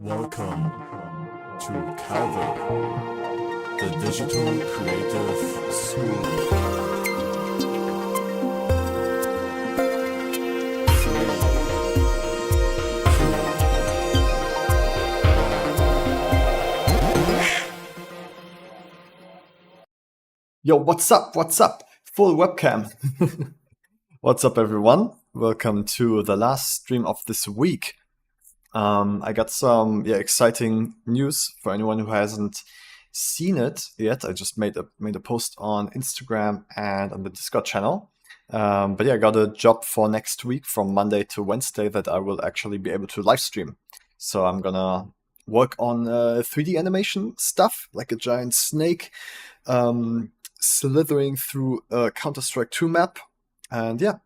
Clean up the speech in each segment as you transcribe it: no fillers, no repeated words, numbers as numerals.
Welcome to Calvin, the Digital Creative School. Yo, what's up? What's up? Full webcam. What's up, everyone? Welcome to the last stream of this week. I got some exciting news for anyone who hasn't seen it yet. I just made a post on Instagram and on the Discord channel. But I got a job for next week from Monday to Wednesday that I will actually be able to live stream. So I'm gonna work on 3D animation stuff, like a giant snake slithering through a Counter-Strike 2 map. And yeah,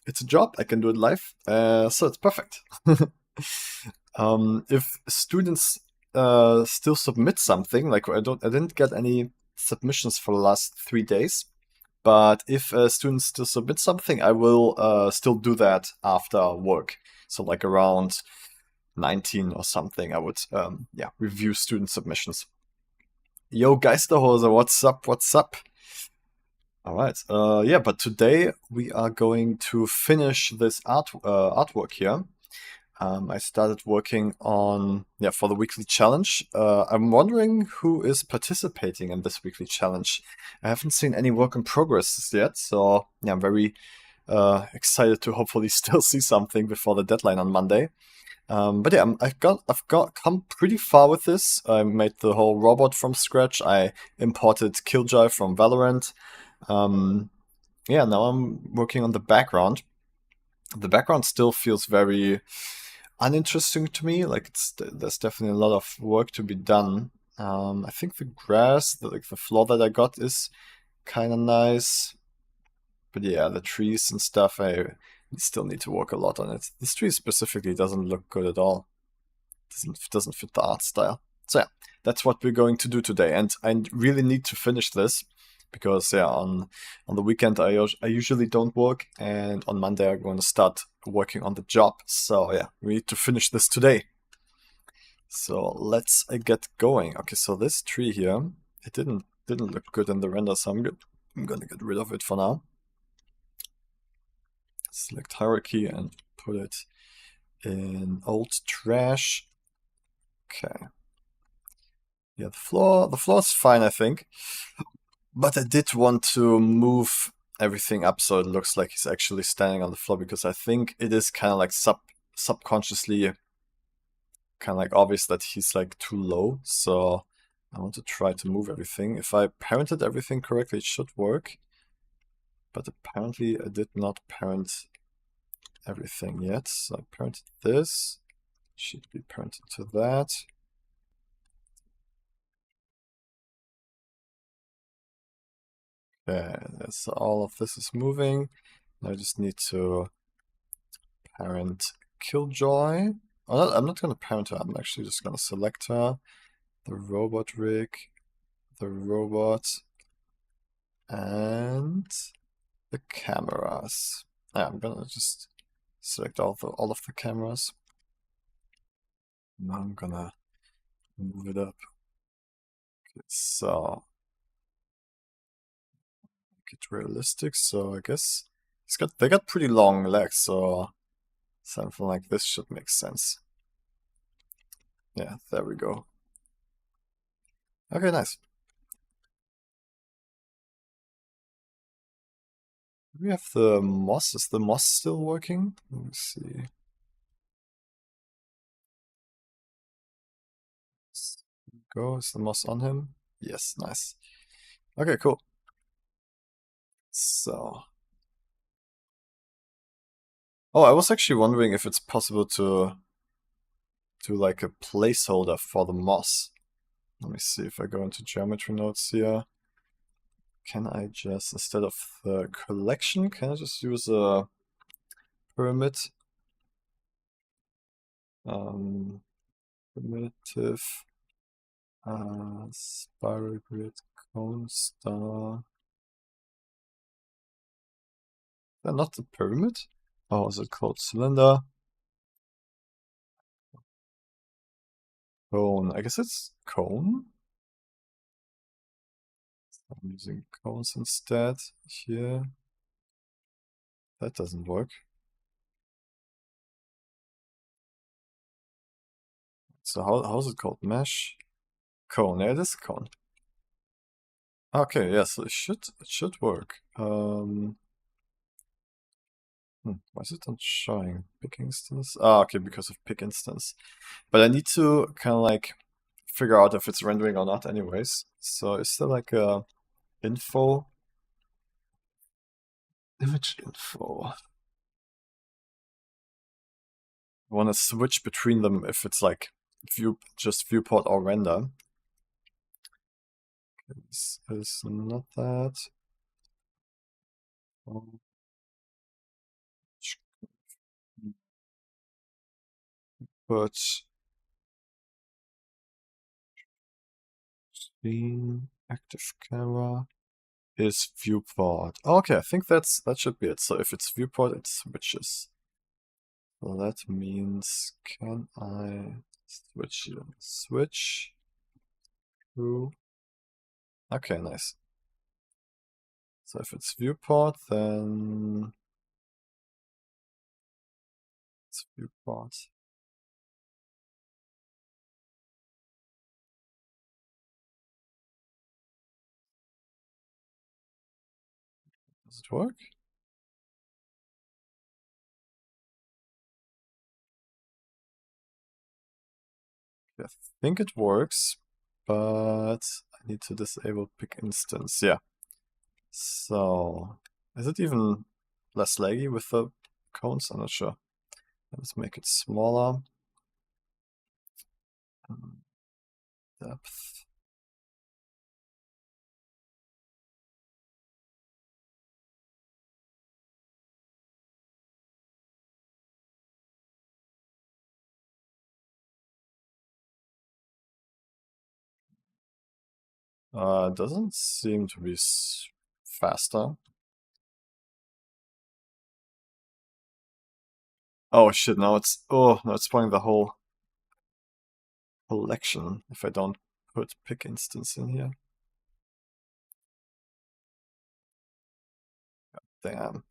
it's a job. I can do it live. So it's perfect. If students still submit something, like I didn't get any submissions for the last 3 days, but if students still submit something, I will still do that after work. So like around 19 or something, I would review student submissions. Yo, Geisterhose, what's up? What's up? All right. But today we are going to finish this artwork here. I started working on for the weekly challenge. I'm wondering who is participating in this weekly challenge. I haven't seen any work in progress yet, so I'm very excited to hopefully still see something before the deadline on Monday. I've come pretty far with this. I made the whole robot from scratch. I imported Killjoy from Valorant. Now I'm working on the background. The background still feels very uninteresting to me. Like there's definitely a lot of work to be done. I think the grass, the floor that I got is kind of nice. But yeah, the trees and stuff, I still need to work a lot on it. This tree specifically doesn't look good at all. Doesn't fit the art style. So yeah, that's what we're going to do today. And I really need to finish this because on the weekend I usually don't work, and on Monday I'm going to start working on the job. So yeah, we need to finish this today. So let's get going. Okay, so this tree here, it didn't look good in the render, so I'm gonna get rid of it for now. Select hierarchy and put it in old trash. Okay. Yeah, the floor is fine, I think. But I did want to move everything up so it looks like he's actually standing on the floor, because I think it is kind of like subconsciously kind of like obvious that he's like too low. So I want to try to move everything. If I parented everything correctly, it should work. But apparently I did not parent everything yet. So I parented this. Should be parented to that. Okay, so all of this is moving. Now I just need to parent Killjoy. Oh, I'm not going to parent her. I'm actually just going to select her, the robot rig, the robot, and the cameras. Yeah, I'm going to just select all of the cameras. Now I'm going to move it up. Okay, so make it realistic. So I guess they got pretty long legs, so something like this should make sense. Yeah, there we go. Okay, nice. We have the moss. Is the moss still working? Let me see. Go. Is the moss on him? Yes, nice. Okay, cool. So. Oh, I was actually wondering if it's possible to do like a placeholder for the moss. Let me see if I go into geometry nodes here. Can I just, instead of the collection, can I just use a pyramid? Primitive spiral grid cone star. Not the pyramid? Oh, is it called cylinder? Cone. I guess it's cone. I'm using cones instead here. That doesn't work. So how's it called? Mesh? Cone. Yeah, it is cone. Okay, yeah, so it should work. Why is it not showing pick instance? Ah, okay, because of pick instance. But I need to kind of like figure out if it's rendering or not anyways. So is there like a info? Image info. I want to switch between them if it's like just viewport or render. This is not that. But screen active camera is viewport. Okay, I think that should be it. So if it's viewport, it switches. So that means can I switch here? Switch to. Okay, nice. So if it's viewport, then it's viewport. Does it work? I think it works, but I need to disable pick instance. Yeah. So is it even less laggy with the cones? I'm not sure. Let's make it smaller. Depth. Doesn't seem to be faster. Oh shit, now it's spawning the whole collection if I don't put pick instance in here. Damn.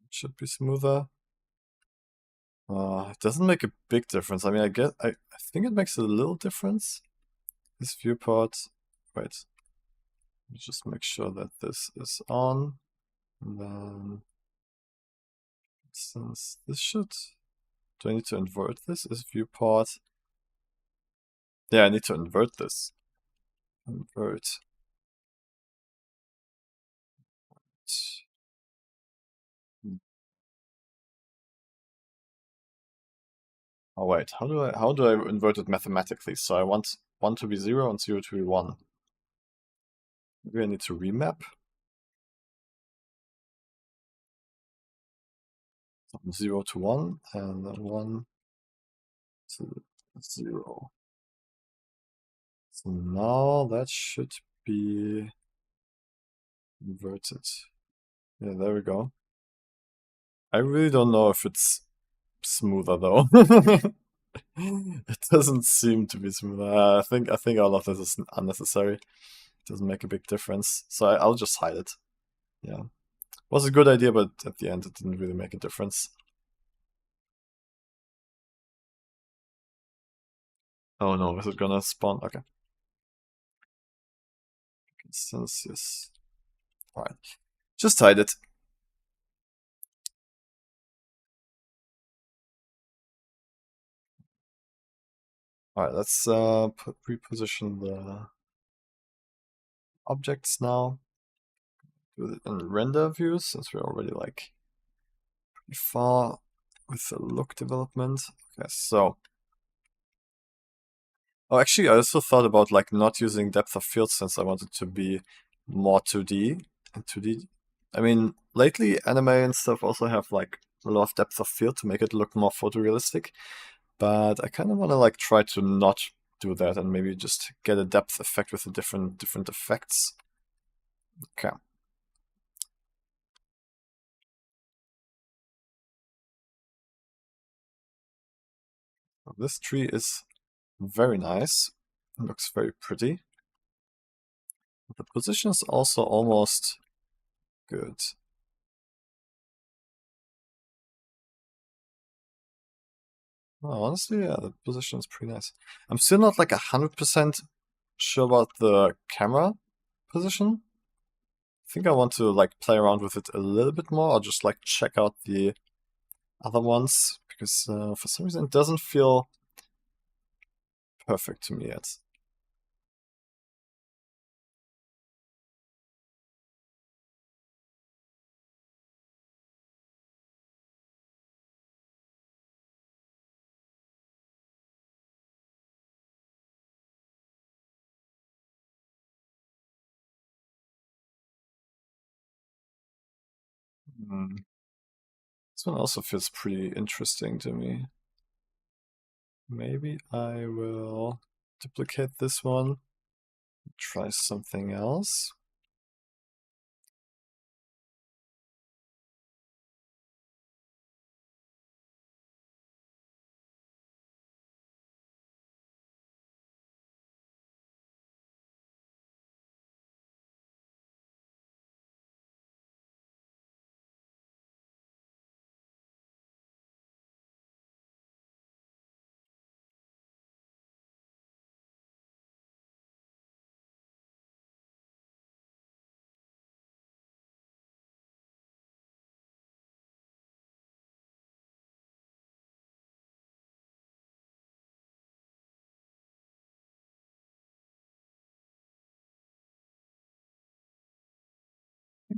Should be smoother. It doesn't make a big difference. I mean, I think it makes a little difference. This viewport. Wait. Let me just make sure that this is on. And then since this should. Do I need to invert this? Is viewport? Yeah, I need to invert this. Invert. Oh wait, how do I invert it mathematically? So I want 1 to be 0 and 0 to be 1. Maybe I need to remap. From 0 to 1 and then 1 to 0. So now that should be inverted. Yeah, there we go. I really don't know if it's smoother though. It doesn't seem to be smoother. I think all of this is unnecessary. It doesn't make a big difference. So I'll just hide it. Yeah. Was a good idea, but at the end it didn't really make a difference. Oh no, is it gonna spawn? Okay. Instance, yes. Alright. Just hide it. Alright, let's reposition the objects now. Do it in render views, since we're already like pretty far with the look development. Okay, so. Oh, actually, I also thought about like not using depth of field since I wanted to be more 2D and 2D. I mean, lately anime and stuff also have like a lot of depth of field to make it look more photorealistic. But I kind of want to like try to not do that and maybe just get a depth effect with the different effects. Okay. this tree is very nice. It looks very pretty. The position is also almost good. Oh, honestly, yeah, the position is pretty nice. I'm still not like 100% sure about the camera position. I think I want to like play around with it a little bit more, or just like check out the other ones, because for some reason it doesn't feel perfect to me yet. Hmm. This one also feels pretty interesting to me. Maybe I will duplicate this one, try something else.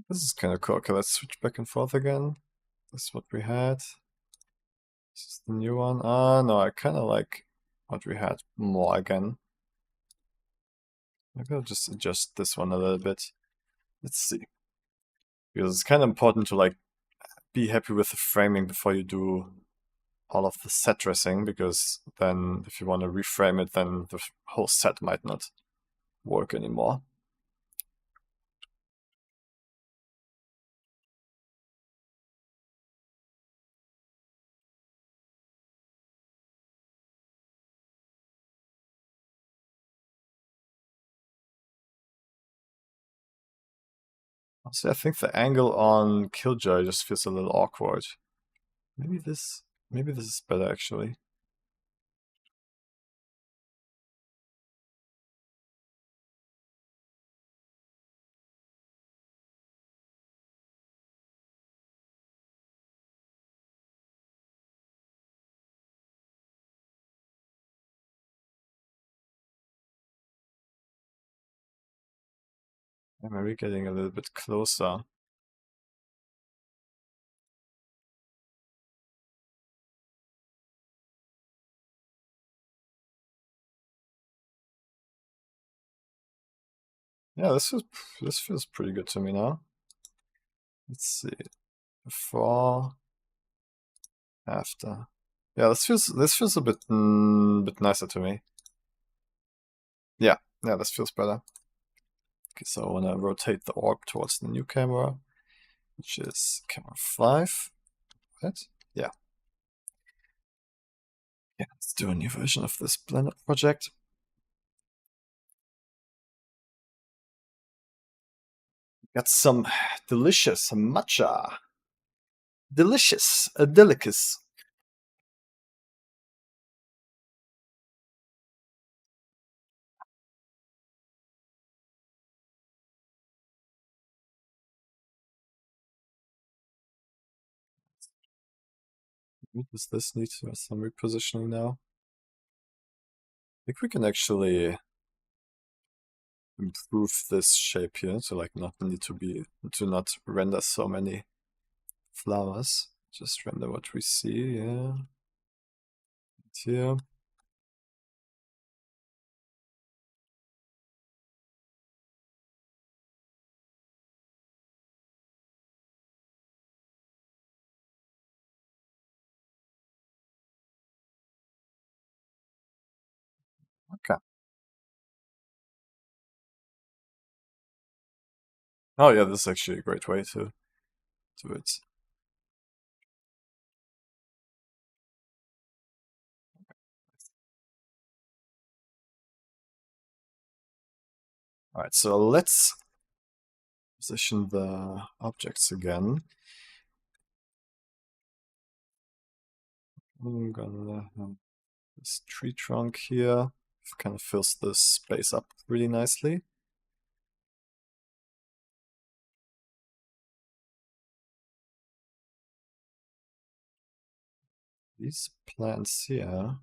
This is kind of cool. Okay, let's switch back and forth again. This is what we had. This is the new one. No, I kind of like what we had more again. Maybe I'll just adjust this one a little bit. Let's see. Because it's kind of important to like be happy with the framing before you do all of the set dressing, because then if you want to reframe it, then the whole set might not work anymore. Also, I think the angle on Killjoy just feels a little awkward. Maybe this is better actually. I'm maybe getting a little bit closer. Yeah, this feels pretty good to me now. Let's see. Before, after. Yeah, this feels a bit nicer to me. Yeah, this feels better. Okay, so I wanna rotate the orb towards the new camera, which is camera 5. Right? Yeah. Yeah, let's do a new version of this Blender project. Got some delicious matcha. Delicious, a delicus. Does this need some repositioning now? I think we can actually improve this shape here to like not render so many flowers. Just render what we see, yeah. Here. Okay. Oh yeah, this is actually a great way to do it. Alright, so let's position the objects again. I'm gonna have this tree trunk here. It kind of fills this space up really nicely. These plants here.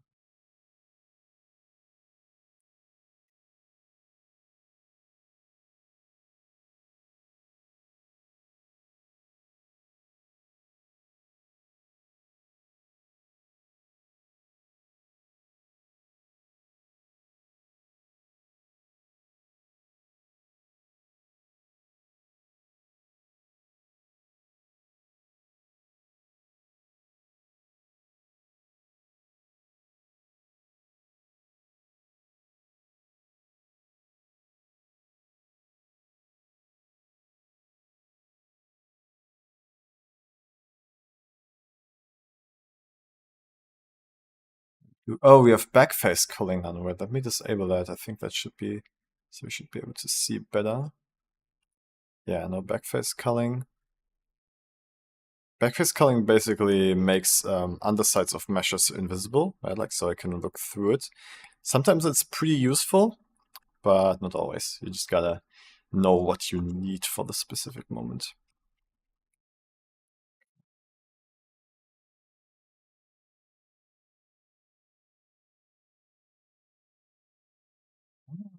Oh, we have backface culling onward. Let me disable that. I think that should be, so we should be able to see better. Yeah, no backface culling. Backface culling basically makes undersides of meshes invisible, right? Like, so I can look through it. Sometimes it's pretty useful, but not always. You just gotta know what you need for the specific moment.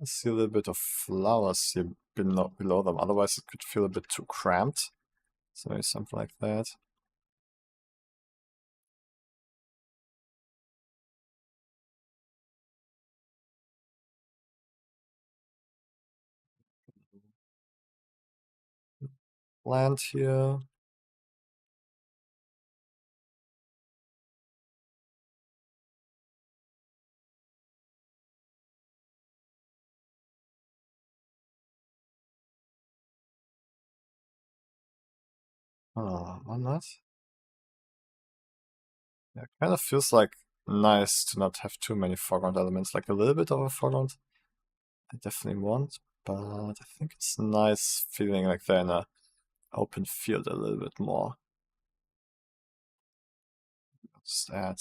I see a little bit of flowers here below them, otherwise it could feel a bit too cramped. So maybe something like that. Plant here. Oh, why not? Yeah, kind of feels like nice to not have too many foreground elements. Like a little bit of a foreground I definitely want, but I think it's nice feeling like they're in a open field a little bit more. Just add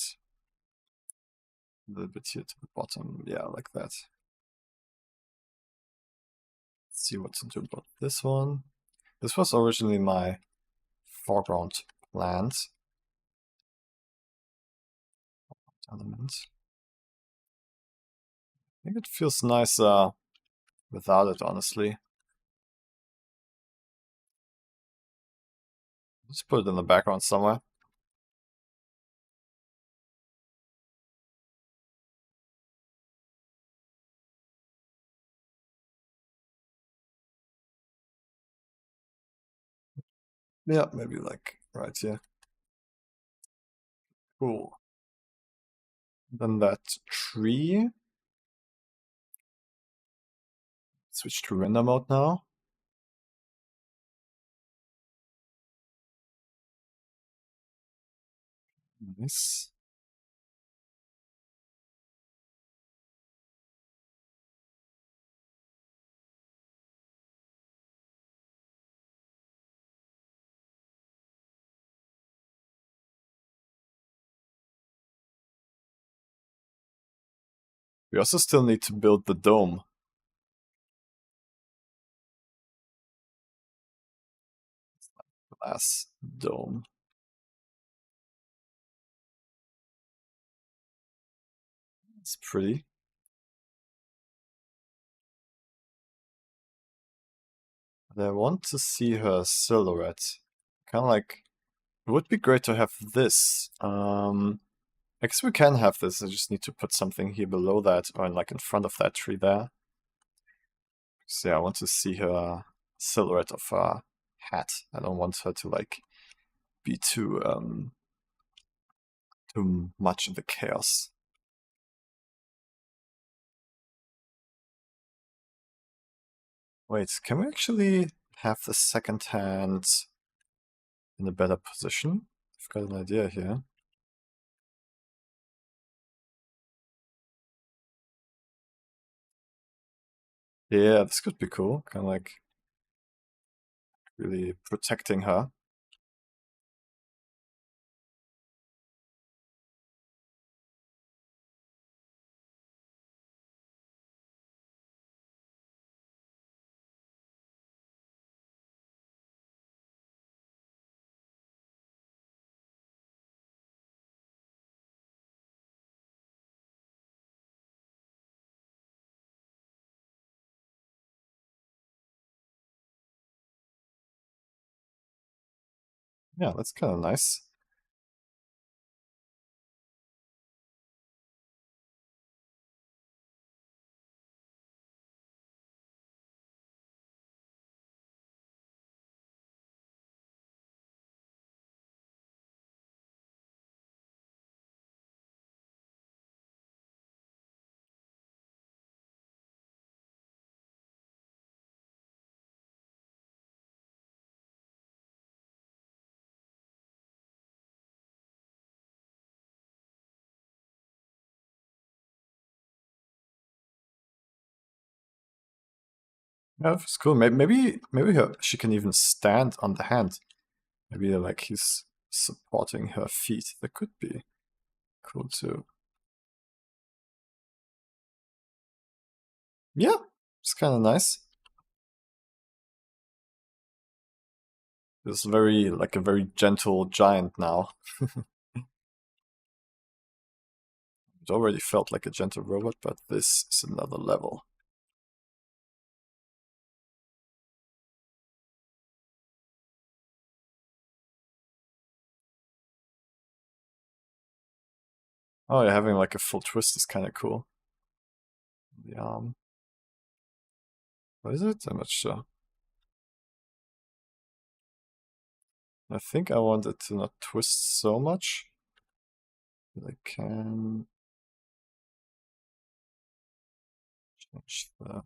a little bit here to the bottom. Yeah, like that. Let's see what to do about this one. This was originally my foreground plant element. I think it feels nicer without it, honestly. Let's put it in the background somewhere. Yeah, maybe like right here. Cool. Then that tree. Switch to render mode now. Nice. We also still need to build the dome. Glass dome. It's pretty. But I want to see her silhouette. Kind of like, it would be great to have this. I guess we can have this. I just need to put something here below that, or like in front of that tree there. So yeah, I want to see her silhouette of her hat. I don't want her to like be too much in the chaos. Wait, can we actually have the second hand in a better position? I've got an idea here. Yeah, this could be cool. Kind of like really protecting her. Yeah, that's kind of nice. Yeah, that's cool. Maybe she can even stand on the hand. Maybe like he's supporting her feet. That could be cool too. Yeah, it's kind of nice. It's very like a very gentle giant now. It already felt like a gentle robot, but this is another level. Oh, yeah, having like a full twist is kind of cool. The arm. What is it? I'm not sure. I think I want it to not twist so much. But I can change the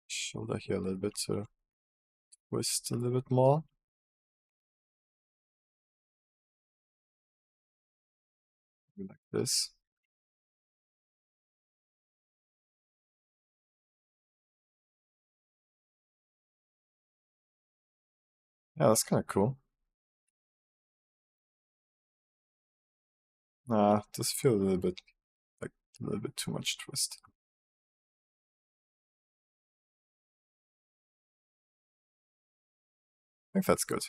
shoulder here a little bit to twist a little bit more. Maybe like this. Yeah, that's kind of cool. Does feel a little bit like a little bit too much twist. I think that's good.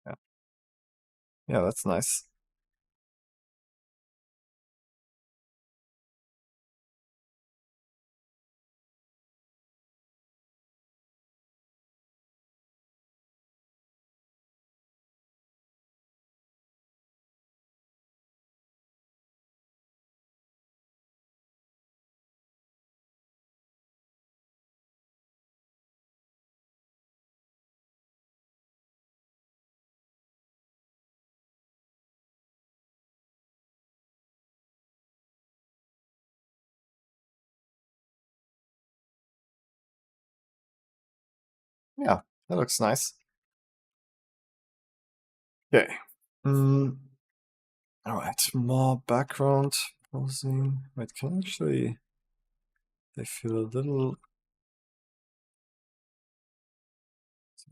Yeah, yeah, that's nice. Yeah, that looks nice. Okay. Mm, Alright, more background posing. Wait, can I actually... They feel a little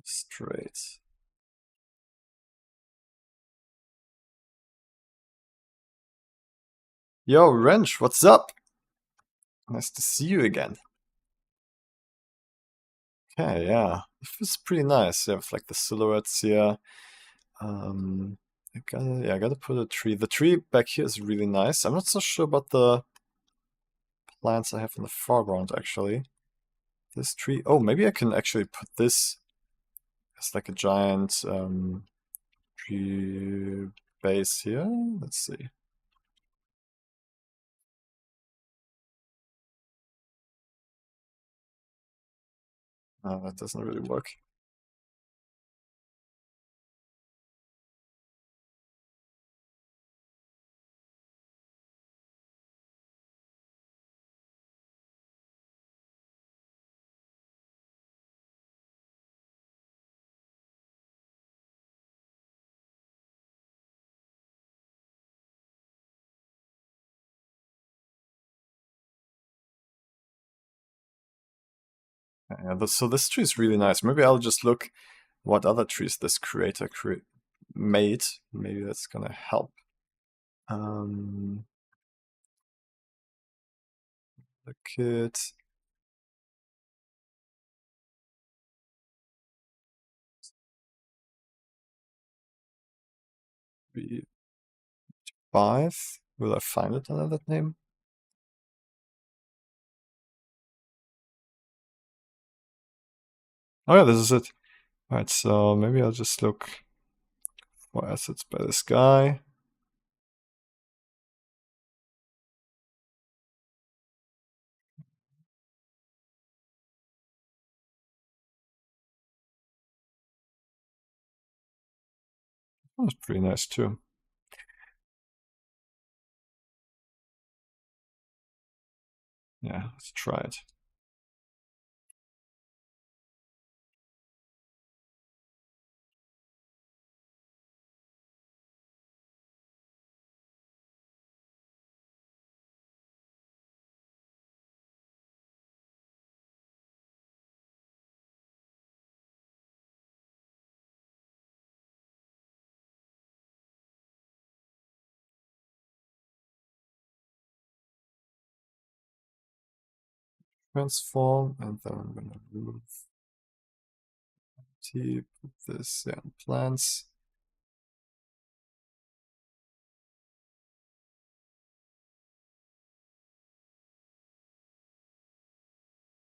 straight. Yo, Wrench, what's up? Nice to see you again. Okay, yeah. It feels pretty nice. You have like the silhouettes here. I gotta put a tree. The tree back here is really nice. I'm not so sure about the plants I have in the foreground actually. This tree. Oh, maybe I can actually put this as like a giant tree base here. Let's see. That doesn't really work. Yeah, so this tree is really nice. Maybe I'll just look what other trees this creator made. Maybe that's gonna help. The kid. B5. Will I find it under that name? Oh yeah, this is it. Alright, so maybe I'll just look for assets by this guy. That's pretty nice too. Yeah, let's try it. Transform, and then I'm gonna remove T, put this in plants.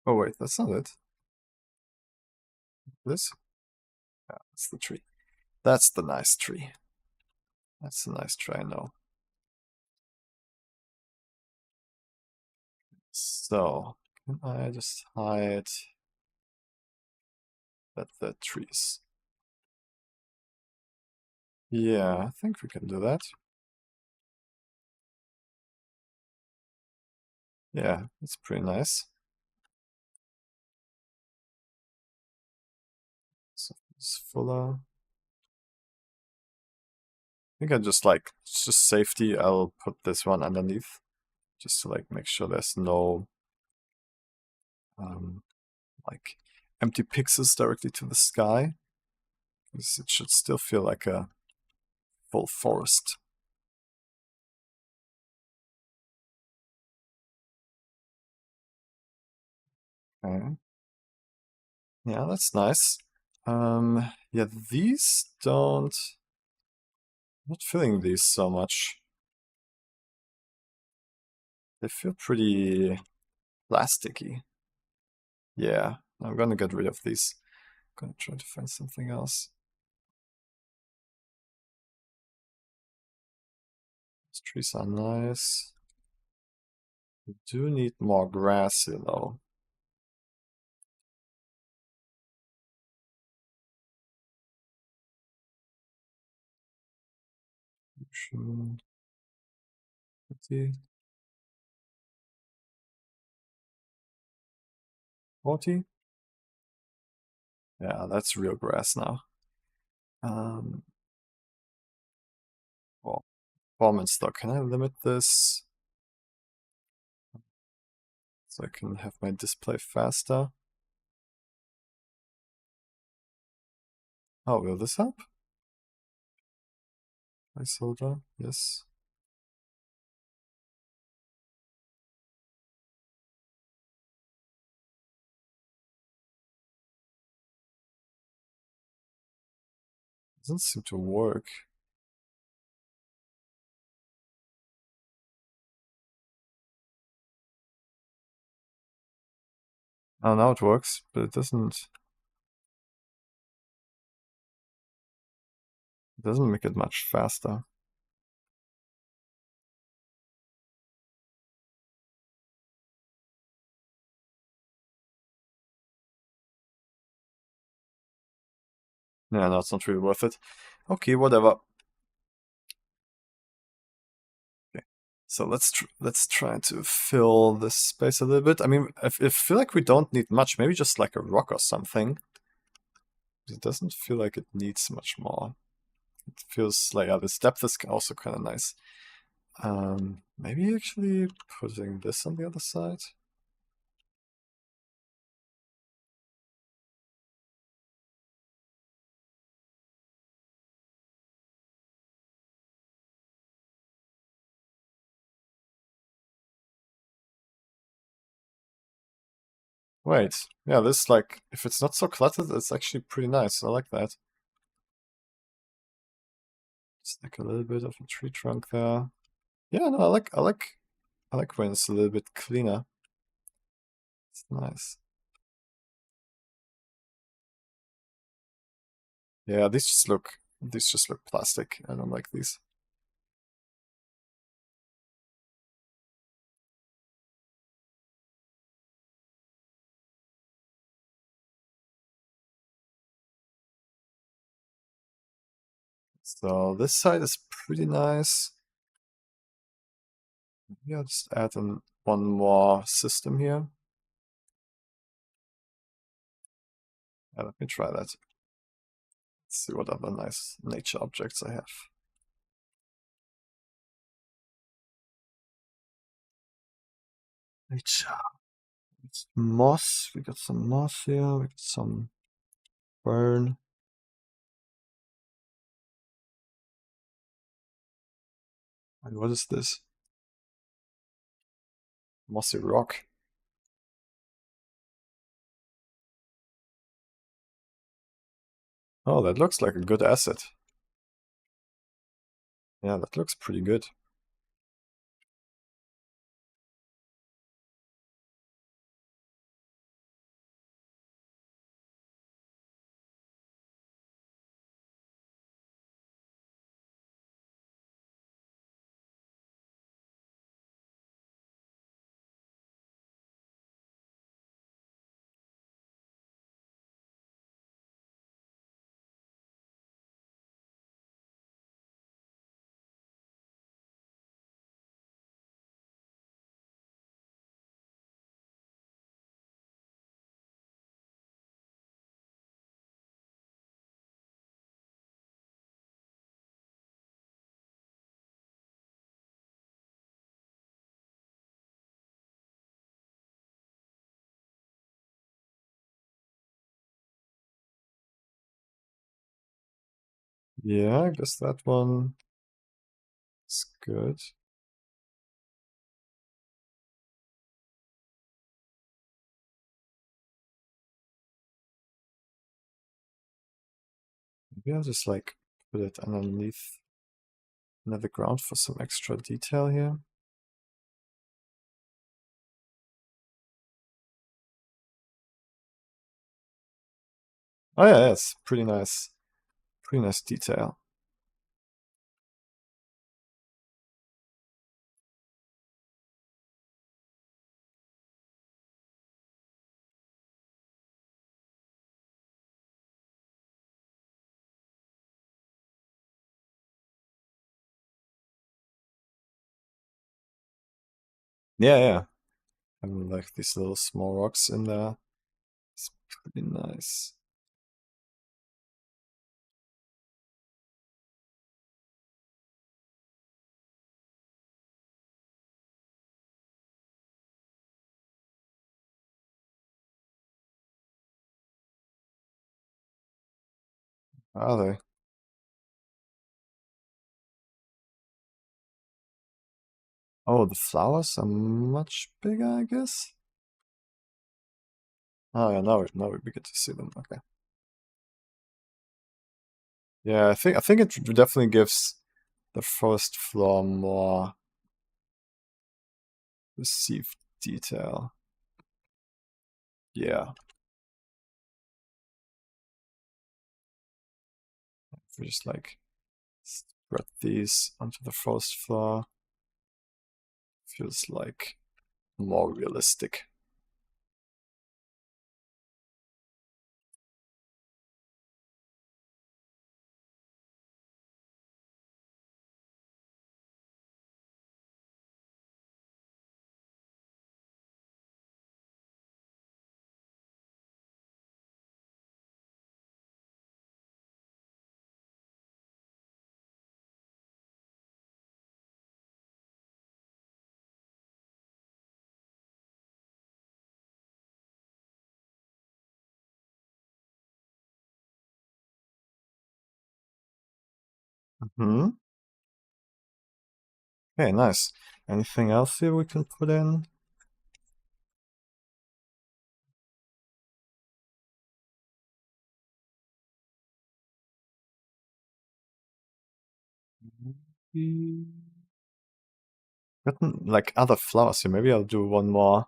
Oh wait, that's not it. This? Yeah, that's the tree. That's the nice tree. That's a nice tree, I know. So, can I just hide the trees? Yeah, I think we can do that. Yeah, it's pretty nice. So it's fuller. I think I just like, it's just safety, I'll put this one underneath. Just to like make sure there's no like empty pixels directly to the sky. Because it should still feel like a full forest. Okay. Yeah, that's nice. Yeah, these don't. I'm not feeling these so much. They feel pretty plasticky. Yeah, I'm gonna get rid of these. Gonna try to find something else. These trees are nice. We do need more grass, you know. Sure. 40. Yeah, that's real grass now. Well, performance stock. Can I limit this so I can have my display faster? Oh, will this help? Placeholder, yes. Doesn't seem to work. Oh, now it works, but it doesn't make it much faster. Yeah, no, it's not really worth it. Okay, whatever. Okay, so let's try to fill this space a little bit. I mean, I feel like we don't need much. Maybe just like a rock or something. It doesn't feel like it needs much more. It feels like this depth is also kind of nice. Maybe actually putting this on the other side. Wait, yeah, this, like, if it's not so cluttered, it's actually pretty nice. I like that. Just like a little bit of a tree trunk there. Yeah, no, I like when it's a little bit cleaner. It's nice. Yeah, these just look plastic. I don't like these. So this side is pretty nice. Yeah, just add in one more system here. Yeah, let me try that. Let's see what other nice nature objects I have. Nature. It's moss. We got some moss here. We got some fern. And what is this? Mossy rock. Oh, that looks like a good asset. Yeah, that looks pretty good. Yeah, I guess that one is good. Maybe I'll just like put it underneath another ground for some extra detail here. Oh yeah, it's pretty nice. Pretty nice detail. Yeah, yeah. I mean, like these little small rocks in there. It's pretty nice. Are they? Oh, the flowers are much bigger, I guess. Oh yeah, now we get to see them. Okay. Yeah, I think it definitely gives the first floor more received detail. Yeah. If we just like spread these onto the first floor, feels like more realistic. Hmm. Okay, nice. Anything else here we can put in? Gotten like other flowers here. Maybe I'll do one more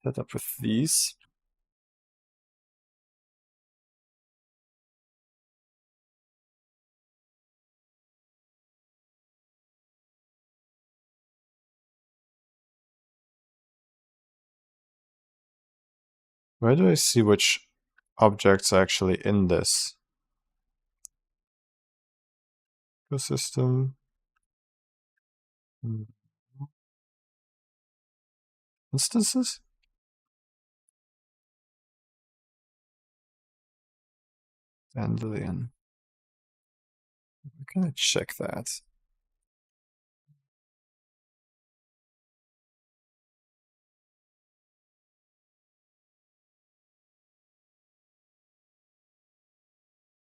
setup with these. Where do I see which objects are actually in this ecosystem? Hmm. Instances? Dandelion. Can I check that?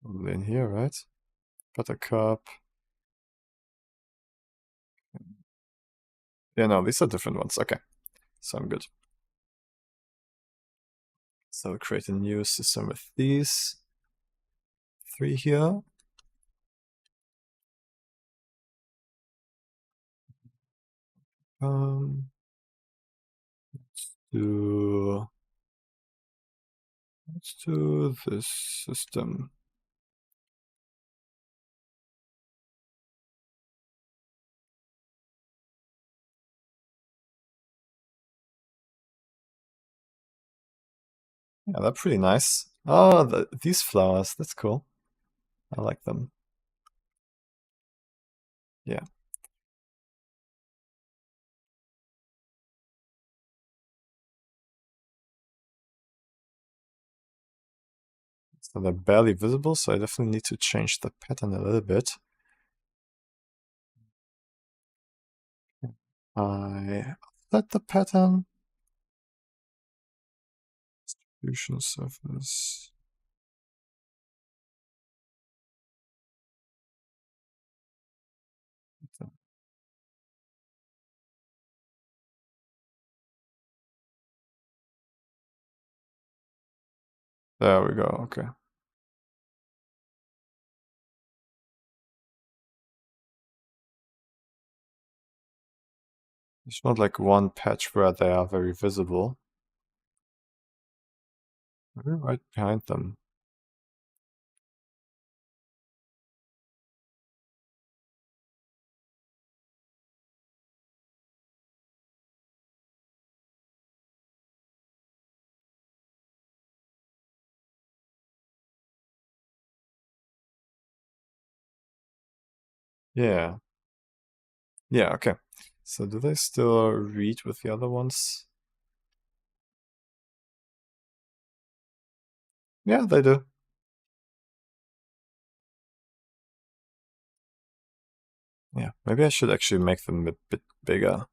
Probably in here, right? Buttercup. Yeah, no, these are different ones. Okay, so I'm good. So I'll create a new system with these three here. Let's do this system. Yeah, they're pretty nice. Oh, these flowers, that's cool. I like them. Yeah. So they're barely visible, so I definitely need to change the pattern a little bit. I set the pattern. Distribution surface. There we go, okay. It's not like one patch where they are very visible. Maybe right behind them. Yeah. Yeah, okay. So do they still read with the other ones? Yeah, they do. Yeah, maybe I should actually make them a bit bigger.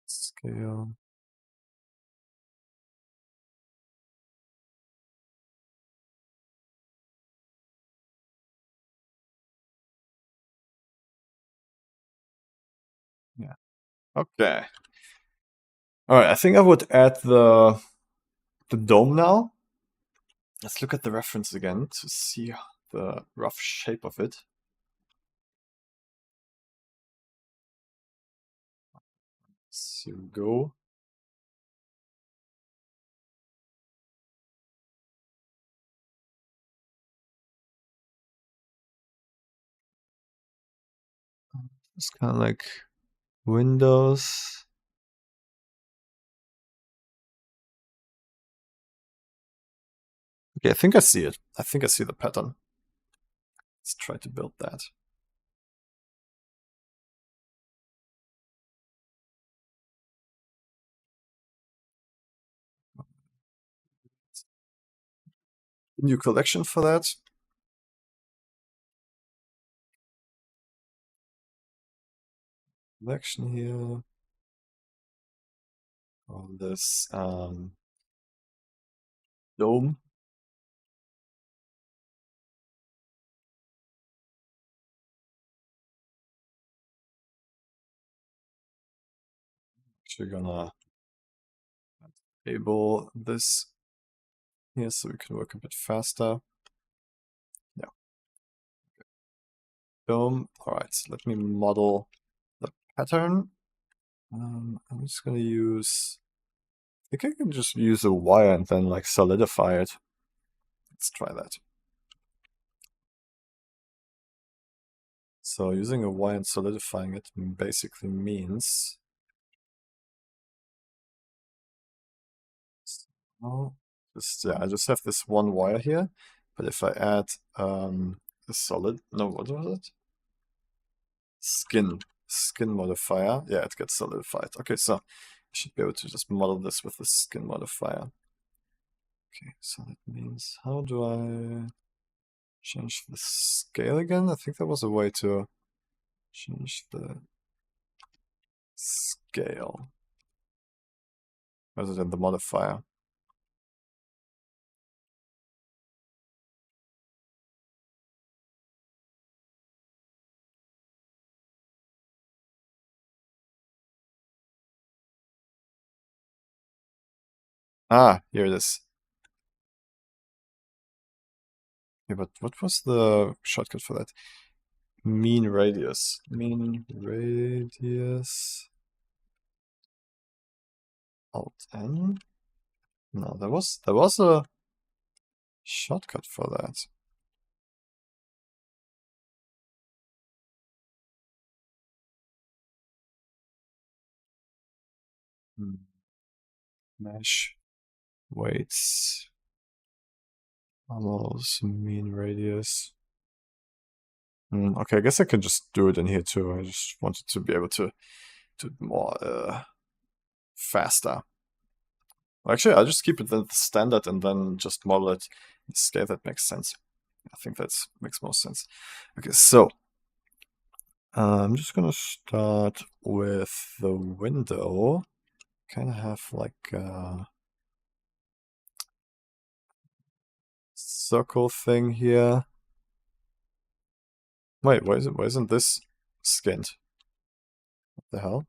Scale. Yeah. Okay. All right, I think I would add the dome now. Let's look at the reference again to see the rough shape of it. So go. It's kind of like windows. Okay, I think I see it. I think I see the pattern. Let's try to build that. New collection for that. Collection here. On this dome. Actually gonna enable this here so we can work a bit faster. Yeah. Boom. Alright, so let me model the pattern. I'm just gonna use, I think I can just use a wire and then like solidify it. Let's try that. So using a wire and solidifying it basically means, oh, I just have this one wire here, but if I add a solid, no, what was it? Skin modifier. Yeah, it gets solidified. Okay, so I should be able to just model this with the skin modifier. Okay, so that means, how do I change the scale again? I think there was a way to change the scale rather than the modifier. Ah, here it is. Yeah, but what was the shortcut for that? Mean radius. Mean radius. Alt N? No, there was a shortcut for that. Mesh weights. Almost mean radius. Okay, I guess I can just do it in here too. I just wanted to be able to do it more faster. Actually, I'll just keep it the standard and then just model it in scale. That makes sense. I think that makes more sense. Okay, so I'm just gonna start with the window. Kind of have like a circle thing here. Wait, why isn't this skinned? What the hell?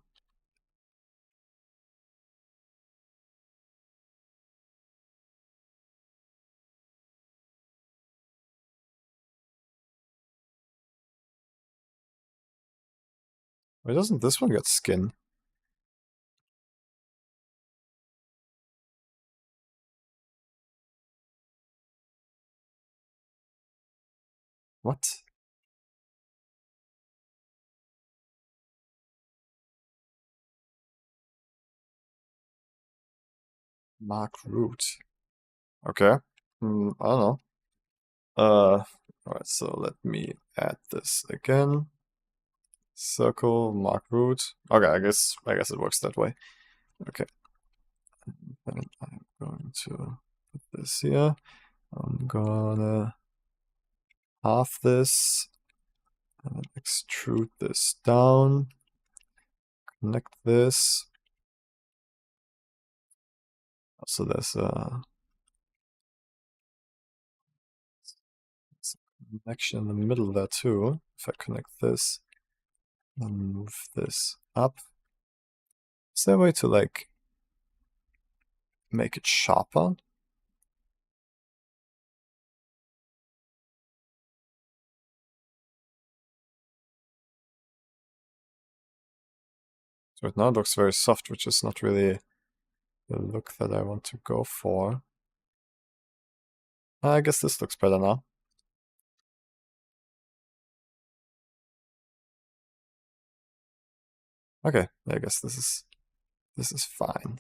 Why doesn't this one get skin? What? Mark root. Okay. I don't know. Alright, so let me add this again. Circle, mark root. Okay, I guess it works that way. Okay. Then I'm going to put this here. I'm gonna half this and extrude this down. Connect this. So there's a connection in the middle there too. If I connect this and move this up. Is there a way to like make it sharper? So it now looks very soft, which is not really the look that I want to go for. I guess this looks better now. Okay, I guess this is fine.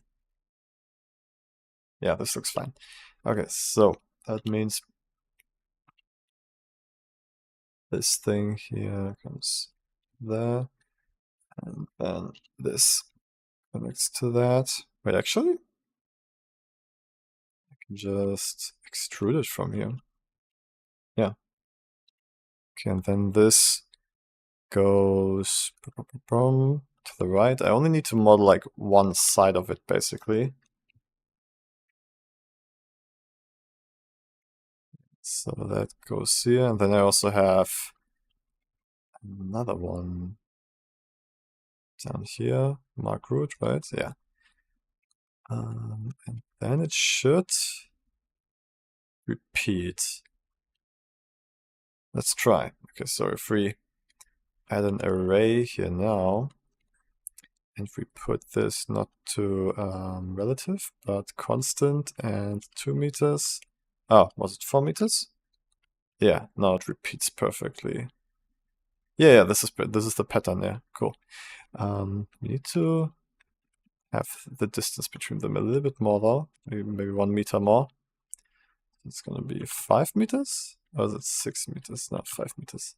Yeah, this looks fine. Okay, so that means this thing here comes there, and then this connects to that. Wait, actually, I can just extrude it from here. Yeah. Okay, and then this goes to the right. I only need to model like one side of it, basically. So that goes here, and then I also have another one down here, mark root, right? Yeah. And then it should repeat. Let's try. Okay, so if we add an array here now, and we put this not to relative, but constant and 2 meters. Oh, was it 4 meters? Yeah, now it repeats perfectly. Yeah, this is the pattern. Yeah, cool. We need to have the distance between them a little bit more though. Maybe 1 meter more. It's gonna be 5 meters? Or is it 6 meters? No, 5 meters.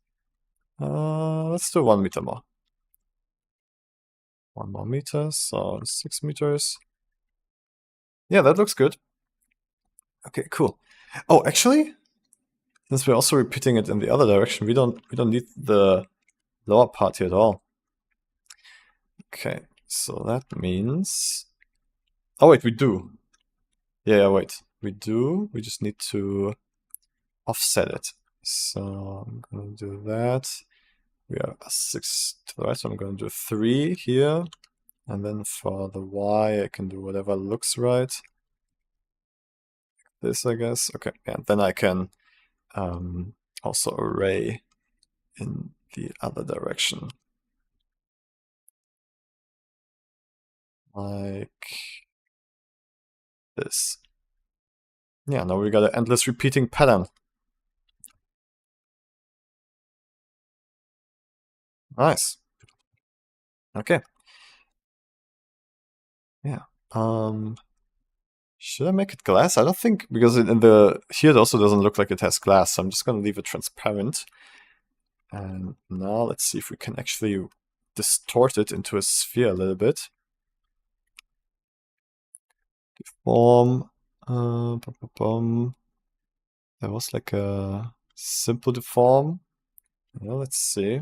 Let's do 1 meter more. 1 more meter, so 6 meters. Yeah, that looks good. Okay, cool. Oh, actually, since we're also repeating it in the other direction, we don't need the lower part here at all. Okay, so that means... Oh wait, we do. Yeah, wait. We do. We just need to offset it. So I'm gonna do that. We are 6 to the right, so I'm gonna do 3 here. And then for the Y, I can do whatever looks right. This, I guess. Okay, and then I can also array in the other direction. Like this. Yeah, now we got an endless repeating pattern. Nice. Okay. Yeah. Should I make it glass? I don't think, because in the here it also doesn't look like it has glass, so I'm just gonna leave it transparent. And now let's see if we can actually distort it into a sphere a little bit. Deform. There was like a simple deform. Yeah, let's see.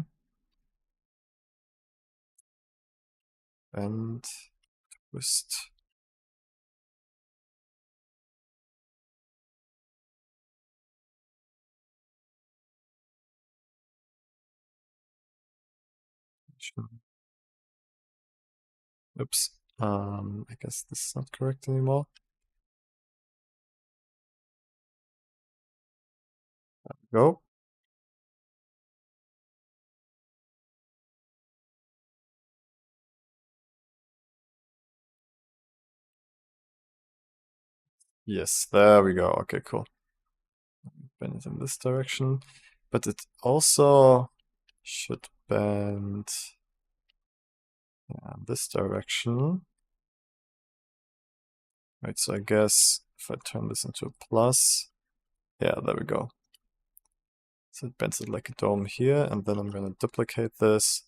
And twist. Oops. I guess this is not correct anymore. Go. Yes, there we go. Okay, cool. Bend it in this direction. But it also should bend this direction. Right, so I guess if I turn this into a plus, yeah, there we go. So it bends it like a dome here, and then I'm gonna duplicate this,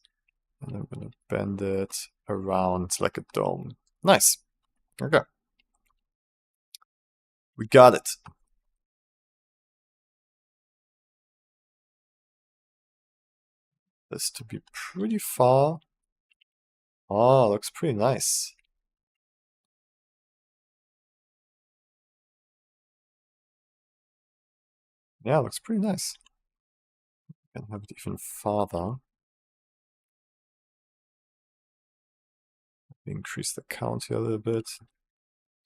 and I'm gonna bend it around like a dome. Nice. Okay. We got it. This to be pretty far. Oh, looks pretty nice. Yeah, looks pretty nice. Can have it even farther. Increase the count here a little bit.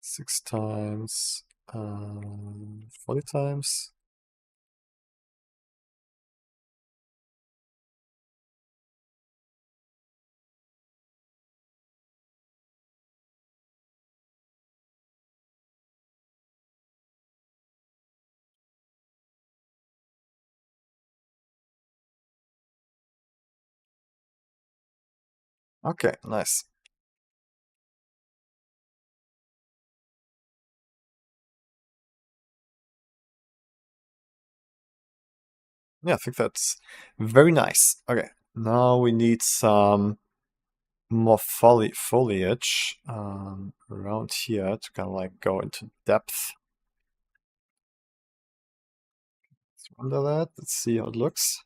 6 times, 40 times. Okay, nice. Yeah, I think that's very nice. Okay, now we need some more foliage around here to kind of like go into depth. Let's render that. Let's see how it looks.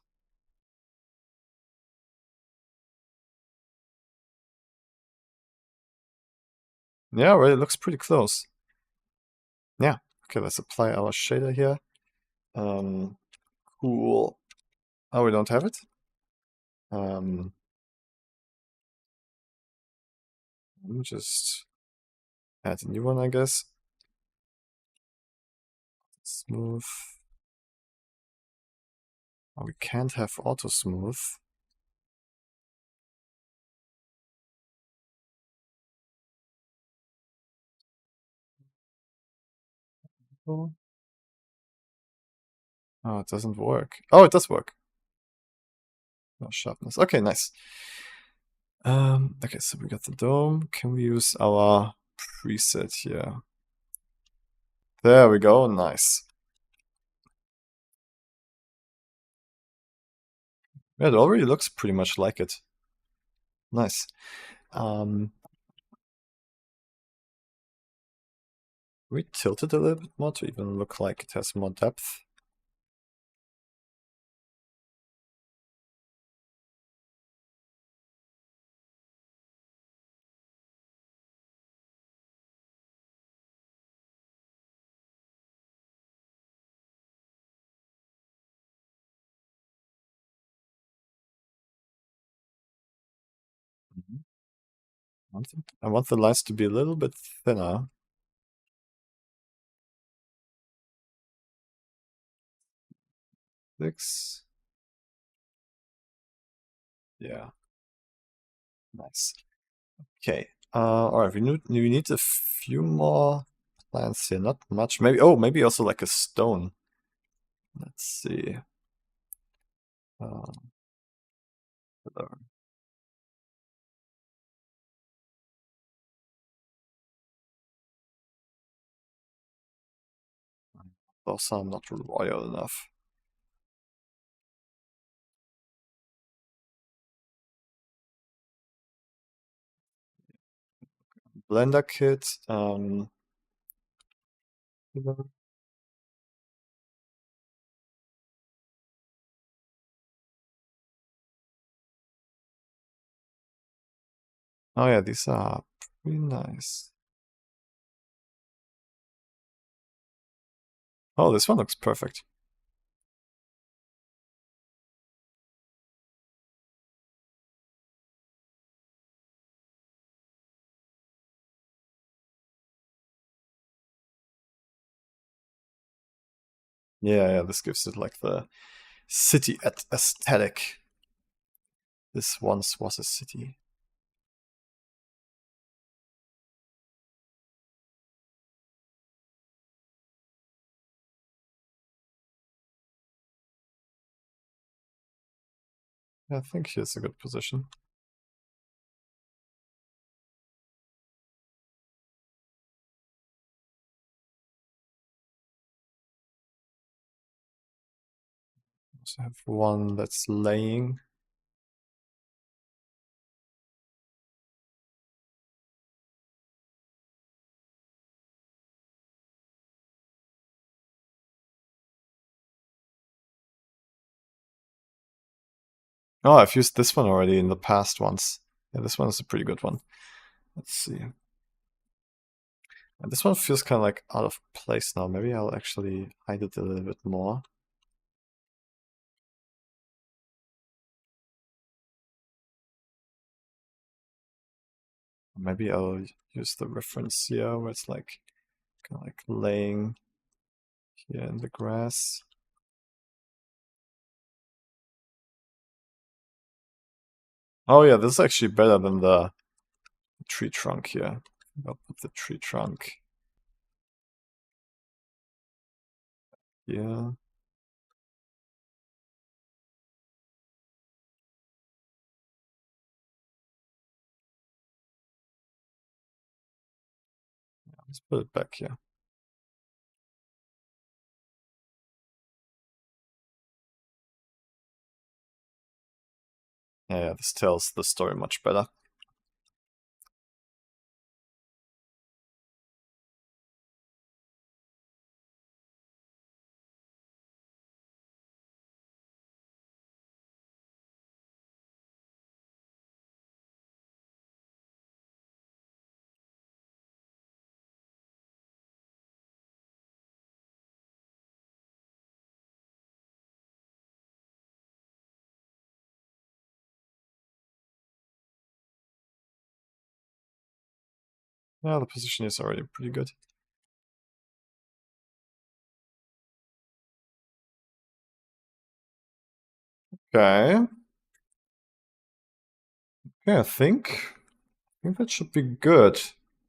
Yeah, well, it looks pretty close. Yeah. Okay, let's apply our shader here. Cool. Oh, we don't have it? Let me just add a new one, I guess. Smooth. Oh, we can't have auto smooth. Oh, it doesn't work. Oh, it does work. No sharpness. Okay, nice. Okay, so we got the dome. Can we use our preset here? There we go. Nice. Yeah, it already looks pretty much like it. Nice. We tilt it a little bit more to even look like it has more depth. I want the lines to be a little bit thinner. Six. Yeah. Nice. Okay. All right. We need a few more lines here. Not much. Maybe. Oh, maybe also like a stone. Let's see. Uh, those are not royal enough. Blender kit. Oh yeah, these are pretty nice. Oh, this one looks perfect. Yeah, this gives it like the city aesthetic. This once was a city. I think here's a good position. Also have one that's laying. Oh, I've used this one already in the past once. Yeah, this one is a pretty good one. Let's see. And this one feels kind of like out of place now. Maybe I'll actually hide it a little bit more. Maybe I'll use the reference here where it's like kind of like laying here in the grass. Oh yeah, this is actually better than the tree trunk here. I'll put the tree trunk here. Let's put it back here. Yeah, this tells the story much better. Yeah, the position is already pretty good. Okay. Yeah, I think that should be good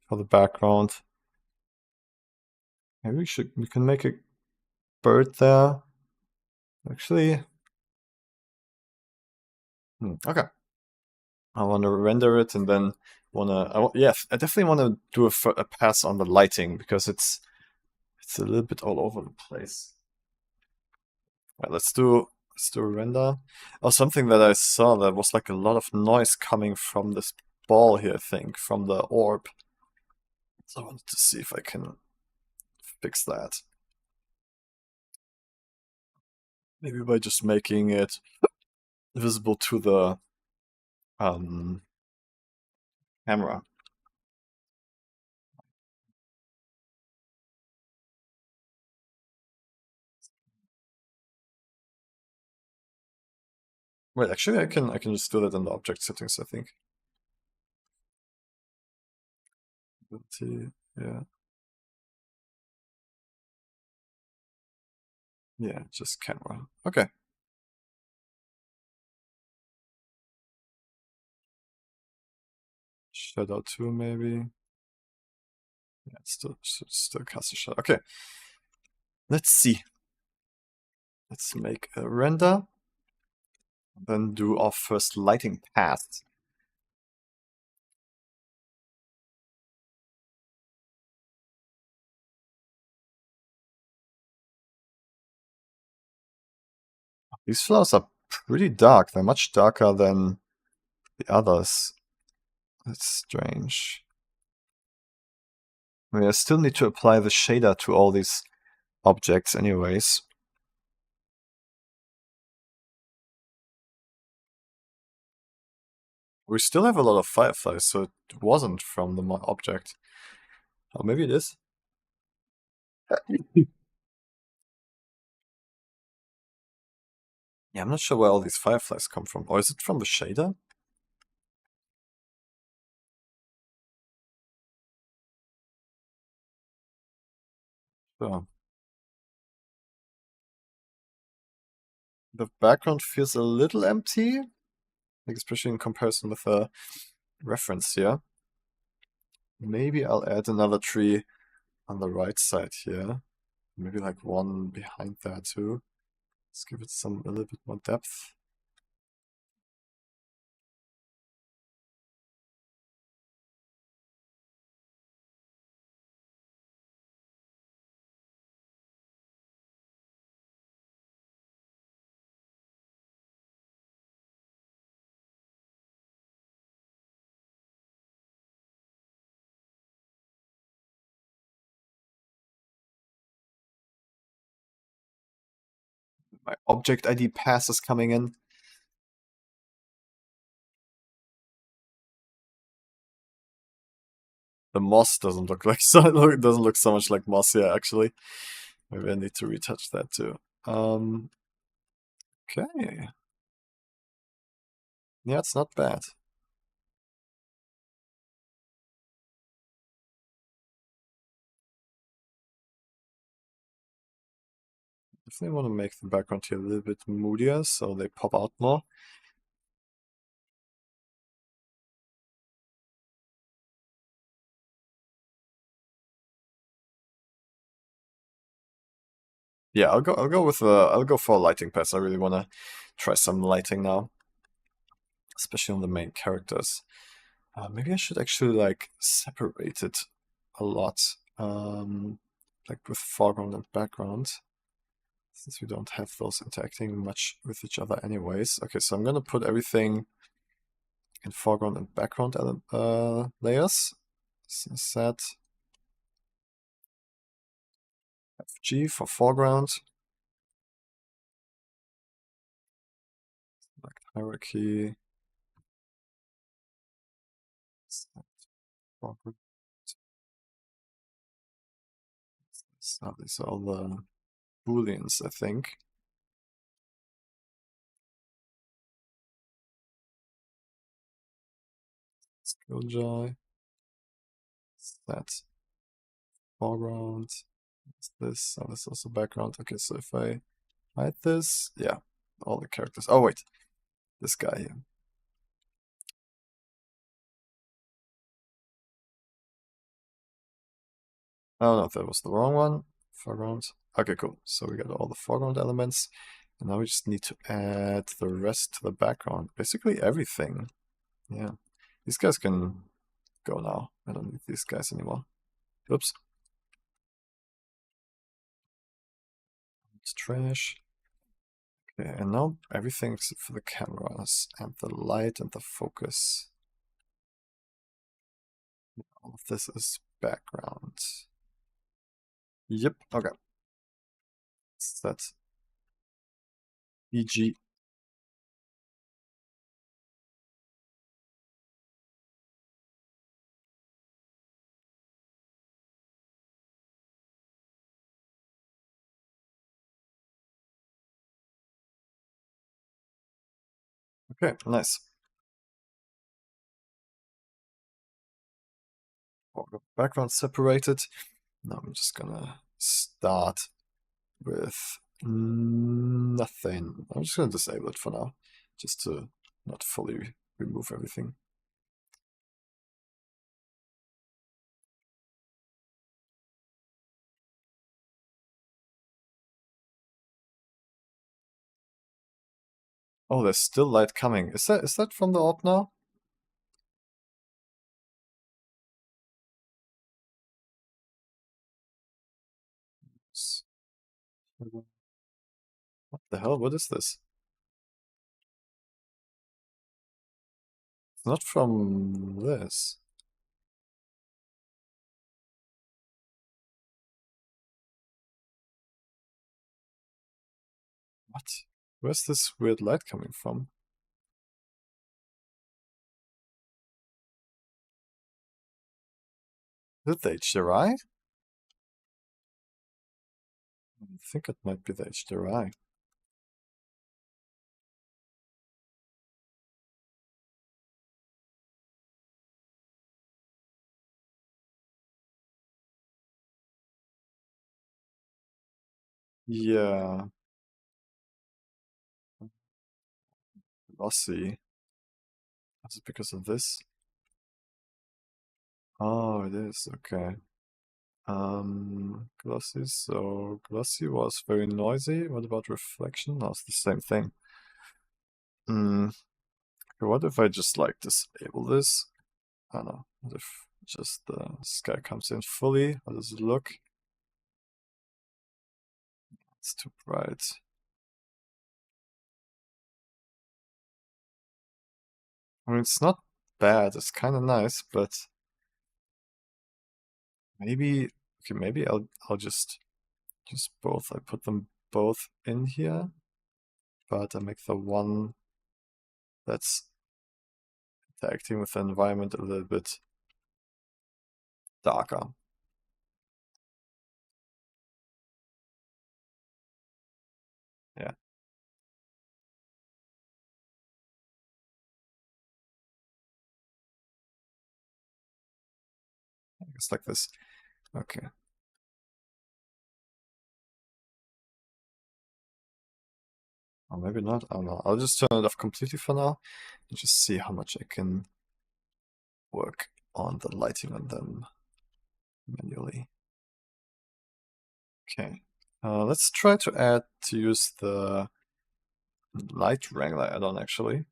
for the background. Maybe we can make a bird there. Actually, okay. I want to render it and then yes, I definitely want to do a pass on the lighting because it's a little bit all over the place. Right, let's do a render. Oh, something that I saw, there was like a lot of noise coming from this ball here, I think, from the orb. So I wanted to see if I can fix that. Maybe by just making it visible to the camera. Wait, actually, I can just do that in the object settings, I think. Yeah. Yeah, just camera. Okay. Shadow 2, maybe. Yeah, it's still cast a shadow. Okay. Let's see. Let's make a render. Then do our first lighting pass. These flowers are pretty dark. They're much darker than the others. That's strange. I mean, I still need to apply the shader to all these objects anyways. We still have a lot of fireflies, so it wasn't from the object. Oh, maybe it is. Yeah, I'm not sure where all these fireflies come from. Or is it from the shader? Sure. The background feels a little empty, like especially in comparison with the reference here. Maybe I'll add another tree on the right side here. Maybe like one behind there too. Let's give it a little bit more depth. My object ID pass is coming in. The moss doesn't look like it doesn't look so much like moss here actually. Maybe I need to retouch that too. Okay. Yeah, it's not bad. Definitely want to make the background here a little bit moodier so they pop out more. Yeah, I'll go for a lighting pass. I really want to try some lighting now, especially on the main characters. Maybe I should actually like separate it a lot, like with foreground and background, since we don't have those interacting much with each other anyways. Okay, so I'm gonna put everything in foreground and background layers. So set FG for foreground. Select hierarchy. Set foreground. So these are all the booleans, I think. Skilljoy. Set foreground. What's this? Oh, this is also background. Okay, so if I hide this, yeah, all the characters. Oh wait, this guy here. Oh no, that was the wrong one. Foreground. Okay, cool. So we got all the foreground elements. And now we just need to add the rest to the background. Basically everything. Yeah. These guys can go now. I don't need these guys anymore. Oops. It's trash. Okay, and now everything except for the cameras and the light and the focus. All of this is background. Yep, okay. So that's EG. Okay, nice. Background separated. Now I'm just gonna start with nothing. I'm just gonna disable it for now, just to not fully remove everything. Oh, there's still light coming. Is that from the orb now? What the hell? What is this? It's not from this. What? Where's this weird light coming from? Is it the HDRI? I think it might be the HDRI. Yeah. Glossy. Is it because of this? Oh, it is. Okay. Glossy. So glossy was very noisy. What about reflection? No, it's the same thing. Hmm. What if I just like disable this? I don't know. What if just the sky comes in fully? How does it look? It's too bright. I mean, it's not bad. It's kind of nice, but maybe okay. Maybe I'll just both. I put them both in here, but I make the one that's interacting with the environment a little bit darker. Yeah, I guess like this. Okay. Or maybe not. I don't know. I'll just turn it off completely for now and just see how much I can work on the lighting on them manually. Okay. Let's try to use the light wrangler add-on actually.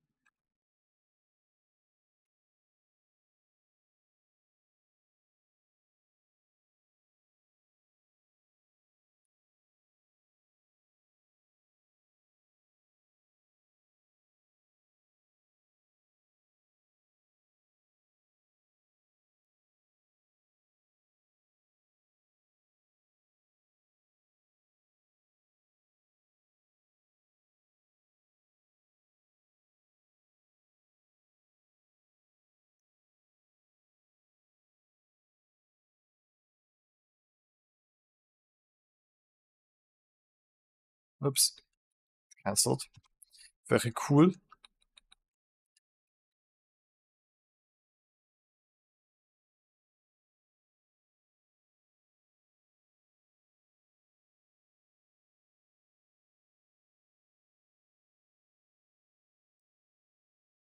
Oops, cancelled. Very cool.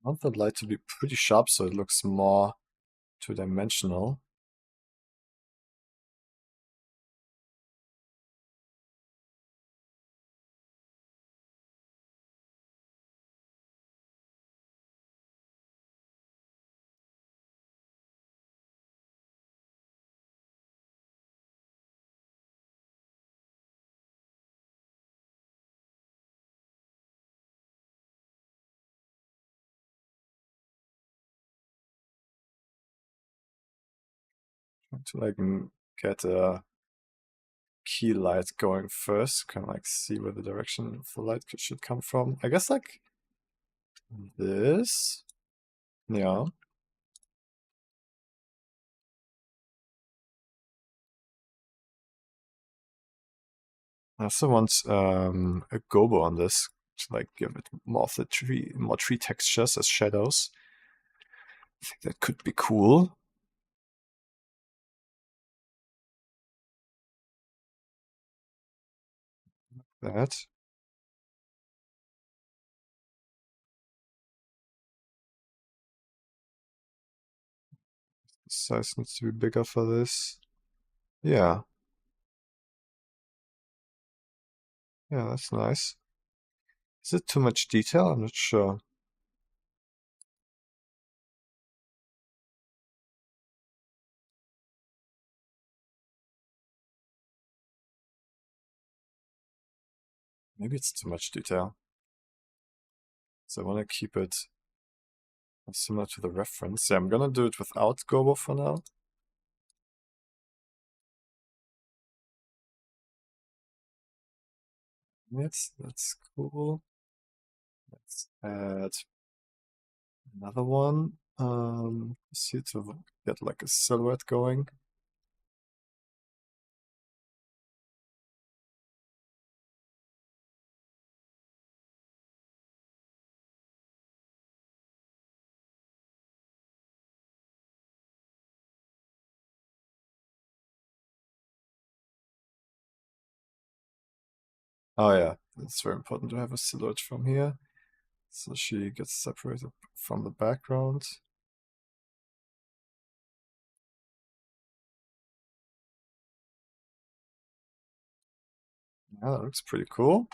I want the light to be pretty sharp so it looks more two-dimensional. Trying to like get a key light going first, kind of like see where the direction of the light should come from. I guess like this. Yeah. I also want a gobo on this to like give it more of the more tree textures as shadows. I think that could be cool. That. The size needs to be bigger for this. Yeah. Yeah, that's nice. Is it too much detail? I'm not sure. Maybe it's too much detail. So I want to keep it similar to the reference. Yeah, I'm gonna do it without gobo for now. That's cool. Let's add another one. See to get like a silhouette going. Oh yeah, it's very important to have a silhouette from here. So she gets separated from the background. Yeah, that looks pretty cool.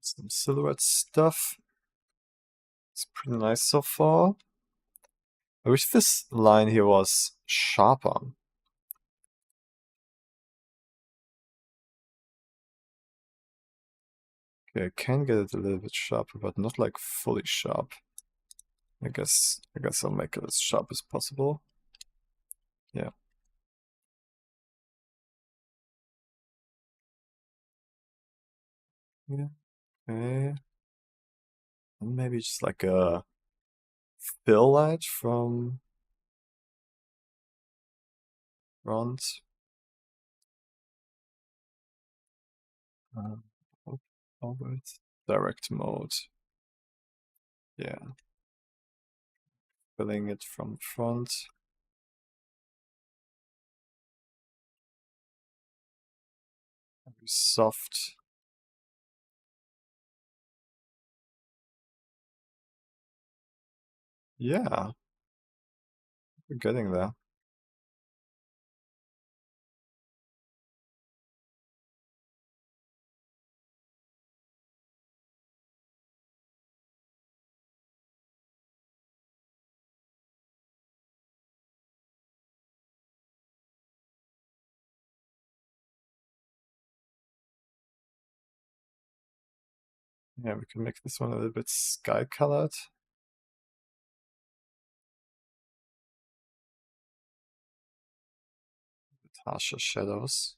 Some silhouette stuff. It's pretty nice so far. I wish this line here was sharper. Okay, I can get it a little bit sharper, but not like fully sharp. I guess I'll make it as sharp as possible. Yeah. Yeah. Okay. And maybe just like a fill light from front. Uh, Forward. Direct mode. Yeah. Filling it from front. Very soft. Yeah. We're getting there. Yeah, we can make this one a little bit sky colored. With harsher shadows.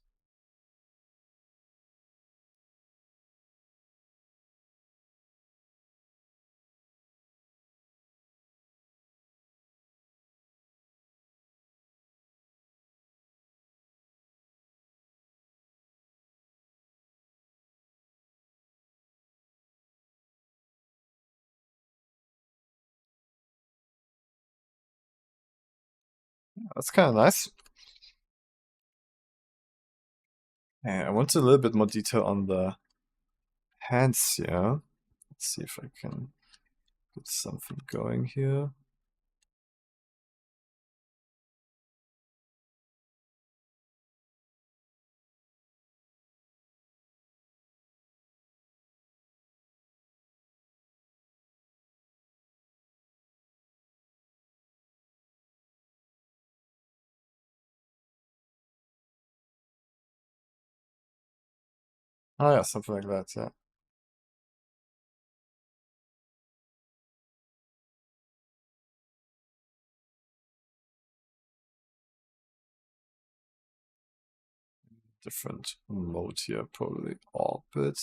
That's kind of nice. And I want a little bit more detail on the hands here. Let's see if I can get something going here. Oh yeah, something like that, yeah. Different mode here, probably orbit.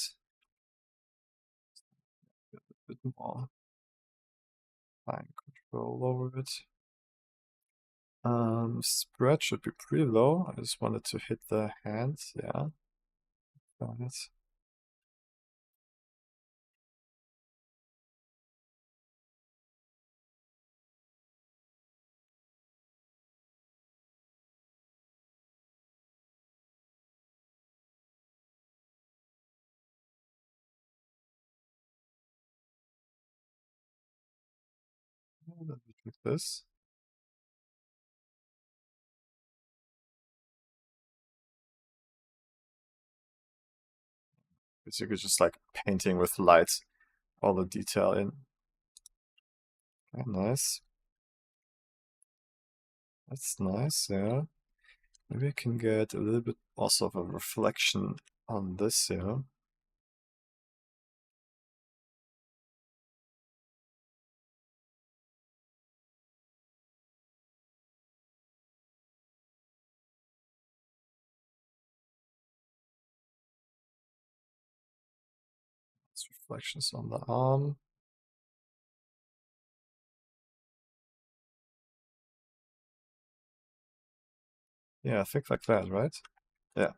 A bit more fine control over it. Spread should be pretty low. I just wanted to hit the hands, yeah. Got it. Let me do this. Because you could just like painting with light, all the detail in. Okay, nice. That's nice, yeah. Maybe I can get a little bit also of a reflection on this here. It's reflections on the arm. Yeah, I think like that, right? Yeah.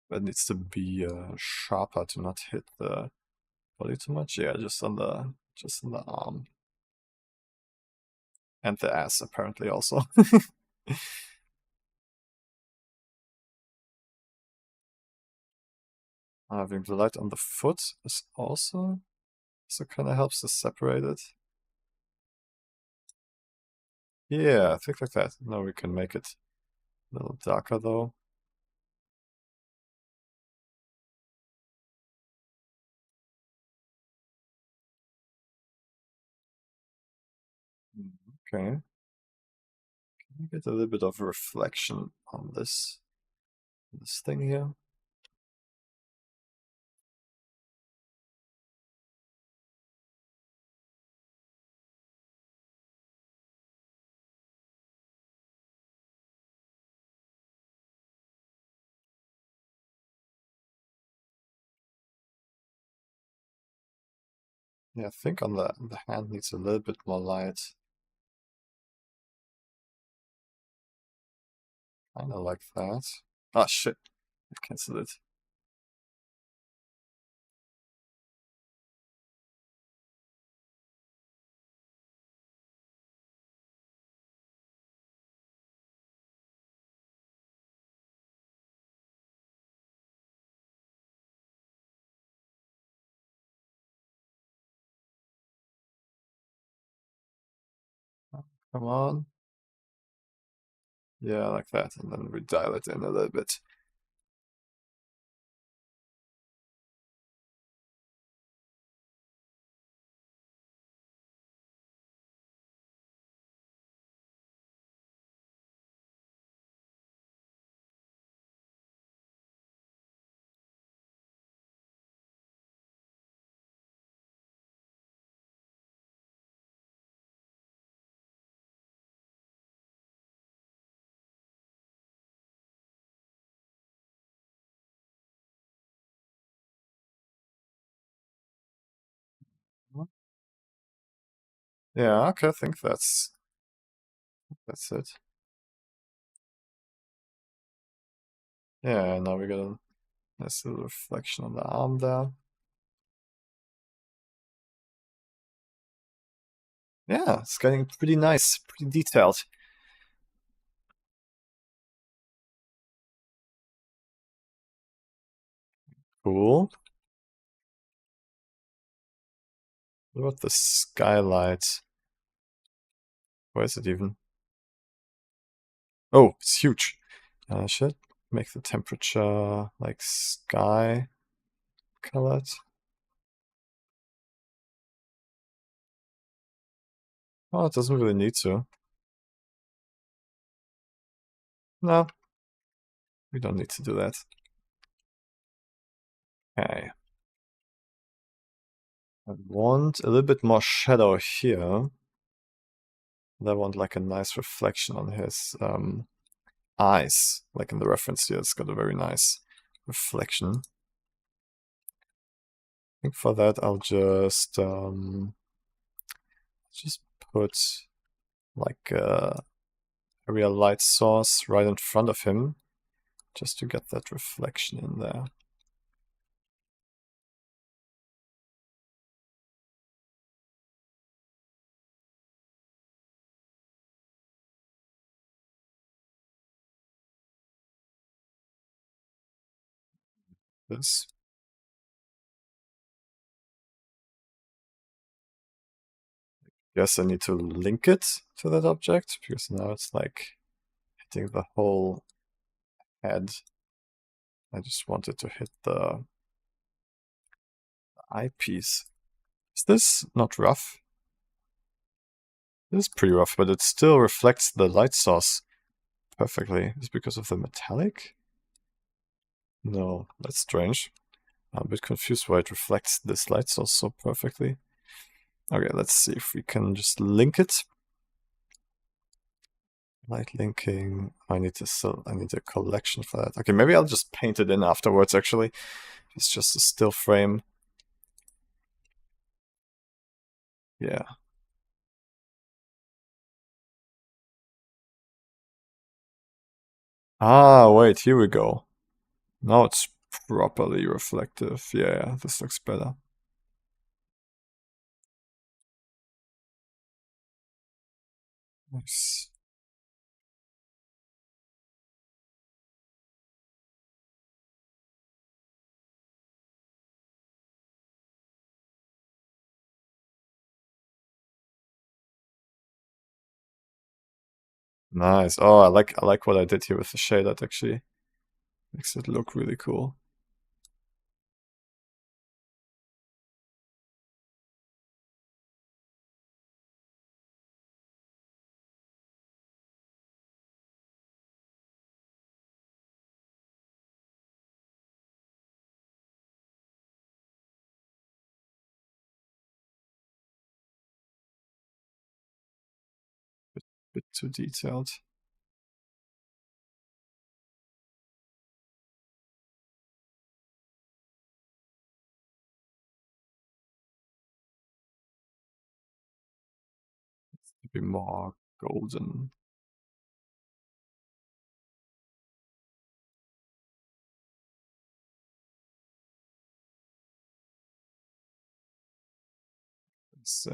That needs to be sharper to not hit the body too much. Yeah, just on the arm. And the ass apparently also. Having the light on the foot is also kind of helps to separate it. Yeah, I think like that. Now we can make it a little darker though. Okay. Can we get a little bit of reflection on this thing here? Yeah, I think on the hand needs a little bit more light. Kinda like that. Ah shit. I canceled it. Come on. Yeah, like that. And then we dial it in a little bit. Yeah, okay, I think that's it. Yeah, now we got a nice little reflection on the arm there. Yeah, it's getting pretty nice, pretty detailed. Cool. What about the skylight? Where is it even? Oh, it's huge. Should make the temperature like sky colored. Oh, it doesn't really need to. No, we don't need to do that. Okay. I want a little bit more shadow here. And I want like a nice reflection on his eyes. Like in the reference here, it's got a very nice reflection. I think for that I'll just put like a real light source right in front of him, just to get that reflection in there. This. Guess I need to link it to that object, because now it's like hitting the whole head. I just wanted to hit the eyepiece. Is this not rough? It is pretty rough, but it still reflects the light source perfectly. Is it because of the metallic? No, that's strange. I'm a bit confused why it reflects this light source so perfectly. Okay, let's see if we can just link it. Light linking. I need a collection for that. Okay, maybe I'll just paint it in afterwards, actually. It's just a still frame. Yeah. Ah, wait, here we go. Now it's properly reflective. Yeah, this looks better. Nice. Nice. Oh, I like what I did here with the shade. That actually makes it look really cool. Bit too detailed. To be more golden. It's,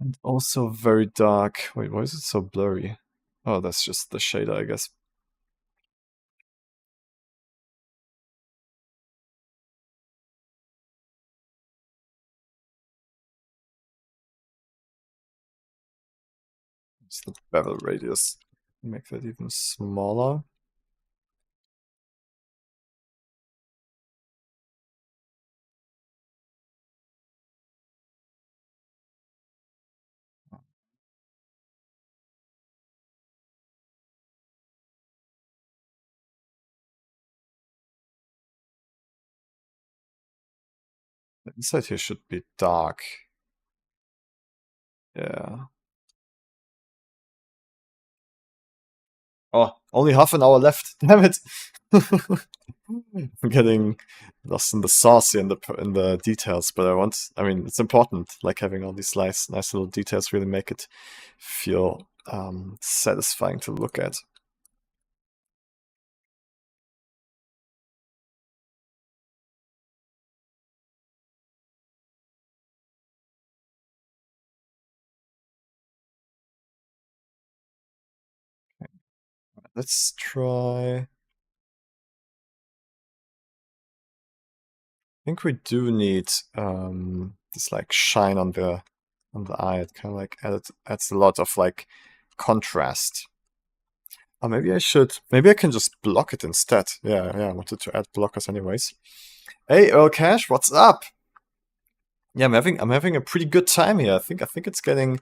and also very dark. Wait, why is it so blurry? Oh, that's just the shader, I guess. It's the bevel radius. Make that even smaller. The inside here should be dark. Yeah. Oh, only half an hour left. Damn it. I'm getting lost in the sauce here in the details, but I mean, it's important. Like having all these nice little details really make it feel satisfying to look at. Let's try. I think we do need this like shine on the eye. It kind of like adds a lot of like contrast. Oh, maybe I should. Maybe I can just block it instead. Yeah, I wanted to add blockers anyways. Hey, Earl Cash, what's up? Yeah, I'm having a pretty good time here. I think it's getting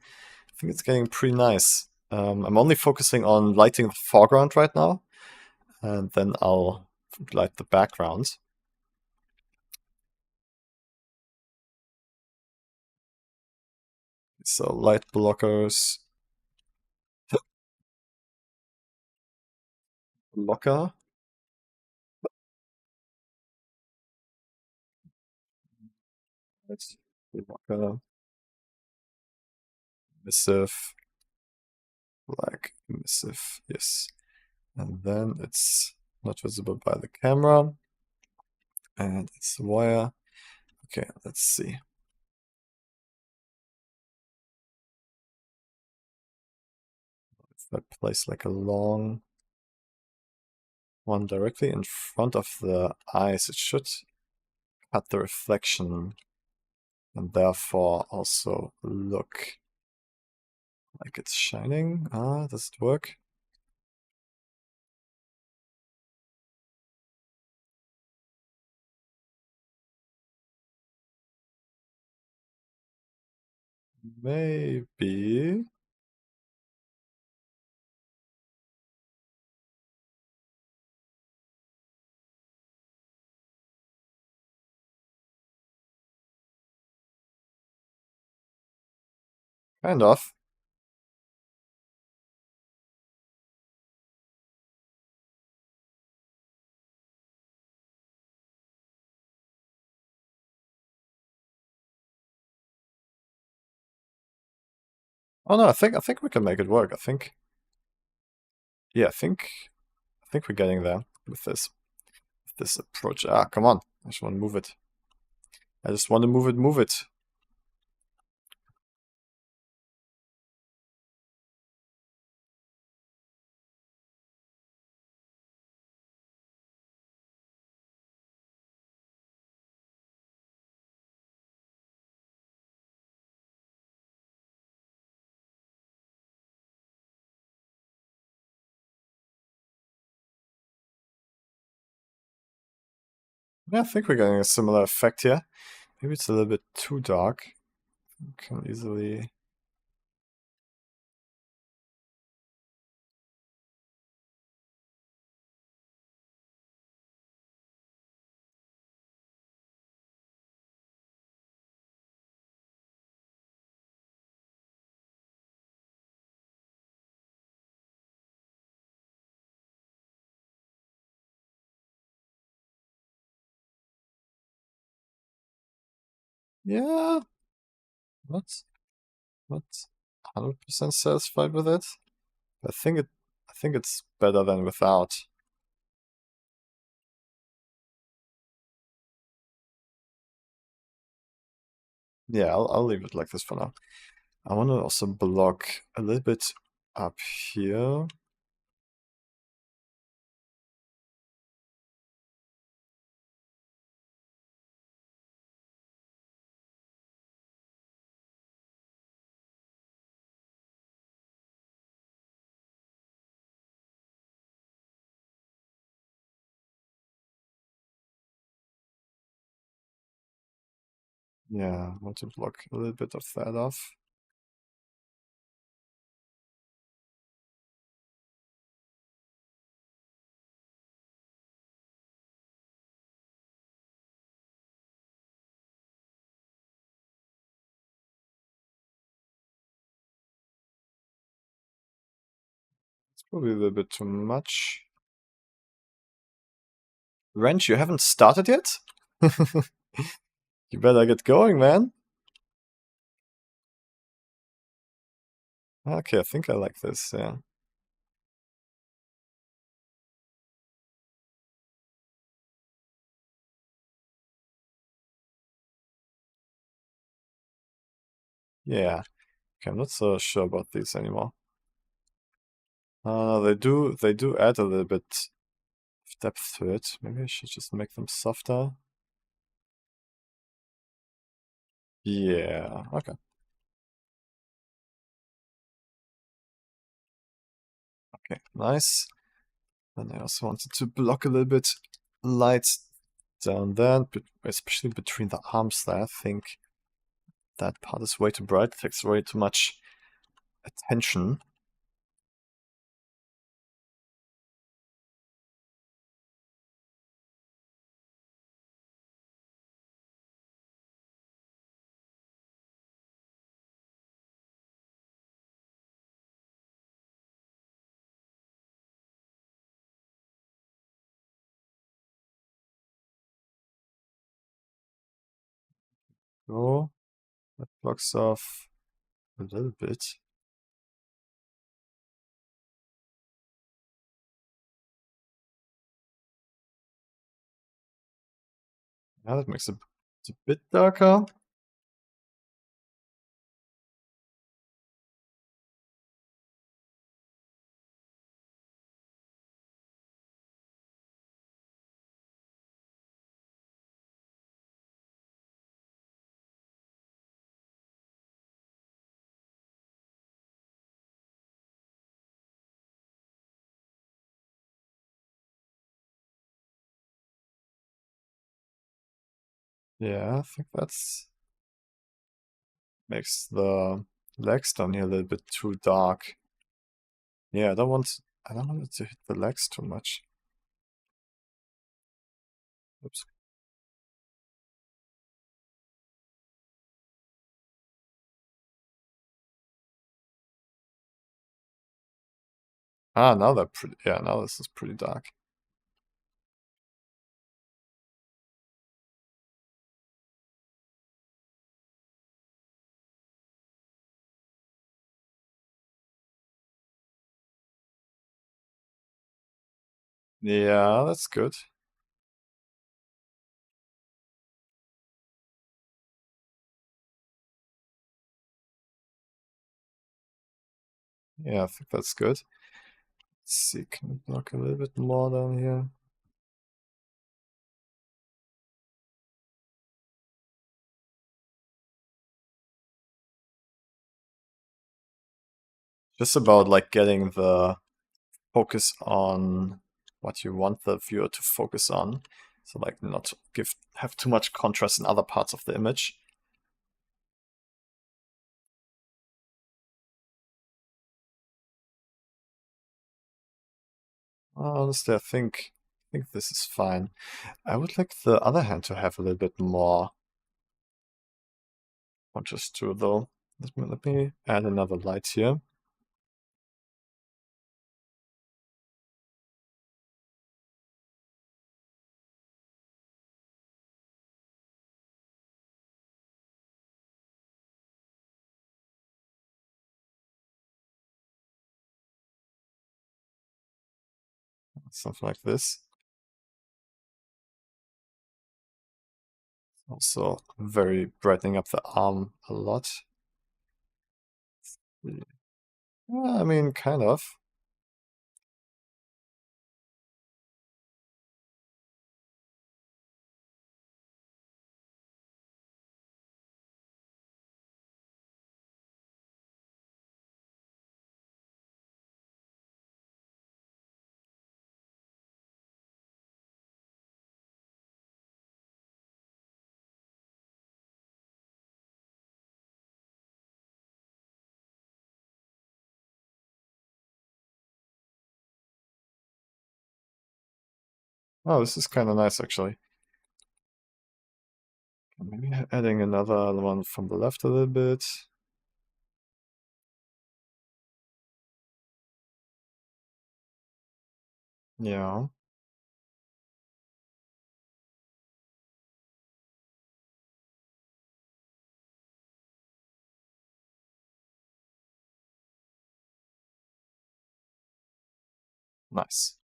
pretty nice. I'm only focusing on lighting the foreground right now, and then I'll light the background. So light blockers, blocker, light blocker, emissive, black, emissive, yes. And then it's not visible by the camera, and it's the wire. Okay, let's see. If I place like a long one directly in front of the eyes, it should cut the reflection and therefore also look like it's shining. Ah, does it work? Maybe. Kind of. Oh no, I think we can make it work. Yeah, I think we're getting there with this approach. Ah, come on. I just want to move it. I just want to move it. Yeah, I think we're getting a similar effect here. Maybe it's a little bit too dark. We can easily. Yeah, not not 100% satisfied with it. I think it's better than without. Yeah, I'll leave it like this for now. I want to also block a little bit up here. Yeah, I want to block a little bit of that off. It's probably a little bit too much. Wrench, you haven't started yet? You better get going, man. Okay, I think I like this, yeah. Yeah. Okay, I'm not so sure about these anymore. They do add a little bit of depth to it. Maybe I should just make them softer. Yeah, okay. Okay, nice. And I also wanted to block a little bit light down there, but especially between the arms there. I think that part is way too bright, takes way too much attention. So that blocks off a little bit. Yeah, that makes it a bit darker. Yeah, I think that's makes the legs down here a little bit too dark. Yeah, I don't want it to hit the legs too much. Oops. Ah, now they're pretty. Yeah, now this is pretty dark. Yeah, that's good. Yeah, I think that's good. Let's see, can we block a little bit more down here? Just about like getting the focus on what you want the viewer to focus on. So like not have too much contrast in other parts of the image. Honestly, I think this is fine. I would like the other hand to have a little bit more contrast too, though. Let me add another light here. Something like this. Also very brightening up the arm a lot. Yeah, I mean, kind of. Oh, this is kind of nice, actually. Maybe adding another one from the left a little bit. Yeah. Nice.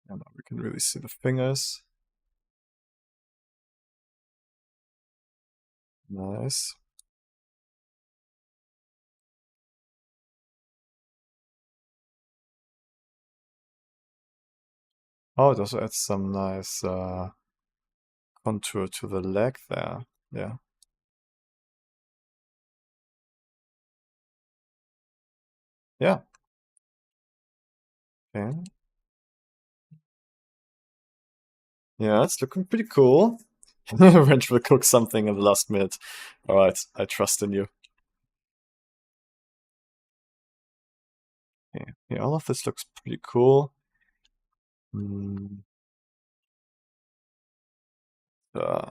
And now we can really see the fingers. Nice. Oh, it also adds some nice contour to the leg there. Yeah. Yeah. Okay. Yeah, it's looking pretty cool. Wrench will cook something in the last minute. All right, I trust in you. Yeah, yeah, all of this looks pretty cool. Mm, uh,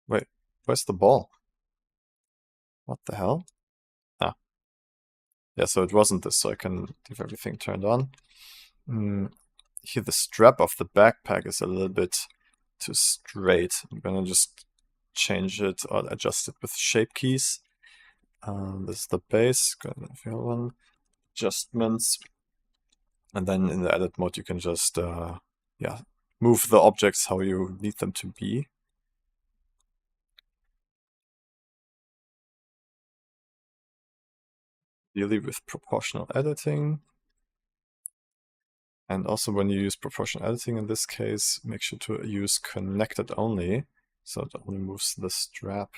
wait, where's the ball? What the hell? Ah, yeah, so it wasn't this, so I can leave everything turned on. Here, the strap of the backpack is a little bit too straight. I'm gonna just change it or adjust it with shape keys. This is the base. Go to the other one. Adjustments. And then in the edit mode, you can just, yeah, move the objects how you need them to be. Really with proportional editing. And also when you use proportional editing in this case, make sure to use connected only. So it only moves the strap.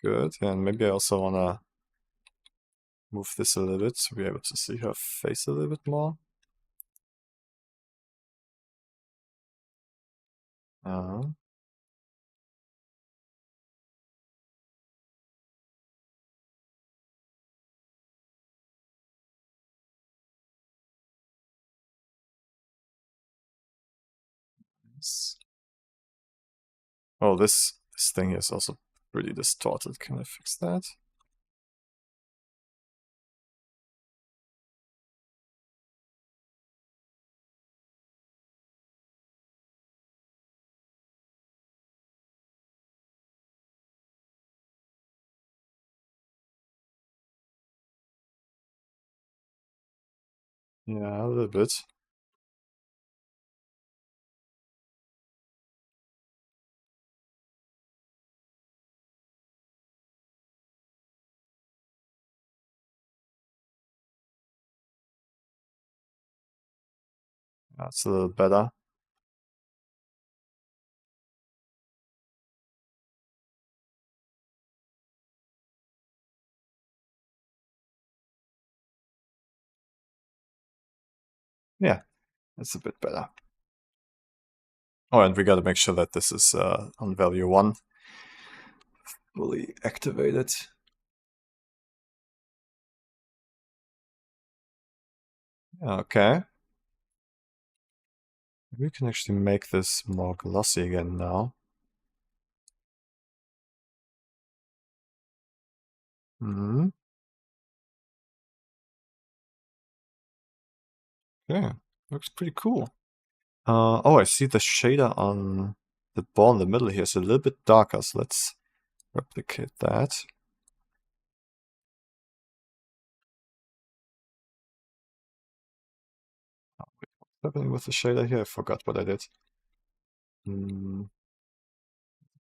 Good. And maybe I also want to move this a little bit to be able to see her face a little bit more. Uh, oh, this thing is also pretty distorted. Can I fix that? Yeah, a little bit. That's a little better. Yeah, it's a bit better. Oh, and we got to make sure that this is on value 1. Fully activated. Okay. We can actually make this more glossy again now. Hmm. Yeah, looks pretty cool. Oh, I see the shader on the ball in the middle here is a little bit darker, so let's replicate that. What's happening with the shader here? I forgot what I did.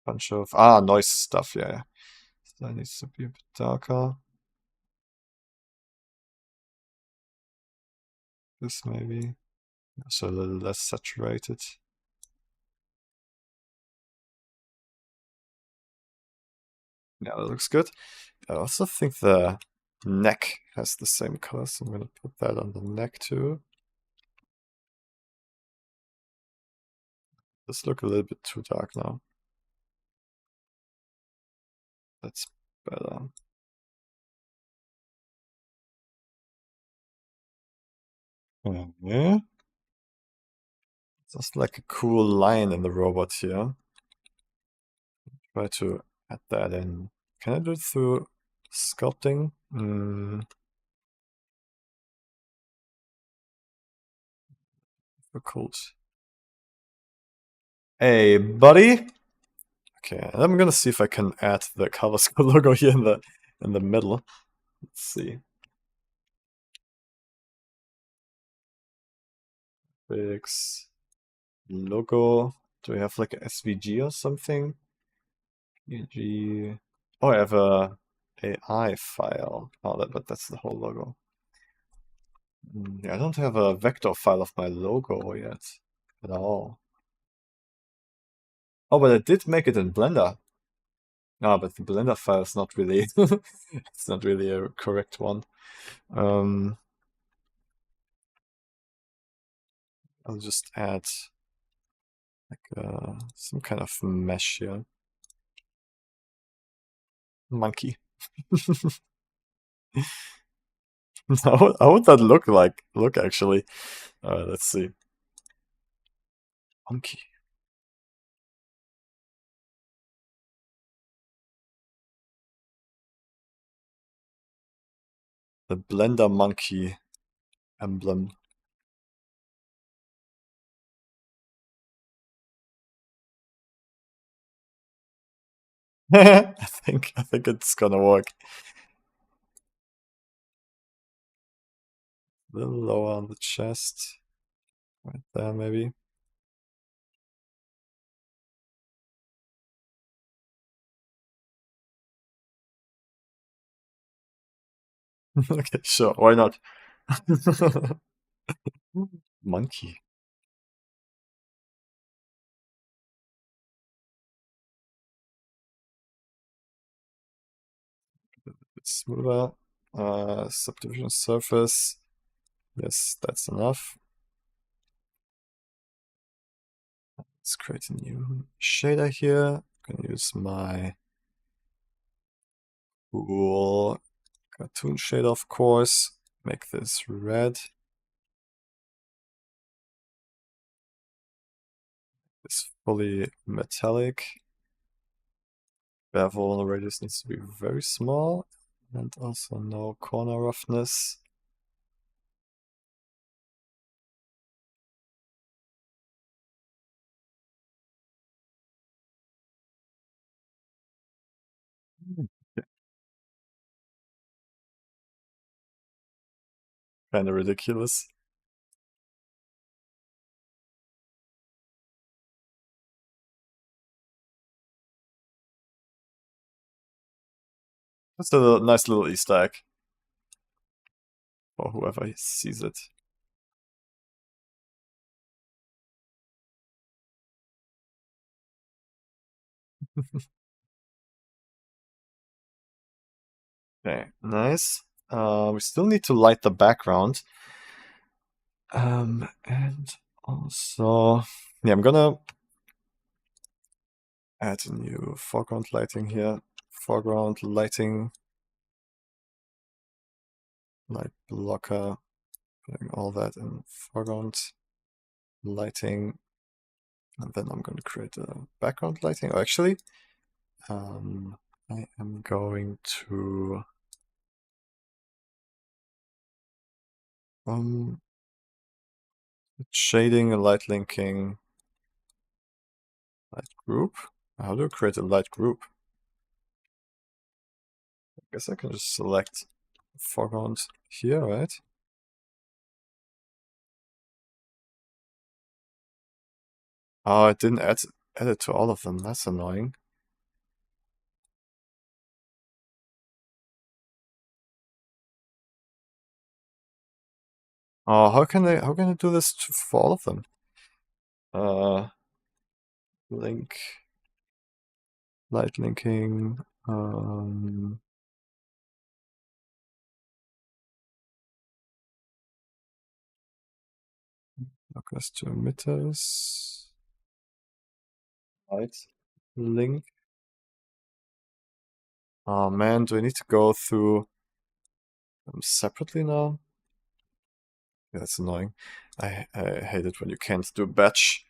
Bunch of noise stuff, yeah. So that needs to be a bit darker. This maybe. So a little less saturated. Yeah, that looks good. I also think the neck has the same color, so I'm gonna put that on the neck too. This look a little bit too dark now. That's better. Okay. Just like a cool line in the robot here. Try to add that in. Can I do it through sculpting? Difficult. Hey, buddy. Okay, I'm gonna see if I can add the ColorScope logo here in the middle. Let's see. Fix logo. Do we have like a SVG or something? EG. Oh, I have a AI file. Oh, but that's the whole logo. Yeah, I don't have a vector file of my logo yet at all. Oh, but I did make it in Blender. Ah, but the Blender file is not really it's not really a correct one. I'll just add like some kind of mesh here. Monkey. How would that look actually? Let's see. Monkey. The Blender monkey emblem. I think it's gonna work. A little lower on the chest. Right there maybe. Okay, sure, why not? Monkey. Bit smoother. Subdivision surface. Yes, that's enough. Let's create a new shader here. I'm gonna use my cool cartoon shader, of course. Make this red. This fully metallic. Bevel radius needs to be very small, and also no corner roughness. Kind of ridiculous. Just a nice little Easter egg for whoever sees it. Okay, nice. We still need to light the background. And also, yeah, I'm gonna add a new foreground lighting here. Foreground lighting, light blocker, putting all that in foreground lighting. And then I'm going to create a background lighting. Oh, actually, I am going to shading, a light linking, light group. How do I create a light group? I guess I can just select foreground here, right? Oh, I didn't add it to all of them. That's annoying. Oh, how can I do this for all of them? Link, light linking, focus to emitters, light link. Oh man, do I need to go through them separately now? Yeah, that's annoying. I hate it when you can't do batch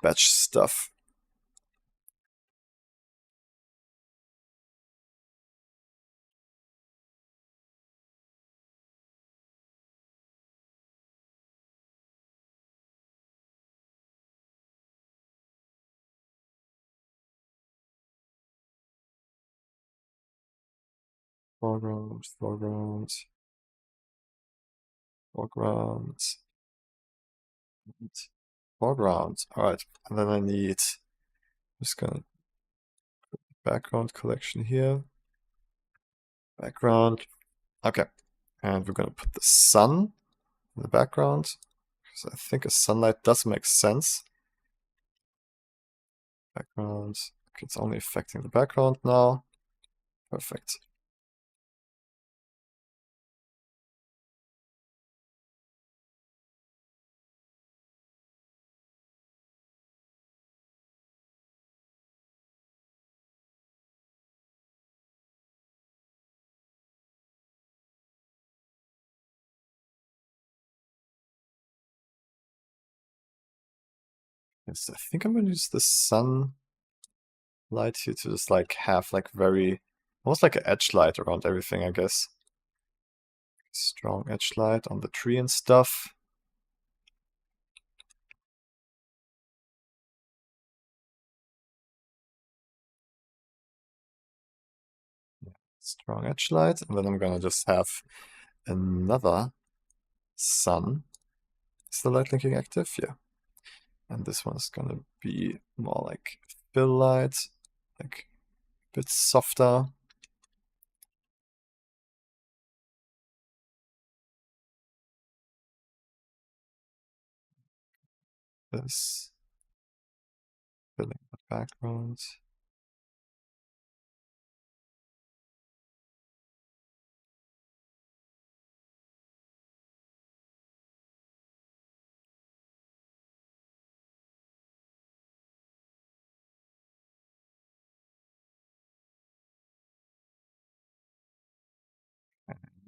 stuff. Foreground, foreground, foreground, foreground. All right, and then I need. Just gonna background collection here. Background. Okay. And we're gonna put the sun in the background, because I think a sunlight does make sense. Background. Okay, it's only affecting the background now. Perfect. Yes, I think I'm gonna use the sun light here to just like have like very, almost like an edge light around everything, I guess. Strong edge light on the tree and stuff. Strong edge light, and then I'm gonna just have another sun. Is the light linking active? Yeah. And this one is gonna be more like fill light, like a bit softer. This filling the background.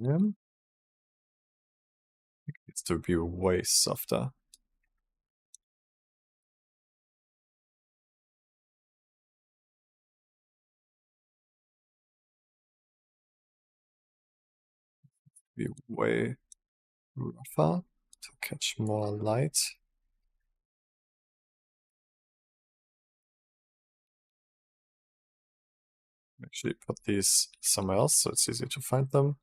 Yeah. It needs to be way softer. Be way rougher to catch more light. Actually put these somewhere else so it's easier to find them.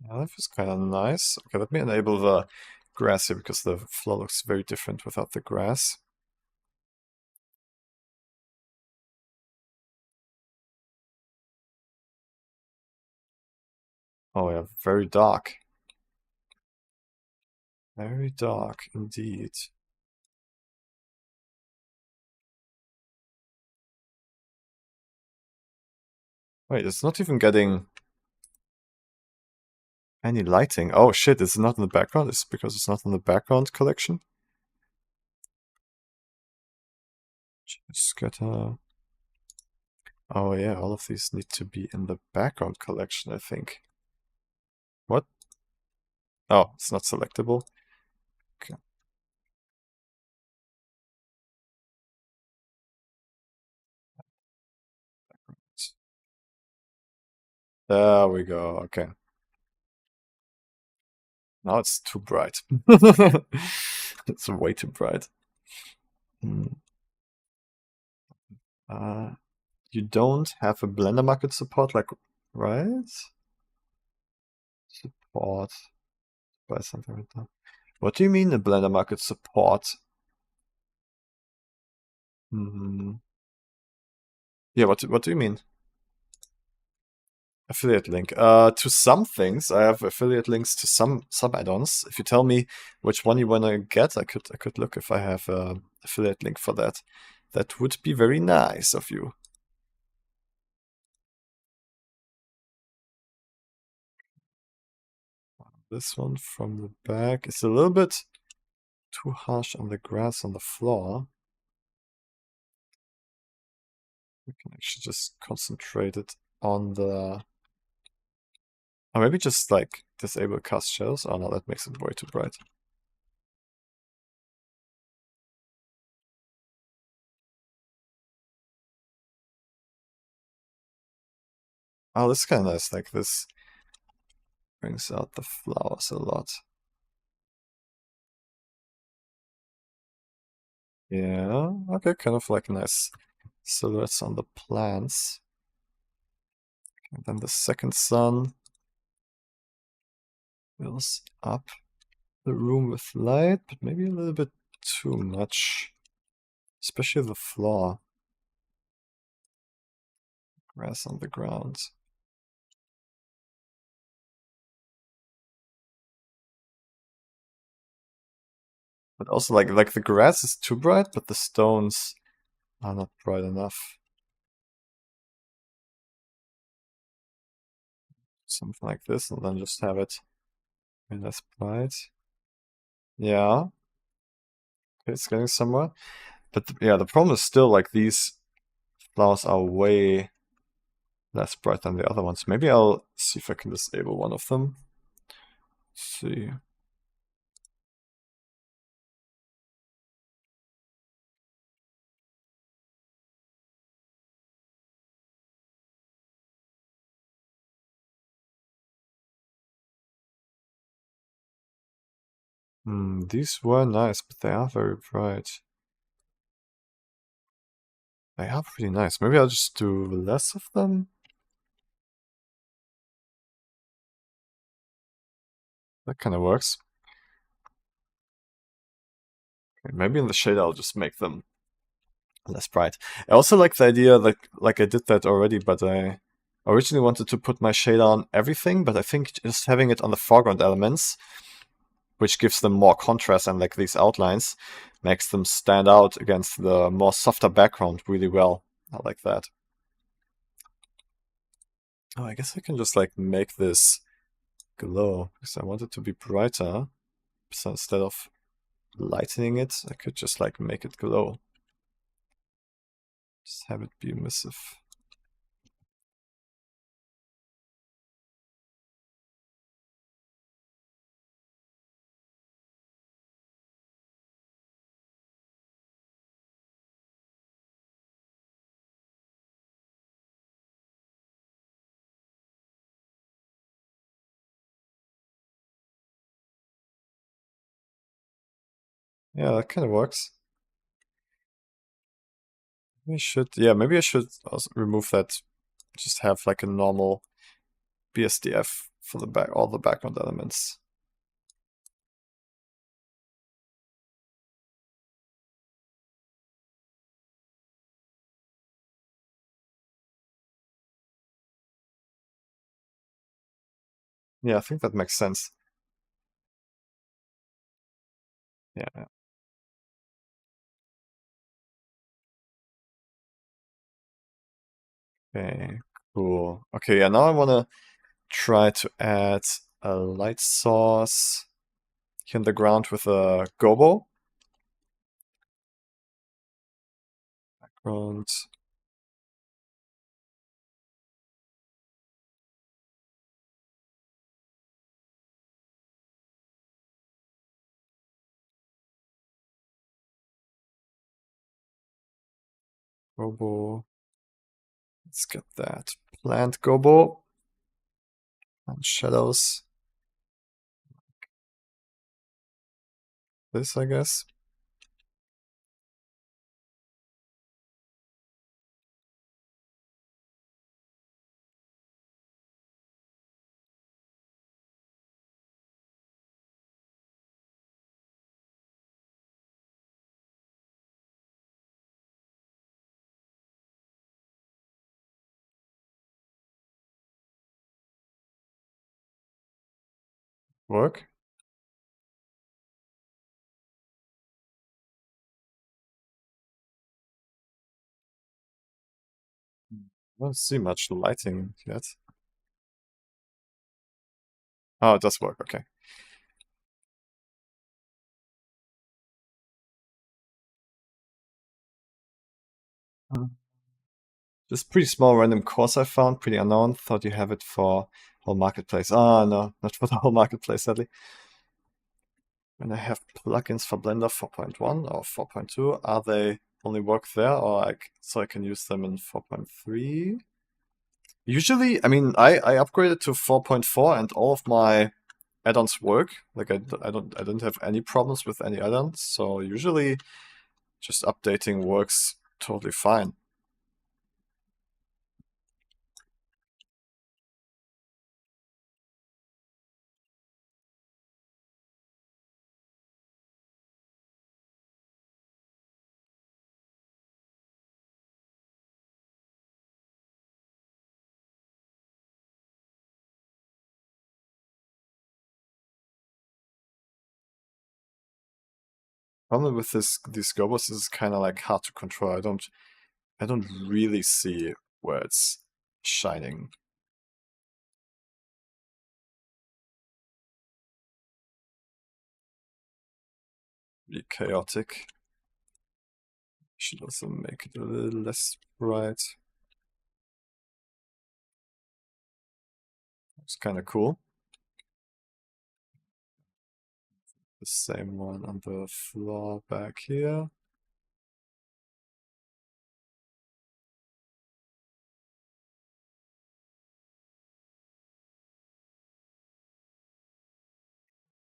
Yeah, that feels kind of nice. Okay, let me enable the grass here because the floor looks very different without the grass. Oh yeah, very dark. Very dark indeed. Wait, it's not even getting any lighting. Oh shit, it's not in the background? It's because it's not in the background collection? Scatter. Oh yeah, all of these need to be in the background collection, I think. What? Oh, it's not selectable. Okay. There we go. Okay. Now it's too bright. It's way too bright. You don't have a Blender Market support, like, right? Support. Buy something like that. What do you mean a Blender Market support? Yeah, what do you mean? Affiliate link. To some things, I have affiliate links to some add-ons. If you tell me which one you wanna get, I could look if I have a affiliate link for that. That would be very nice of you. This one from the back is a little bit too harsh on the grass on the floor. We can actually just concentrate it on the... Or maybe just like disable cast shadows. Oh no, that makes it way too bright. Oh, this is kind of nice. Like this brings out the flowers a lot. Yeah, okay, kind of like nice silhouettes on the plants. And then the second sun fills up the room with light, but maybe a little bit too much. Especially the floor. Grass on the ground. But also like the grass is too bright, but the stones are not bright enough. Something like this, and then just have it less bright. Yeah. It's getting somewhere. But yeah, the problem is still like these flowers are way less bright than the other ones. Maybe I'll see if I can disable one of them. Let's see. These were nice, but they are very bright. They are pretty nice. Maybe I'll just do less of them. That kind of works. Okay, maybe in the shade I'll just make them less bright. I also like the idea, like I did that already, but I originally wanted to put my shader on everything, but I think just having it on the foreground elements, which gives them more contrast and like these outlines, makes them stand out against the more softer background really well. I like that. Oh, I guess I can just like make this glow because I want it to be brighter. So instead of lightening it, I could just like make it glow. Just have it be emissive. Yeah, that kind of works. Maybe I should also remove that. Just have like a normal BSDF for the all the background elements. Yeah, I think that makes sense. Yeah. Okay, cool. Okay, yeah, now I want to try to add a light source here in the ground with a gobo. Background. Gobo. Let's get that. Plant gobo. And shadows. This, I guess. Work. I don't see much lighting yet. Oh, it does work, okay. This pretty small random course I found, pretty unknown. Thought you have it for whole marketplace. Ah, no, not for the whole marketplace, sadly. When I have plugins for Blender 4.1 or 4.2, are they only work there, or so I can use them in 4.3? Usually, I mean, I upgraded to 4.4 and all of my add-ons work. Like I didn't have any problems with any add-ons. So usually, just updating works totally fine. Problem with these gobos is kind of like hard to control. I don't really see where it's shining. Really chaotic. Should also make it a little less bright. It's kind of cool. The same one on the floor back here.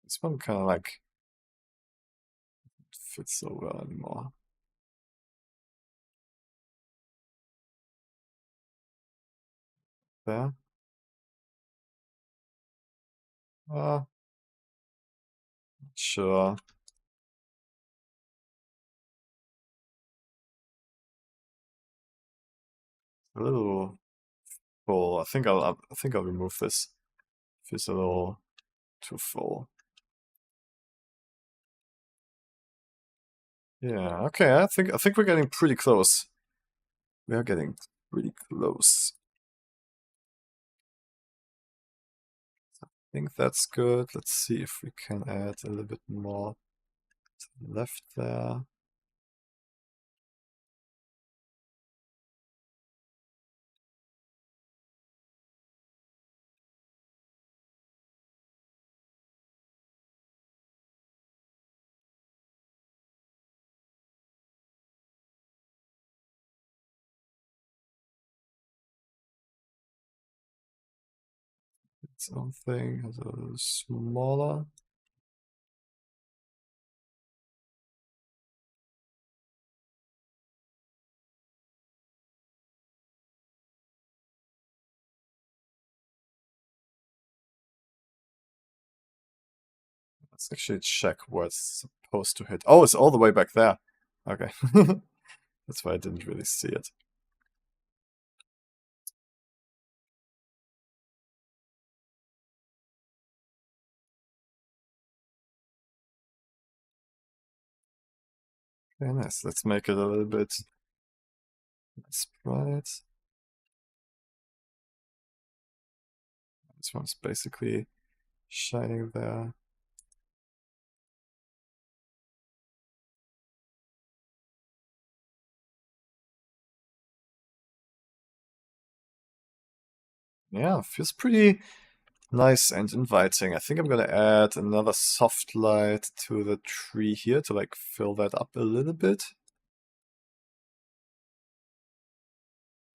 This one kind of like fits so well anymore. There. Sure. A little full. I think I'll remove this. If it's a little too full. Yeah, okay, I think we're getting pretty close. We are getting pretty close. I think that's good. Let's see if we can add a little bit more to the left there. Its own thing has a little smaller. Let's actually check where it's supposed to hit. Oh, it's all the way back there. Okay. That's why I didn't really see it. Okay, nice. Let's make it a little bit less bright. This one's basically shining there. Yeah, feels pretty nice and inviting. I think I'm gonna add another soft light to the tree here to like fill that up a little bit.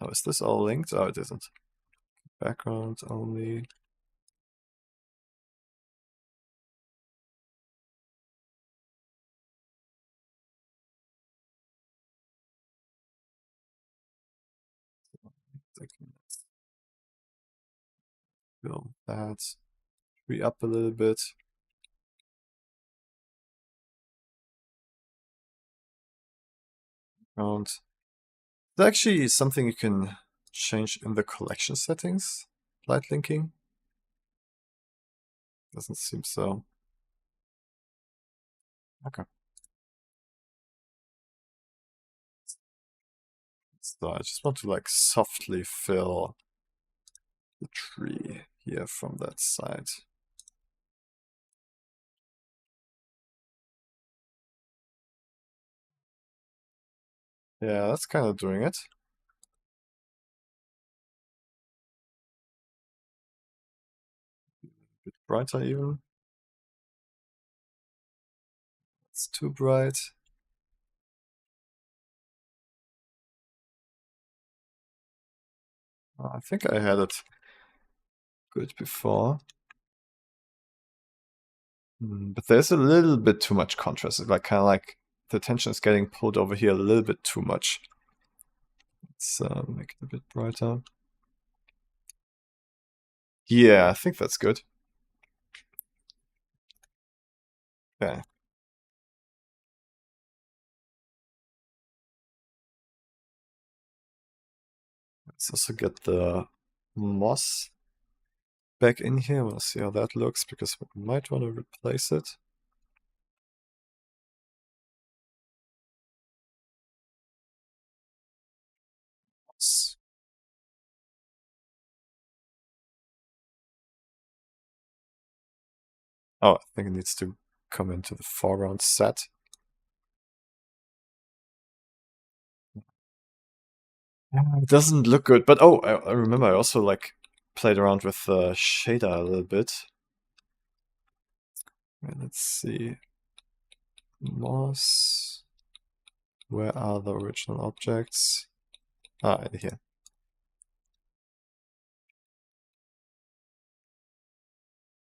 Oh, is this all linked? Oh, it isn't. Background only. Fill that tree up a little bit. And it's actually something you can change in the collection settings. Light linking. Doesn't seem so. Okay. So I just want to like softly fill the tree here from that side. Yeah, that's kind of doing it. A bit brighter even. It's too bright. I think I had it good before. But there's a little bit too much contrast. It's like kind of like the attention is getting pulled over here a little bit too much. Let's make it a bit brighter. Yeah, I think that's good. Okay. Let's also get the moss back in here. We'll see how that looks because we might want to replace it. Oh, I think it needs to come into the foreground set. It doesn't look good, but oh, I remember I also like played around with the shader a little bit. Let's see. Moss. Where are the original objects? Ah, here.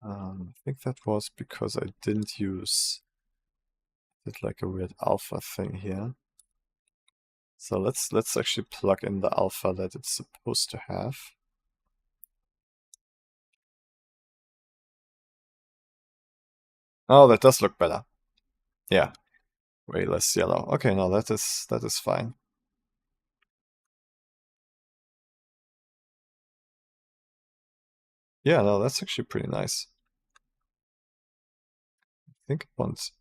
I think that was because I didn't use did like a weird alpha thing here. So let's actually plug in the alpha that it's supposed to have. Oh, that does look better. Yeah, way less yellow. Okay, no, that is fine. Yeah, no, that's actually pretty nice. I think I want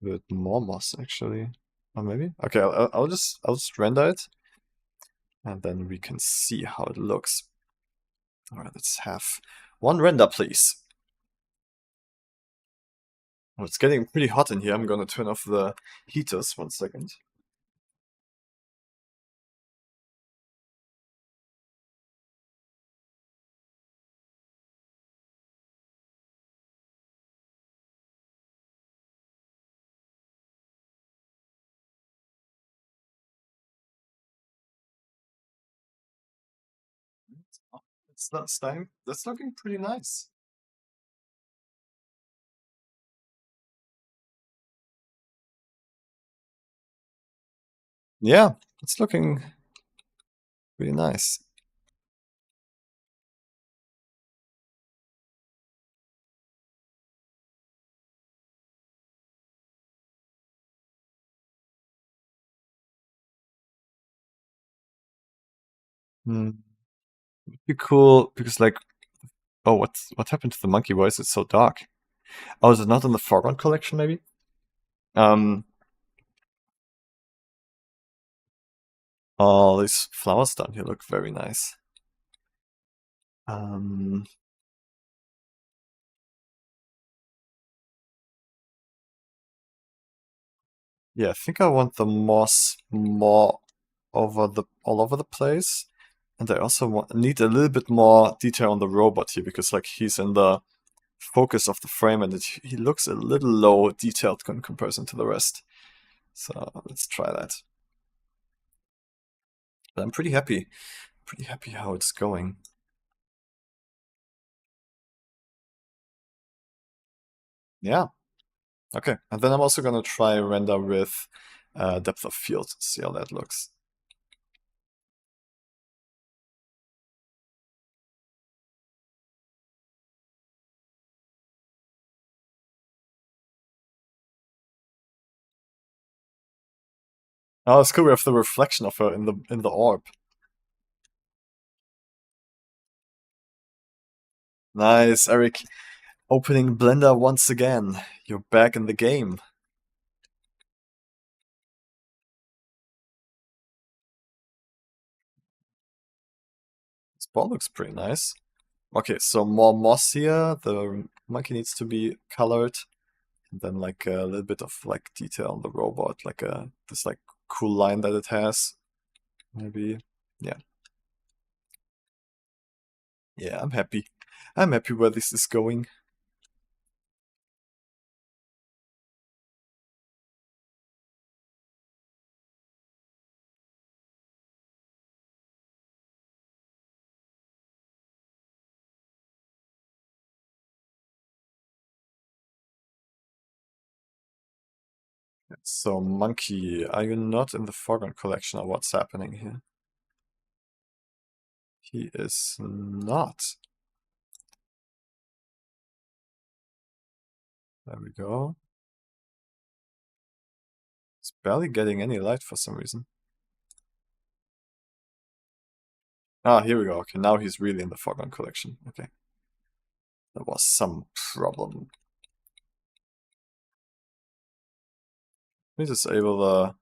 a bit more moss actually. Or maybe? Okay, I'll just render it, and then we can see how it looks. All right, let's have one render, please. Oh, it's getting pretty hot in here. I'm gonna turn off the heaters 1 second. It's not staying. That's looking pretty nice. Yeah, it's looking pretty nice. Hmm. Be cool because like, oh, what happened to the monkey? Why is it so dark? Oh, is it not in the foreground collection maybe? Um, all these flowers down here look very nice. Um, yeah, I think I want the moss more all over the place. And I also need a little bit more detail on the robot here because like he's in the focus of the frame and he looks a little low detailed in comparison to the rest. So let's try that. But I'm pretty happy how it's going. Yeah. Okay. And then I'm also gonna try render with depth of field, see how that looks. Oh, it's cool. We have the reflection of her in the orb. Nice, Eric. Opening Blender once again. You're back in the game. This ball looks pretty nice. Okay, so more moss here. The monkey needs to be colored. And then like a little bit of like detail on the robot, like this like cool line that it has. Maybe. Yeah. Yeah, I'm happy. I'm happy where this is going. So, Monkey, are you not in the foreground collection or what's happening here? He is not. There we go. It's barely getting any light for some reason. Ah, here we go. Okay, now he's really in the foreground collection. Okay. There was some problem. Let me disable the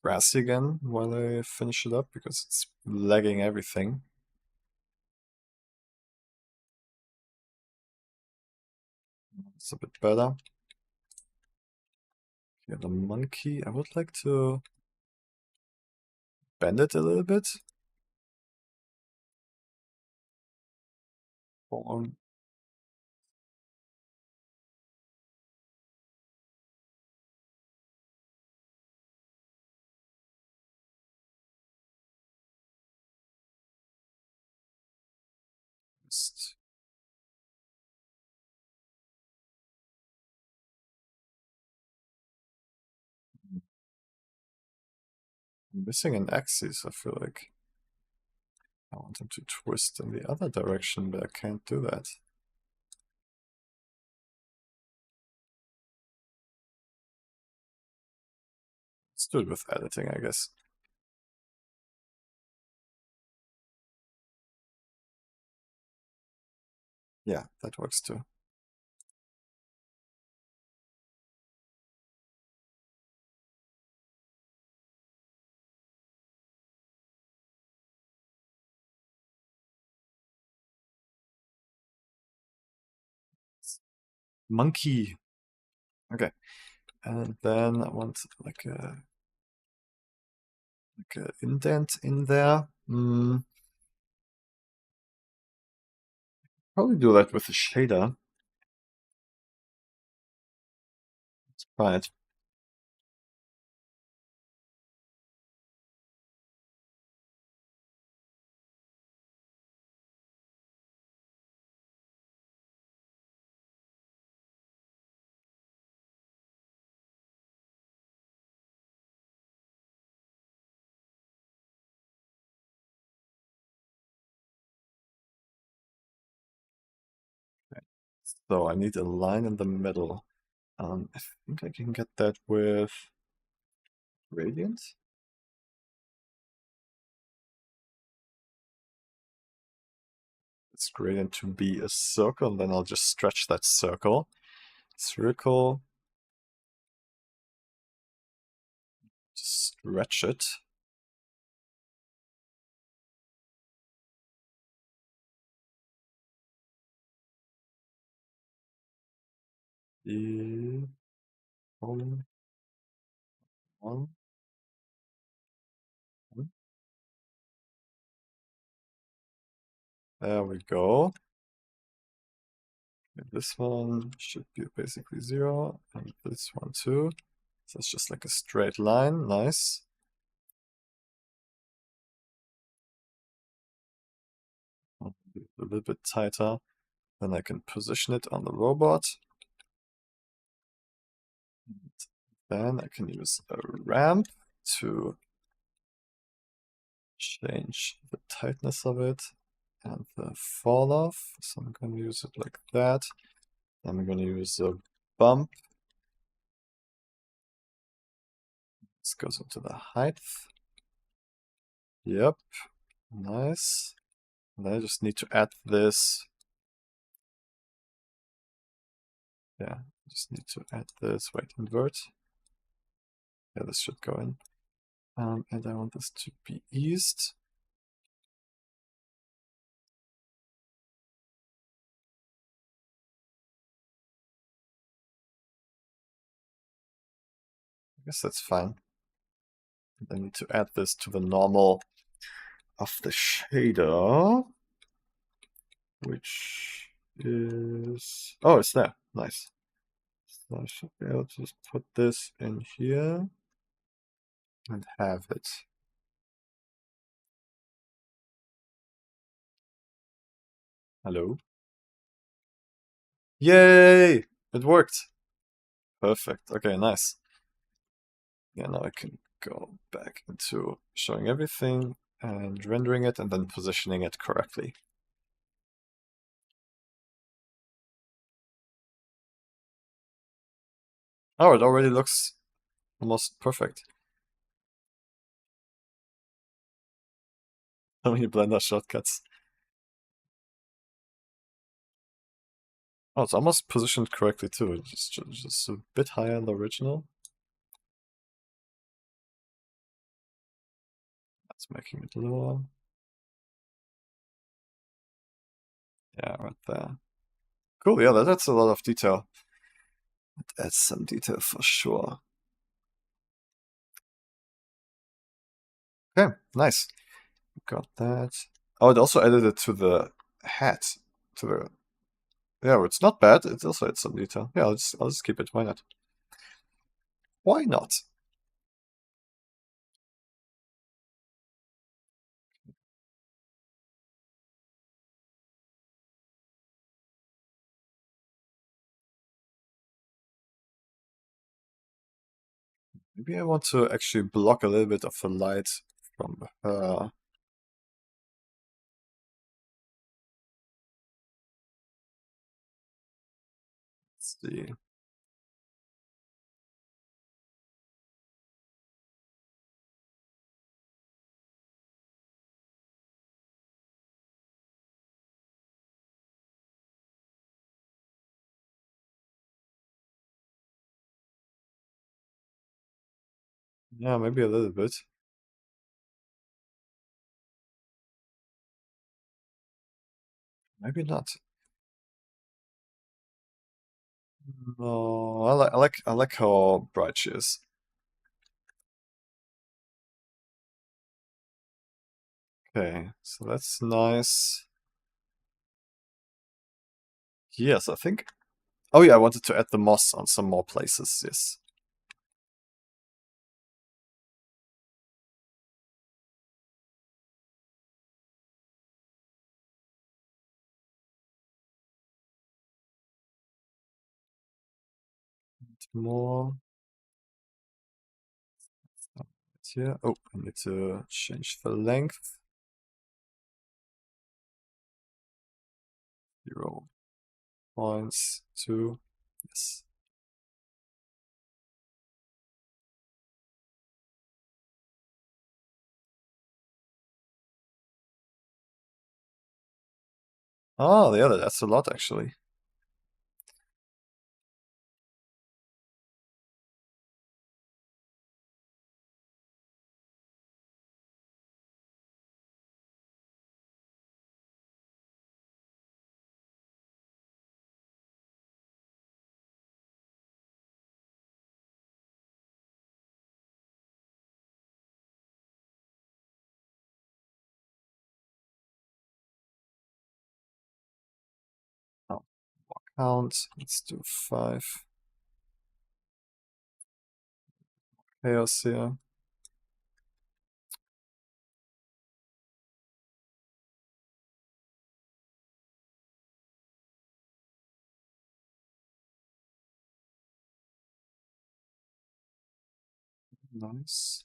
grassy again while I finish it up because it's lagging everything. It's a bit better. Yeah, the monkey, I would like to bend it a little bit. Form. Just missing an axis, I feel like. I want him to twist in the other direction, but I can't do that. Let's do it with editing, I guess. Yeah, that works too. Monkey. Okay. And then I want like a indent in there. Probably do that with a shader. Let's try it. So I need a line in the middle. I think I can get that with gradient. It's gradient to be a circle, and then I'll just stretch that circle. Circle. Just stretch it. E one. There we go. And this one should be basically 0, and this one too. So it's just like a straight line. Nice. A little bit tighter. Then I can position it on the robot. And then I can use a ramp to change the tightness of it and the fall off. So I'm going to use it like that. Then I'm going to use a bump. This goes into the height. Yep, nice. And I just need to add this. Yeah, just need to add this. Wait, invert. Yeah, this should go in. And I want this to be east. I guess that's fine. And I need to add this to the normal of the shader, which is, oh, it's there. Nice. So I should be able to just put this in here and have it. Hello? Yay! It worked. Perfect. Okay, nice. Yeah, now I can go back into showing everything and rendering it and then positioning it correctly. Oh, it already looks almost perfect. How many Blender shortcuts? Oh, it's almost positioned correctly too. Just a bit higher than the original. That's making it lower. Yeah, right there. Cool, yeah, that's a lot of detail. It adds some detail for sure. Okay, nice. Got that. Oh, it also added it to the hat. To the Yeah, it's not bad. It also adds some detail. Yeah, I'll just keep it. Why not? Why not? Maybe I want to actually block a little bit of the light from her. Let's see. Yeah, maybe a little bit. Maybe not. No, I like how bright she is. Okay, so that's nice. Yes, I think. Oh yeah, I wanted to add the moss on some more places. Yes. More. Here. Oh, I need to change the length. 0.2. Yes. Oh, yeah, that's a lot actually. Oh, count. Let's do 5. Chaos here. Nice.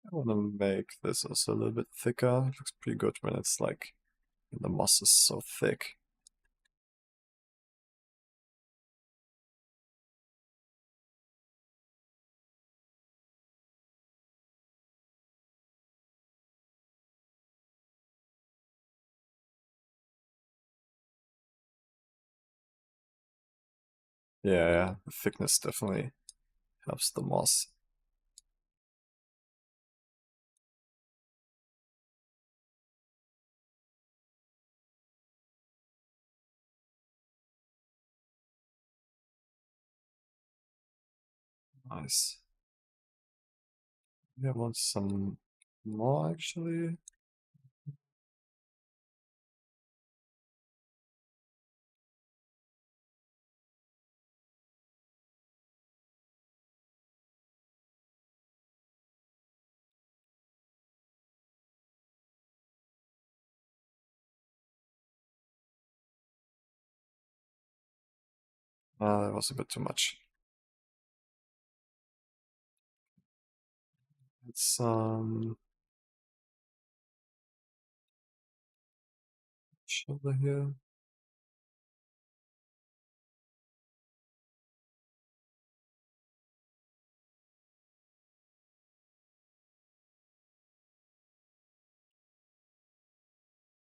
I want to make this also a little bit thicker. It looks pretty good when it's like the moss is so thick. Yeah, yeah. The thickness definitely helps the moss. Nice. Yeah, I want some more actually. That was a bit too much. some shoulder here.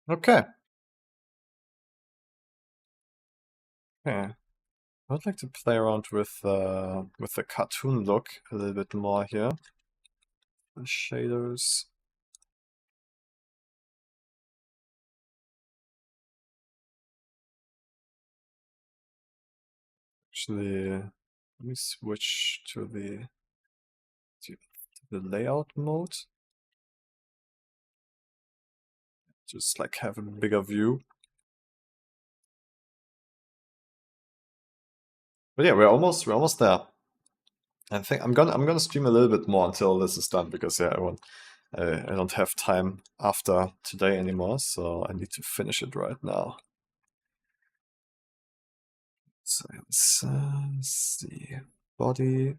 Okay. Okay. I'd like to play around with the cartoon look a little bit more here. The shaders. Actually, let me switch to the layout mode. Just like have a bigger view. But yeah, we're almost there. I think I'm gonna stream a little bit more until this is done because yeah, I don't have time after today anymore, so I need to finish it right now. So let's see. Body.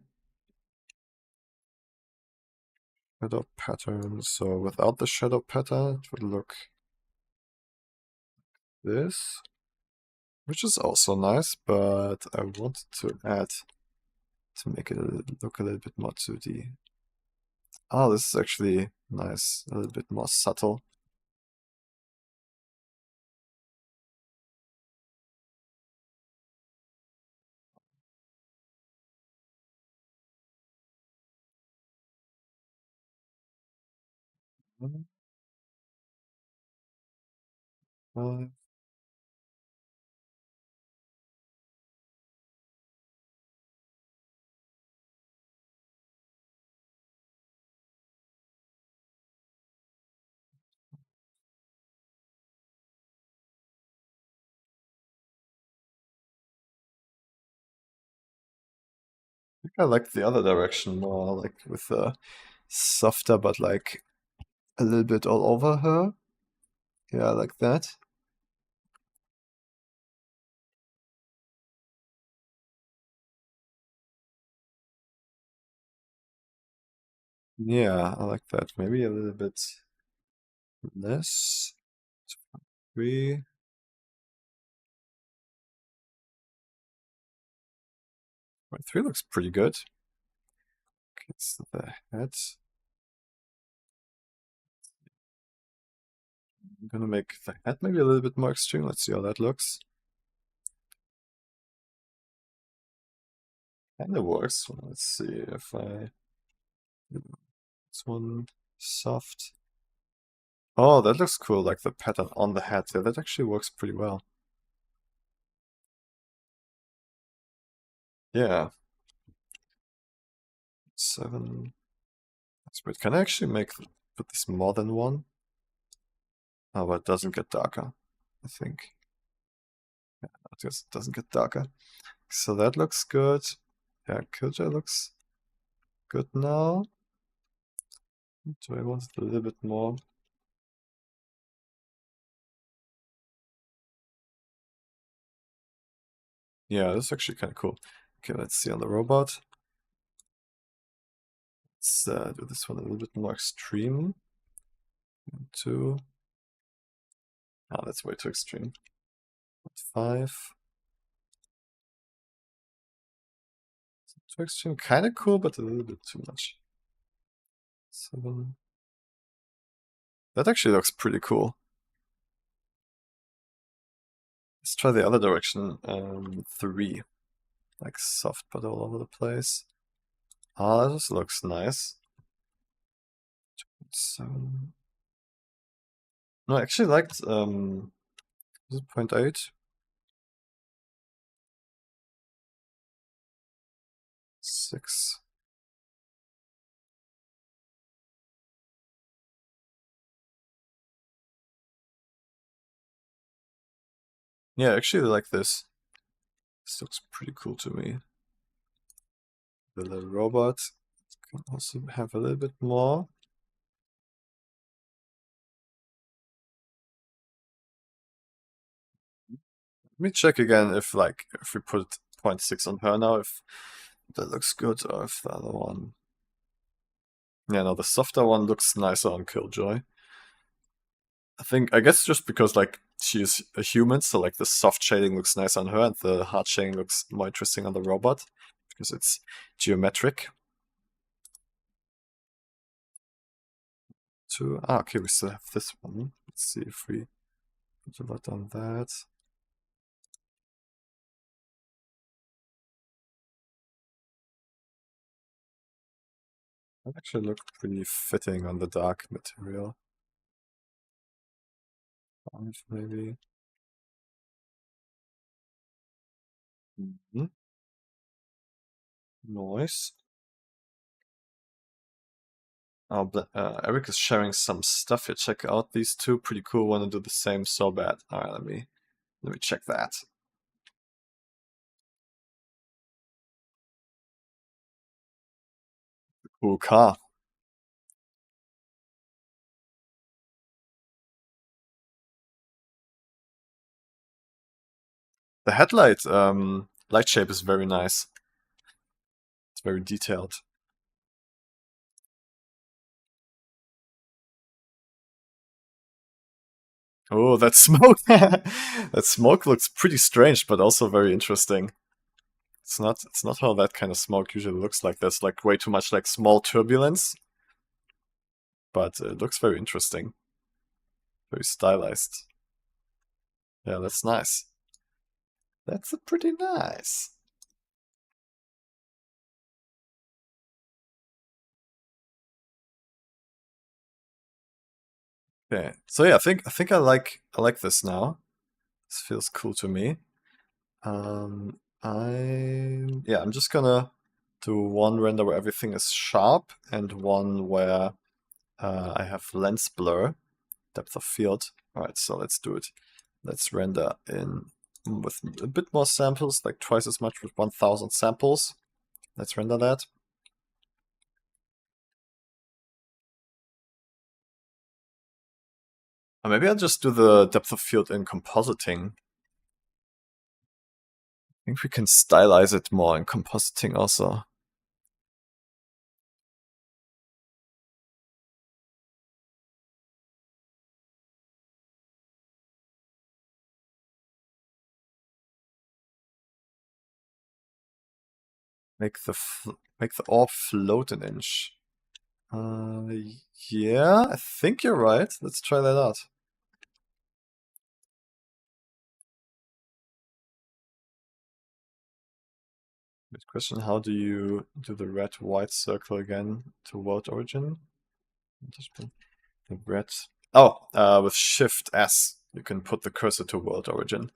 Shadow pattern. So without the shadow pattern, it would look this, which is also nice, but I wanted to add to make it look a little bit more 2D. Oh, this is actually nice, a little bit more subtle. Uh, I think I like the other direction more, like with the softer, but like a little bit all over her. Yeah, like that. Yeah, I like that. Maybe a little bit less. 3. 3 looks pretty good. Okay, so the head. I'm gonna make the head maybe a little bit more extreme. Let's see how that looks. Kinda works. Let's see if I this one soft. Oh, that looks cool, like the pattern on the head. Yeah, that actually works pretty well. Yeah. 7. That's great. Can I actually put this more than 1? Oh, but it doesn't get darker, I think. Yeah, it just doesn't get darker. So that looks good. Yeah, Killjoy looks good now. Do I want it a little bit more? Yeah, this is actually kind of cool. Okay, let's see on the robot. Let's do this one a little bit more extreme. 2. Oh, that's way too extreme. 5. Too extreme, kind of cool, but a little bit too much. 7. That actually looks pretty cool. Let's try the other direction. 3. Like soft but all over the place. Ah, this looks nice. 7. No, I actually liked is it 0.8? 6. Yeah, I actually like this. This looks pretty cool to me. The little robot can also have a little bit more. Let me check again if we put 0.6 on her now, if that looks good or if the other one. Yeah, no, the softer one looks nicer on Killjoy. I guess just because like she's a human, so like the soft shading looks nice on her, and the hard shading looks more interesting on the robot because it's geometric. Okay, we still have this one. Let's see if we put a lot on that. That actually look pretty fitting on the dark material. 5 maybe. Noise. Oh, Eric is sharing some stuff here. Check out these two. Pretty cool. Want to do the same so bad. All right, let me check that. Cool car. The headlight light shape is very nice. It's very detailed. Oh, that smoke! That smoke looks pretty strange, but also very interesting. It's not how that kind of smoke usually looks like. There's like way too much like small turbulence, but it looks very interesting. Very stylized. Yeah, that's nice. That's pretty nice. Okay, so yeah, I think I like this now. This feels cool to me. I'm just gonna do one render where everything is sharp and one where I have lens blur, depth of field. All right, so let's do it. Let's render in with a bit more samples, like twice as much with 1000 samples. Let's render that. Or maybe I'll just do the depth of field in compositing. I think we can stylize it more in compositing also. Make the orb float an inch. Yeah, I think you're right. Let's try that out. Good question. How do you do the red-white circle again to world origin? The red. Oh, with Shift S, you can put the cursor to world origin.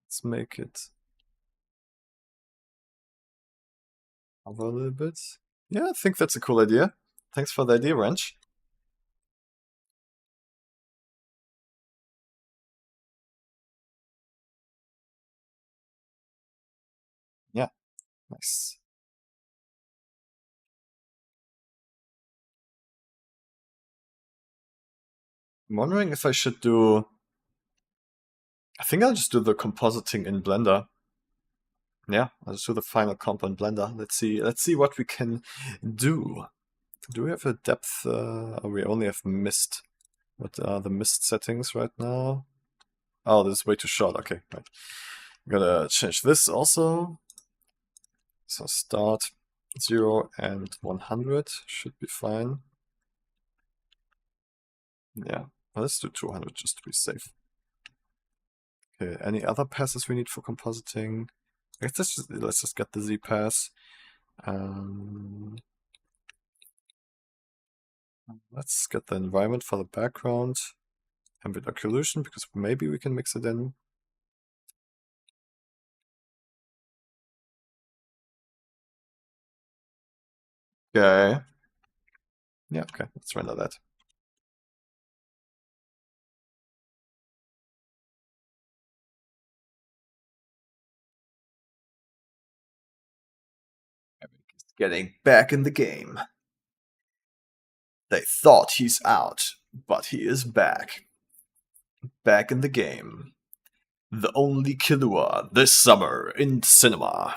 Let's make it hover a little bit. Yeah, I think that's a cool idea. Thanks for the idea, Wrench. Yeah, nice. I'm wondering if I should do... I think I'll just do the compositing in Blender. Yeah, I'll just do the final comp in Blender. Let's see what we can do. Do we have a depth? We only have mist. What are the mist settings right now? Oh, this is way too short. Okay, right. I'm gonna change this also. So start 0 and 100 should be fine. Yeah, well, let's do 200 just to be safe. Okay, any other passes we need for compositing? I guess let's just get the Z pass. Let's get the environment for the background. Ambient occlusion, because maybe we can mix it in. Okay. Yeah, okay, let's render that. Getting back in the game. They thought he's out, but he is back. Back in the game. The only Killua this summer in cinema.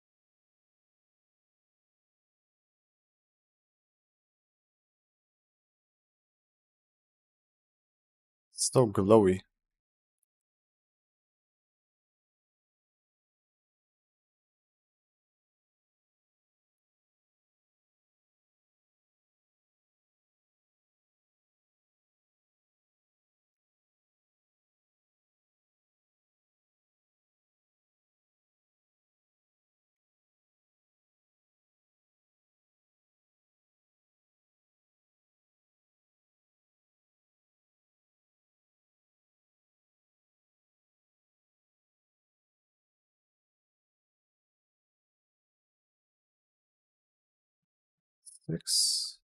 So glowy. Six.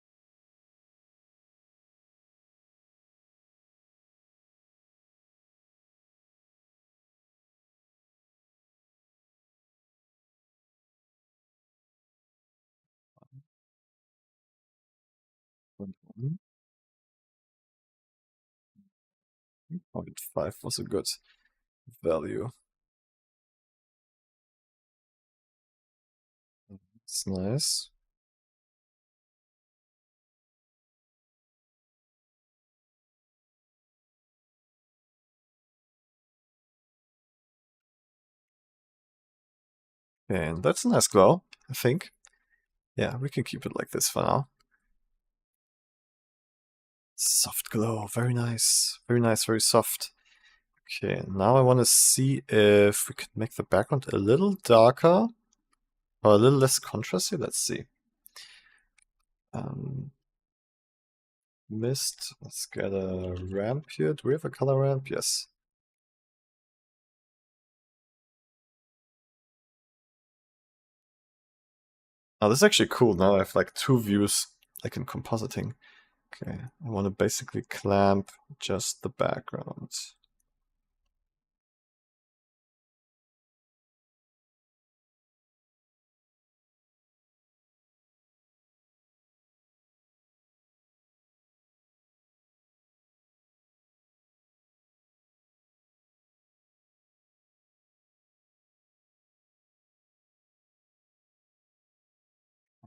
Point one. 0.5 was a good value. It's nice. And that's a nice glow, I think. Yeah, we can keep it like this for now. Soft glow, very nice. Very nice, very soft. Okay, now I want to see if we could make the background a little darker or a little less contrasty. Let's see. Mist, let's get a ramp here. Do we have a color ramp? Yes. Oh, this is actually cool. Now I have like two views, like in compositing. Okay, I want to basically clamp just the background.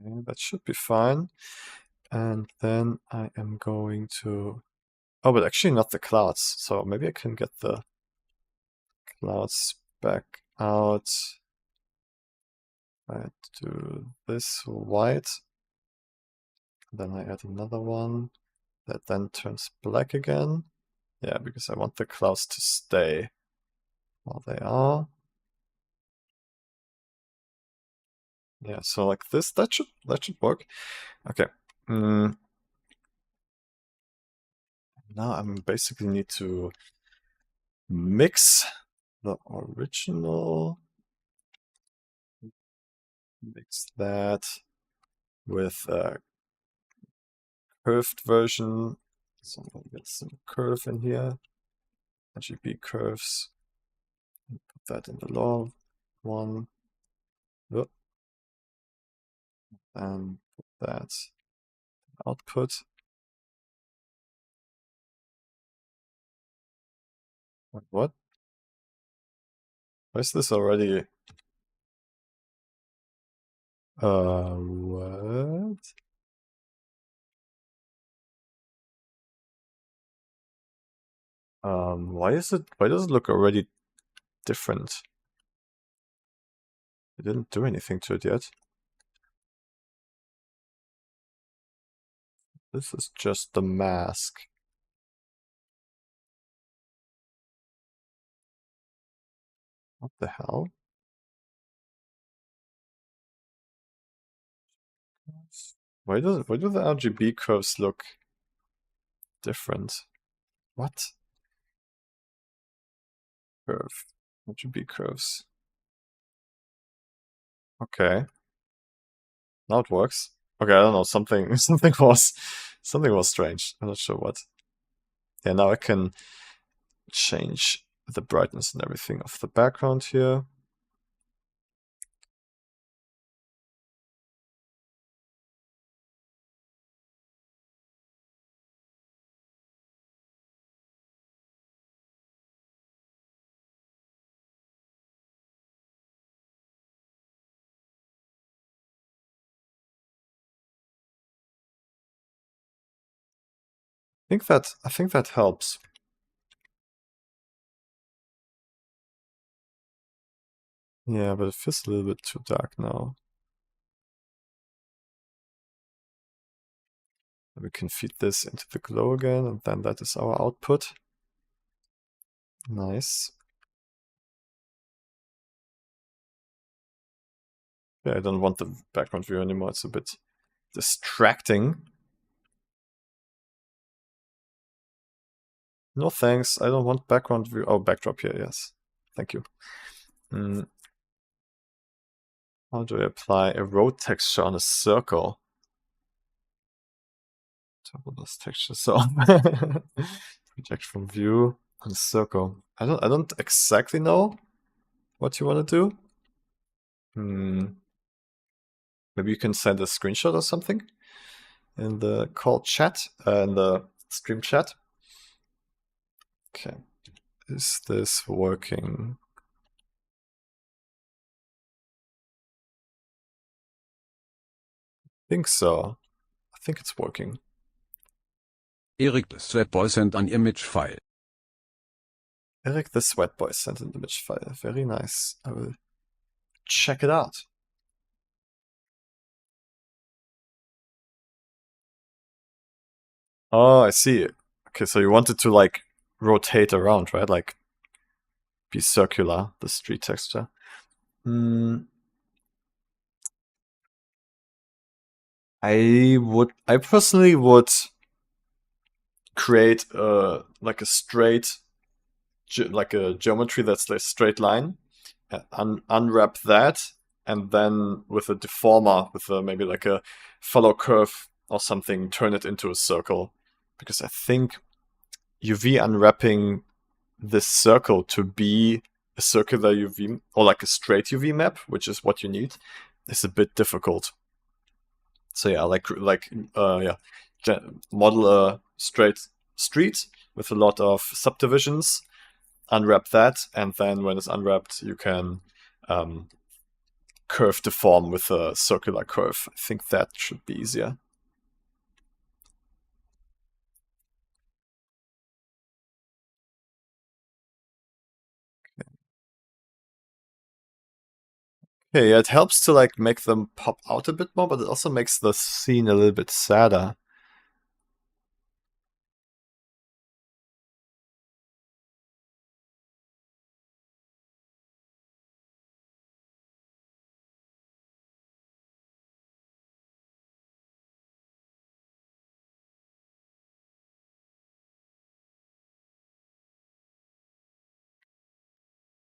Okay, that should be fine. And then I am going to... Oh, but actually not the clouds. So maybe I can get the clouds back out. I do this white. Then I add another one that then turns black again. Yeah, because I want the clouds to stay while they are. Yeah, so like this, that should work. Okay. Now I basically need to mix the original, mix that with a curved version. So I'm gonna get some curve in here, RGB curves. Put that in the lower one. Whoop. And put that output. What? Why is this already? What? Why is it? Why does it look already different? I didn't do anything to it yet. This is just the mask. What the hell? Why do the RGB curves look different? What? Curve. RGB curves. Okay. Now it works. Okay, I don't know, something something was strange. I'm not sure what. Yeah, now I can change the brightness and everything of the background here. I think that helps. Yeah, but it feels a little bit too dark now. We can feed this into the glow again, and then that is our output. Nice. Yeah, I don't want the background view anymore. It's a bit distracting. No thanks. I don't want background view. Oh, backdrop here. Yes. Thank you. How do I apply a road texture on a circle? Toggle this texture. So project from view on a circle. I don't exactly know what you want to do. Maybe you can send a screenshot or something in the call chat, in the stream chat. Okay. Is this working? I think so. I think it's working. Eric the Sweat Boy sent an image file. Eric the Sweat Boy sent an image file. Very nice. I will check it out. Oh, I see. Okay, so you wanted to like rotate around, right? Like be circular, the street texture. I personally would create like a straight, like a geometry that's like straight line, unwrap that, and then with a deformer, with maybe like a follow curve or something, turn it into a circle. Because I think UV unwrapping this circle to be a circular UV or like a straight UV map, which is what you need, is a bit difficult. So yeah, model a straight street with a lot of subdivisions, unwrap that, and then when it's unwrapped, you can curve deform with a circular curve. I think that should be easier. Okay, yeah, it helps to like make them pop out a bit more, but it also makes the scene a little bit sadder.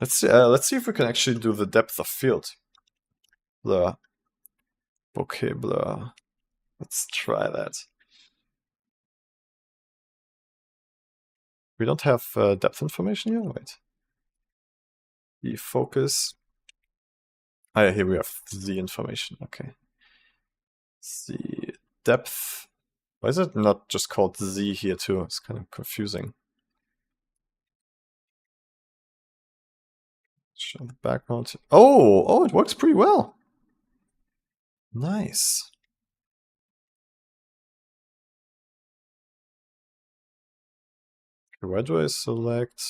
Let's see if we can actually do the depth of field blur, bokeh blur. Let's try that. We don't have depth information here. Wait. The focus. Ah, yeah, here we have the information. Okay. The depth. Why is it not just called Z here too? It's kind of confusing. Show the background. Oh, it works pretty well. Nice. Okay, where do I select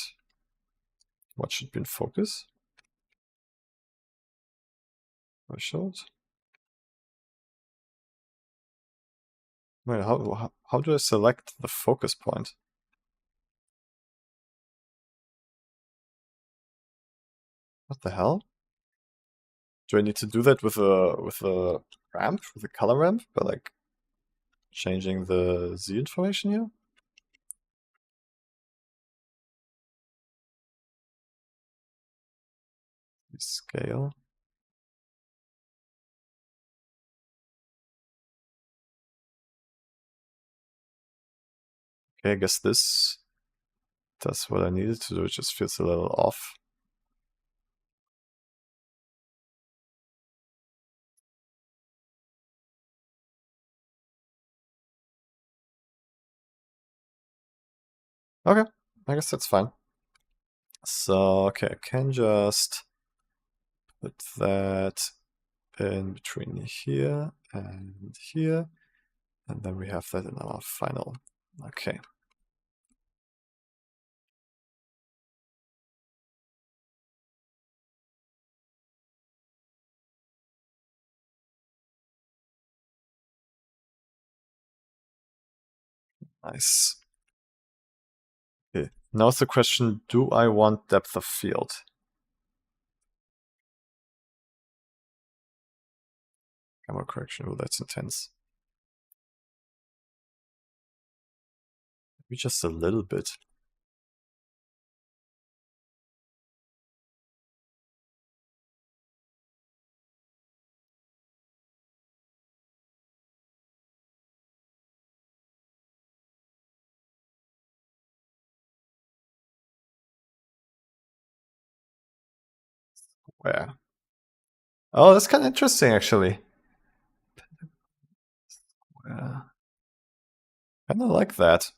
what should be in focus? Threshold. Wait, how do I select the focus point? What the hell? Do I need to do that with a ramp, with a color ramp, by like changing the Z information here? Scale. Okay, I guess this does what I needed to do. It just feels a little off. Okay, I guess that's fine. So, okay, I can just put that in between here, and then we have that in our final. Okay. Nice. Okay. Now it's the question, do I want depth of field? Camera correction, oh, that's intense. Maybe just a little bit. Where? Oh, that's kind of interesting, actually. Yeah. Kind of like that.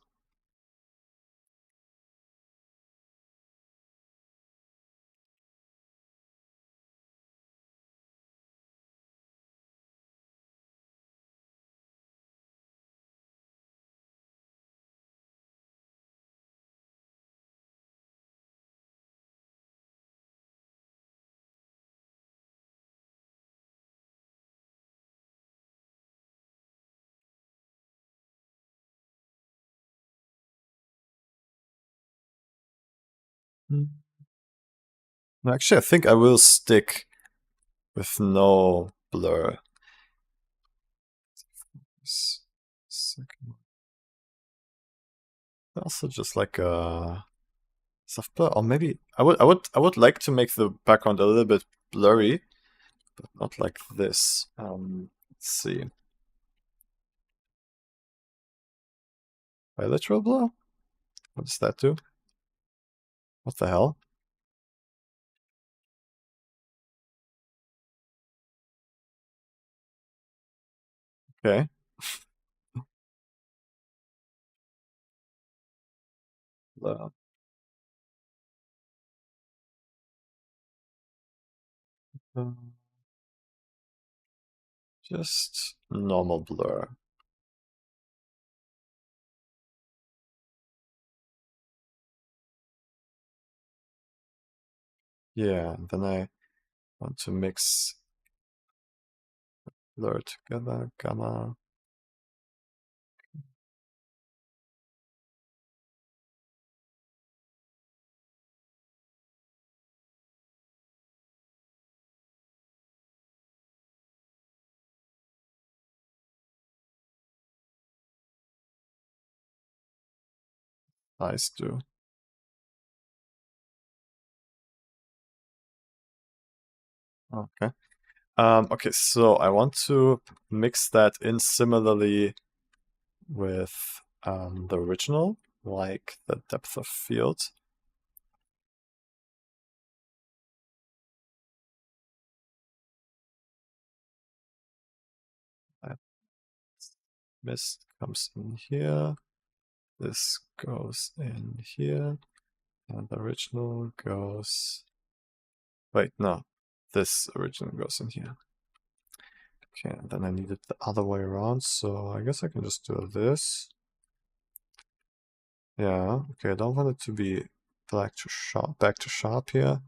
Hmm. Actually, I think I will stick with no blur. Second. Also, just like a soft blur, or maybe I would like to make the background a little bit blurry, but not like this. Let's see. Bilateral blur? What does that do? What the hell? Okay. Blur. Just normal blur. Yeah, and then I want to mix blur together, gamma. Eyes do. Okay. Okay, so I want to mix that in similarly with the original, like the depth of field. Mist comes in here. This goes in here. And the original goes... Wait, no. This original goes in here. Okay, and then I need it the other way around, so I guess I can just do this. Yeah, okay, I don't want it to be back to sharp here.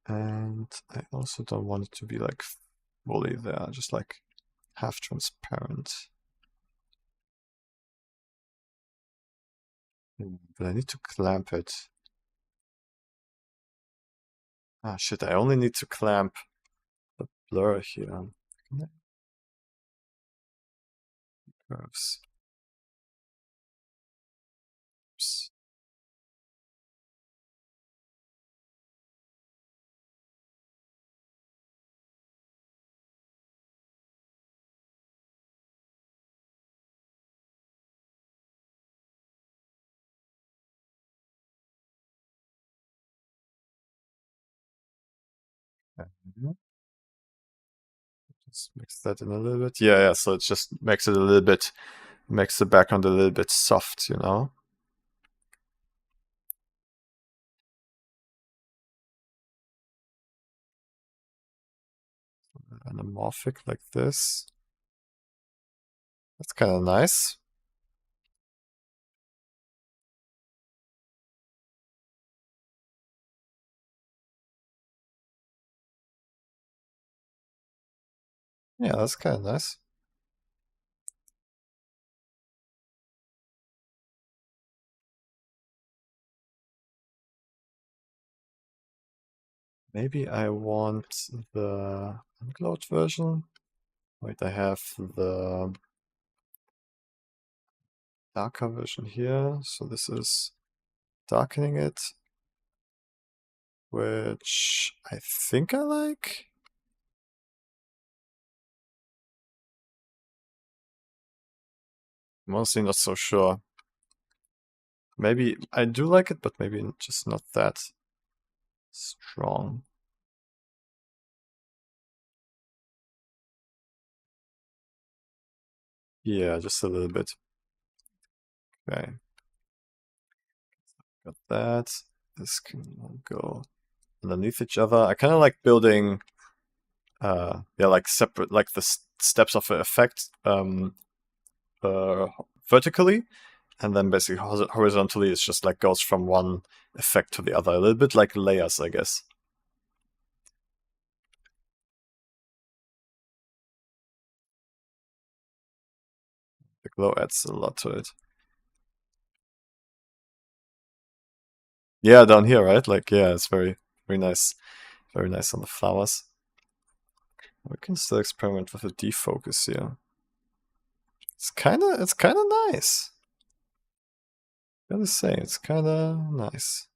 And I also don't want it to be like fully there, just like half transparent. But I need to clamp it. Ah, shit, I only need to clamp the blur here. Curves. Oops. Mhm. Just mix that in a little bit. Yeah, yeah, so it just makes it a little bit, makes the background a little bit soft, you know? Anamorphic like this. That's kind of nice. Yeah, that's kind of nice. Maybe I want the unglowed version. Wait, I have the darker version here. So this is darkening it, which I think I like. I'm honestly not so sure. Maybe I do like it, but maybe just not that strong. Yeah, just a little bit. Okay. Got that. This can all go underneath each other. I kind of like building, yeah, like separate, like the steps of the effect vertically, and then basically horizontally it's just like goes from one effect to the other. A little bit like layers, I guess. The glow adds a lot to it. Yeah, down here, right? Like, yeah, it's very, very nice. Very nice on the flowers. We can still experiment with a defocus here. It's kinda nice. Gotta say, it's kinda nice.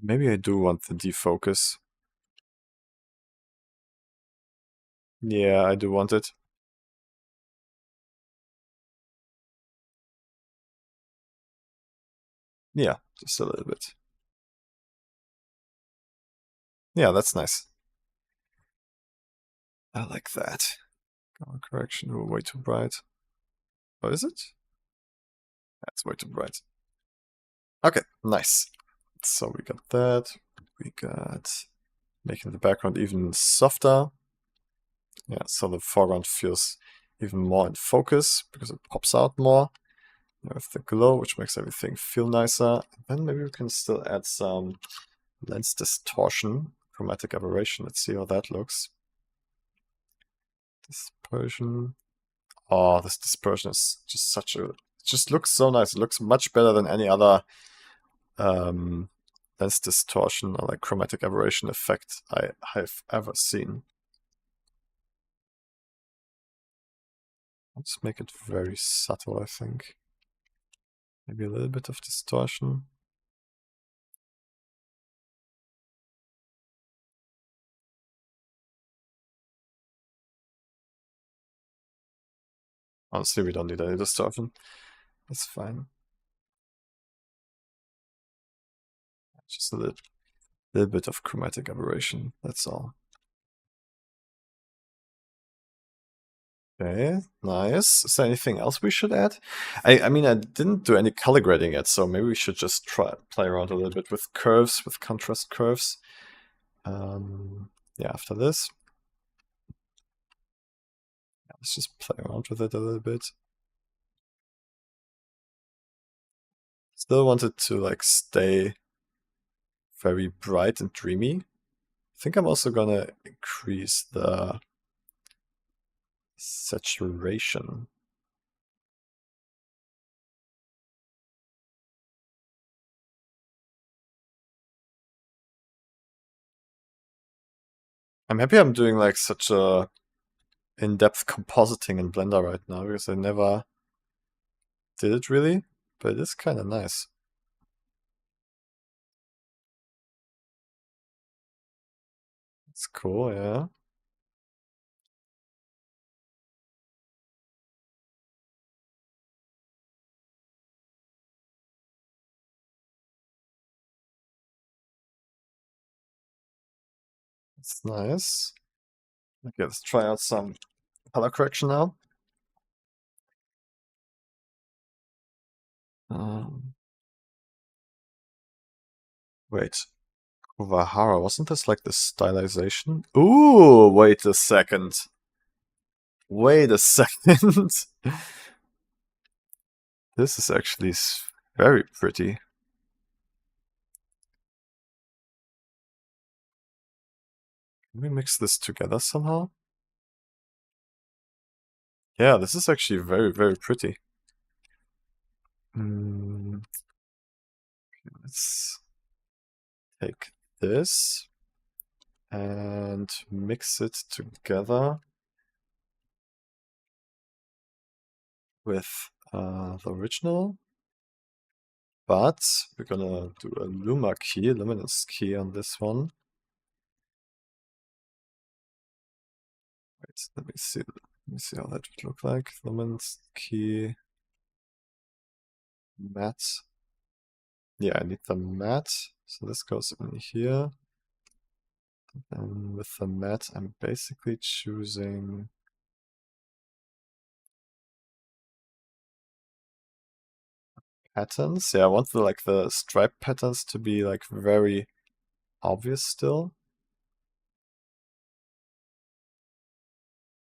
Maybe I do want the defocus. Yeah, I do want it. Yeah, just a little bit. Yeah, that's nice. I like that. Color correction, oh, way too bright. Oh, is it? That's way too bright. Okay, nice. So we got that. We got making the background even softer. Yeah, so the foreground feels even more in focus because it pops out more. With the glow, which makes everything feel nicer. And then maybe we can still add some lens distortion, chromatic aberration. Let's see how that looks. Dispersion. Oh, this dispersion is just such a... It just looks so nice. It looks much better than any other lens distortion or like chromatic aberration effect I have ever seen. Let's make it very subtle, I think. Maybe a little bit of distortion. Honestly, we don't need any distortion. That's fine. Just a little bit of chromatic aberration, that's all. Okay, nice. Is there anything else we should add? I mean, I didn't do any color grading yet, so maybe we should just play around a little bit with curves, with contrast curves. Yeah, after this. Yeah, let's just play around with it a little bit. Still wanted to like stay very bright and dreamy. I think I'm also gonna increase the saturation. I'm happy I'm doing like such a in-depth compositing in Blender right now because I never did it really, but it is kind of nice. It's cool, yeah. It's nice. Okay, let's try out some color correction now. Wait, Kuwahara, wasn't this like the stylization? Ooh, wait a second. Wait a second. This is actually very pretty. Can we mix this together somehow? Yeah, this is actually very, very pretty. Let's take this and mix it together with the original. But we're gonna do a luminance key on this one. Wait, let me see how that would look like. Luminance key, matte. Yeah, I need the matte. So this goes in here. And with the matte, I'm basically choosing patterns. Yeah, I want the stripe patterns to be like very obvious still.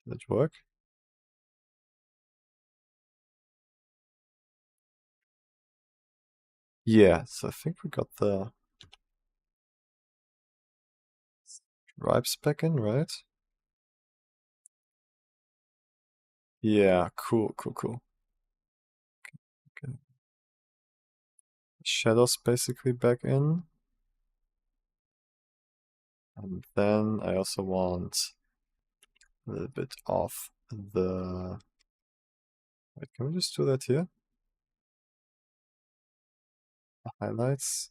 Did it work? Yeah, so I think we got the stripes back in, right? Yeah, cool. Okay. Shadows basically back in. And then I also want a little bit of the... Wait, can we just do that here? The highlights?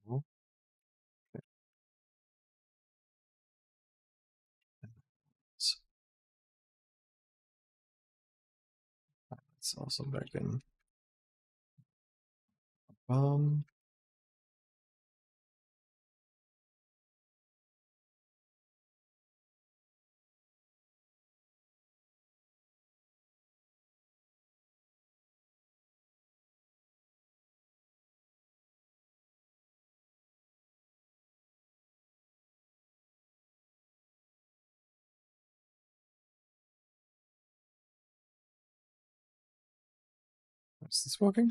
No. Okay. It's also back in. Um, is this working?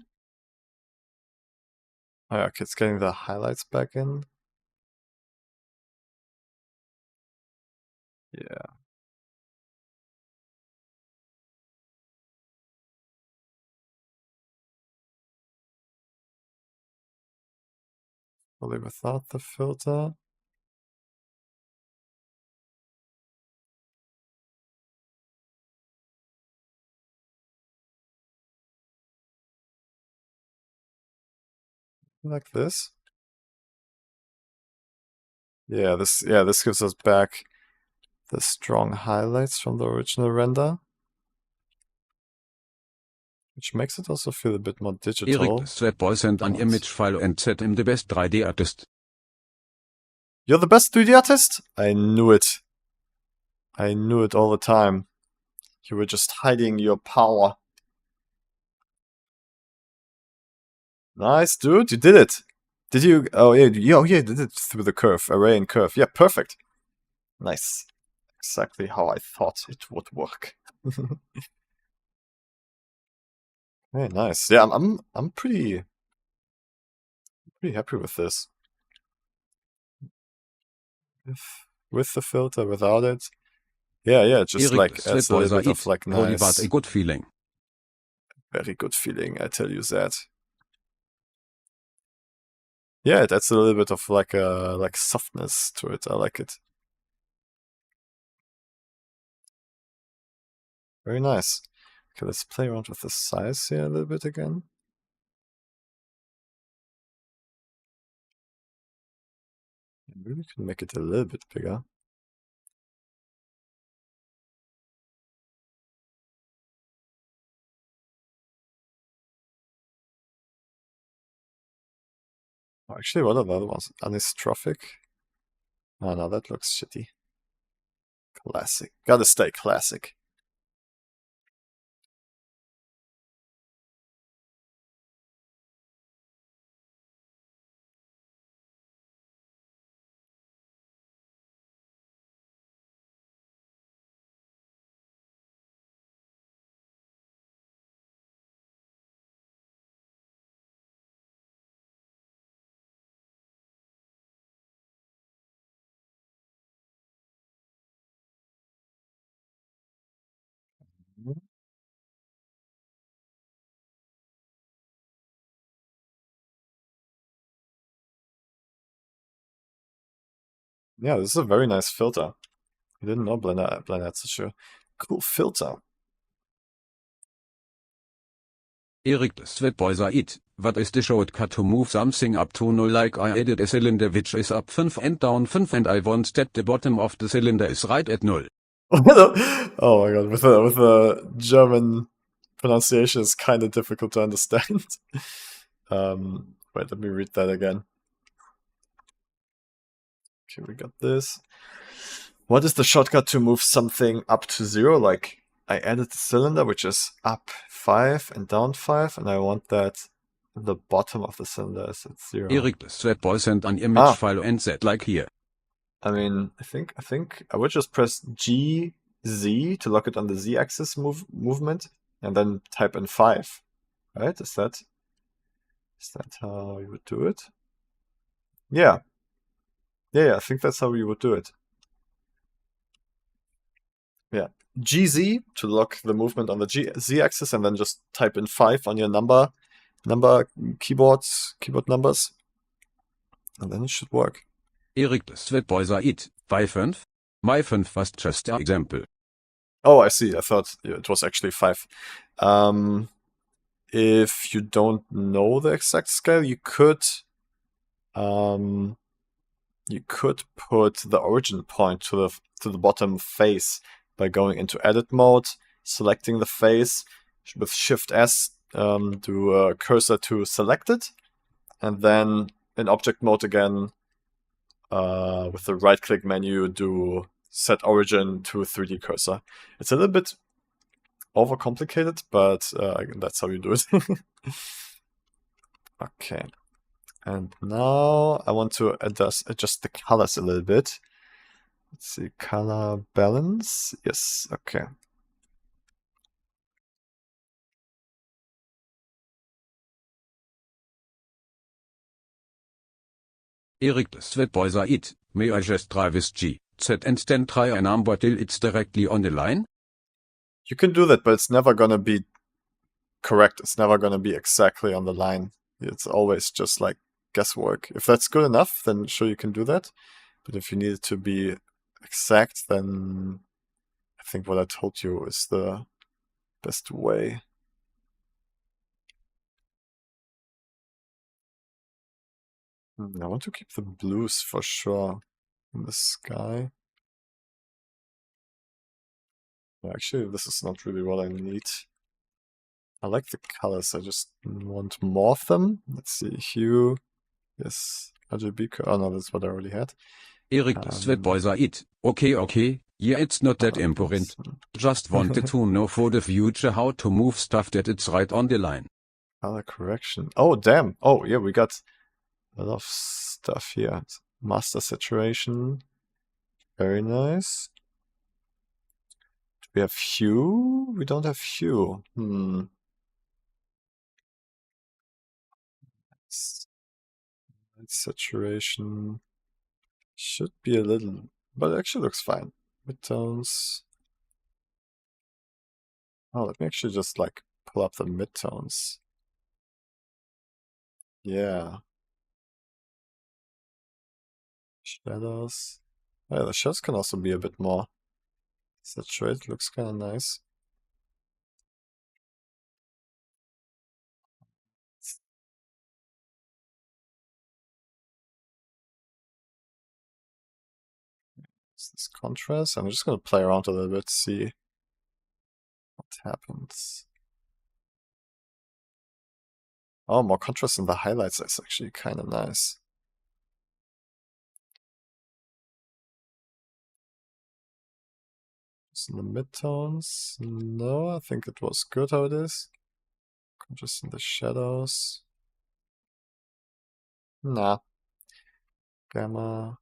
Oh, yeah, okay, it's getting the highlights back in. Yeah. Probably without the filter. Like this. Yeah, this gives us back the strong highlights from the original render. Which makes it also feel a bit more digital. Erik Stratboy sent an image file and said I'm the best 3D artist. You're the best 3D artist? I knew it. I knew it all the time. You were just hiding your power. Nice, dude. You did it. Did you? Oh, yeah. You did it through the curve. Array and curve. Yeah, perfect. Nice. Exactly how I thought it would work. Very nice. Yeah, I'm pretty happy with this. With the filter, without it. Yeah, just Erik like adds a little bit of Stratboy like Holy but a nice, good feeling. very good feeling, I tell you that. Yeah, it adds a little bit of like softness to it. I like it. Very nice. Okay, let's play around with the size here a little bit again. Maybe we can make it a little bit bigger. Oh, actually, what are the other ones? Anistrophic? Oh no, that looks shitty. Classic. Gotta stay classic. Yeah, this is a very nice filter. I didn't know Blender had such a cool filter. Eric the Sweatboiser it. What is the shortcut to move something up to 0? Like I added a cylinder which is up 5 and down 5 and I want that the bottom of the cylinder is right at 0. Oh my god, with the German pronunciation is kind of difficult to understand. Wait, let me read that again. Okay, we got this. What is the shortcut to move something up to 0? Like, I added the cylinder, which is up 5 and down 5, and I want that the bottom of the cylinder is at 0. Eric the Sweatboy sent an image file and said like here. I mean, I think I would just press G Z to lock it on the Z-axis movement, and then type in 5. Right? Is that how you would do it? Yeah. Yeah, I think that's how you would do it. Yeah. GZ to lock the movement on the Z-axis, and then just type in 5 on your number keyboard numbers, and then it should work. Eric the Sweatboiser it. Why 5? My 5 was just an example. Oh, I see. I thought it was actually 5. If you don't know the exact scale, you could put the origin point to the bottom face by going into edit mode, selecting the face with Shift S, do a cursor to selected, and then in object mode again, with the right click menu, do set origin to 3D cursor. It's a little bit overcomplicated, but that's how you do it. Okay. And now I want to adjust the colors a little bit. Let's see, color balance. Yes, okay. Eric the Sweatboiser it. May I just try with G, Z and then try a number till it's directly on the line? You can do that, but it's never gonna be correct. It's never gonna be exactly on the line. It's always just like guesswork. If that's good enough, then sure you can do that. But if you need it to be exact, then I think what I told you is the best way. I want to keep the blues for sure in the sky. Actually, this is not really what I need. I like the colors, I just want more of them. Let's see, hue. Yes, RGB. Oh no, that's what I already had. Eric the Sweatboiser it. Okay. Yeah, it's not that important. Just wanted to know for the future how to move stuff that it's right on the line. Color correction. Oh, damn. Oh, yeah, we got a lot of stuff here. Master saturation. Very nice. Do we have hue? We don't have hue. Saturation should be a little, but it actually looks fine. Midtones. Oh, let me actually just like pull up the midtones. Yeah. Shadows. Yeah, the shadows can also be a bit more saturated. Looks kind of nice. Is this contrast? I'm just gonna play around a little bit, see what happens. Oh, more contrast in the highlights. That's actually kind of nice. Just in the midtones. No, I think it was good how it is. Contrast in the shadows. Nah. Gamma.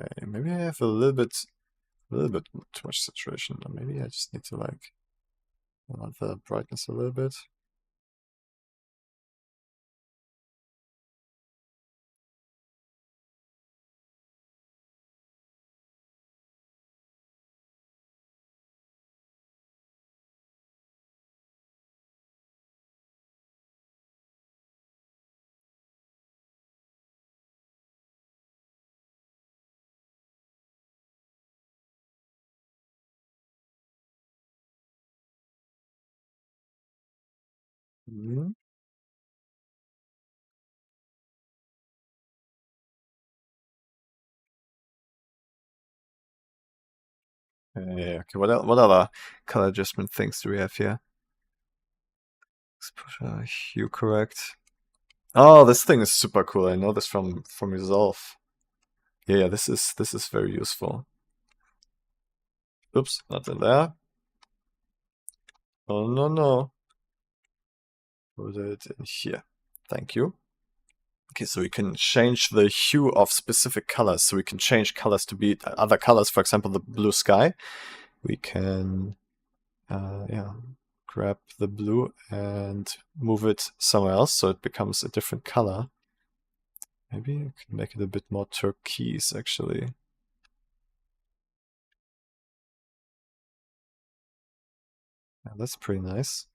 Okay, maybe I have a little bit too much saturation. Or maybe I just need to like add the brightness a little bit. Hmm. Yeah, okay, what other color adjustment things do we have here? Exposure, hue correct. Oh, this thing is super cool. I know this from Resolve. Yeah, this is very useful. Oops, not in there. Oh no. Put it in here. Thank you. Okay, so we can change the hue of specific colors. So we can change colors to be other colors. For example, the blue sky. We can, yeah, grab the blue and move it somewhere else so it becomes a different color. Maybe I can make it a bit more turquoise, actually. Yeah, that's pretty nice.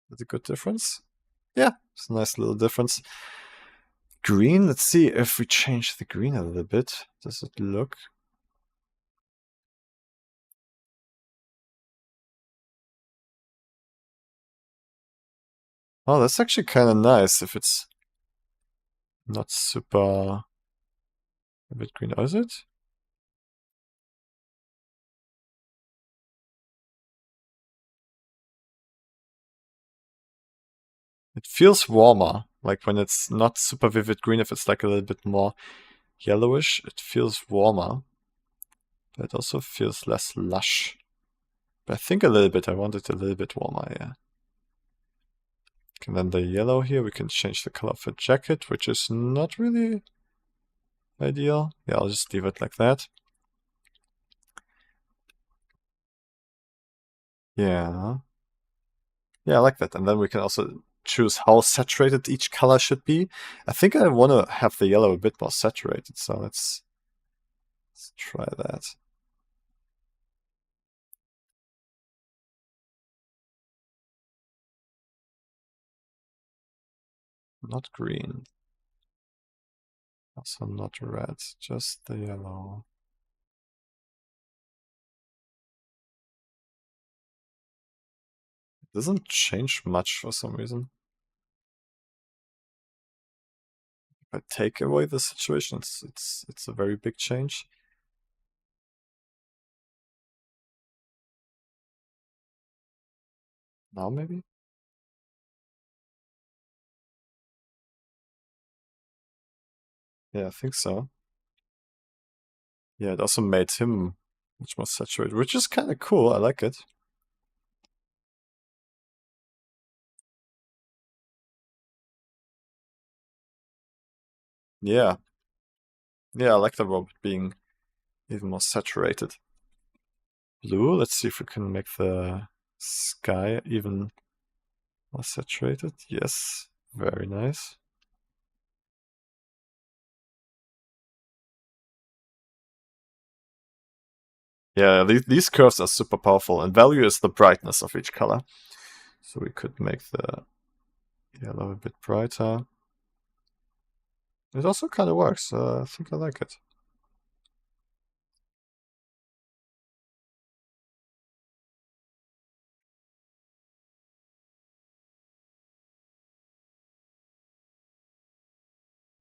That's a good difference. Yeah, it's a nice little difference. Green, let's see if we change the green a little bit. Does it look? Oh, that's actually kind of nice if it's not super a bit green. Oh, is it? It feels warmer, like when it's not super vivid green, if it's like a little bit more yellowish, it feels warmer. But it also feels less lush. But I think a little bit, I want it a little bit warmer, yeah. And then the yellow here, we can change the color of the jacket, which is not really ideal. Yeah, I'll just leave it like that. Yeah. Yeah, I like that. And then we can also choose how saturated each color should be. I think I want to have the yellow a bit more saturated, so let's try that. Not green. Also not red, just the yellow. It doesn't change much for some reason. If I take away the situation, it's a very big change. Now maybe? Yeah, I think so. Yeah, it also made him much more saturated, which is kind of cool. I like it. Yeah. Yeah, I like the robot being even more saturated. Blue, let's see if we can make the sky even more saturated. Yes, very nice. Yeah, these curves are super powerful, and value is the brightness of each color. So we could make the yellow a bit brighter. It also kind of works. I think I like it.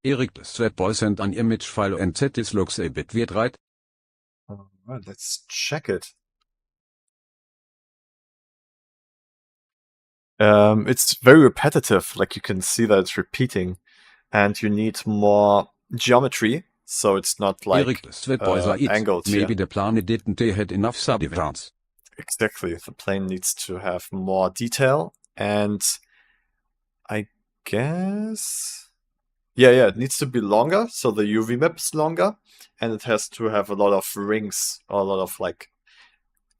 Eric the Sweat Boy sent an image file and said this looks a bit weird, right? Alright, let's check it. It's very repetitive, like you can see that it's repeating, and you need more geometry, so it's not like Eric the Sweat Boy said it. angled Maybe here. the planet didn't had enough subdivisions. Exactly, the plane needs to have more detail, and I guess... Yeah, it needs to be longer, so the UV map is longer, and it has to have a lot of rings, or a lot of, like,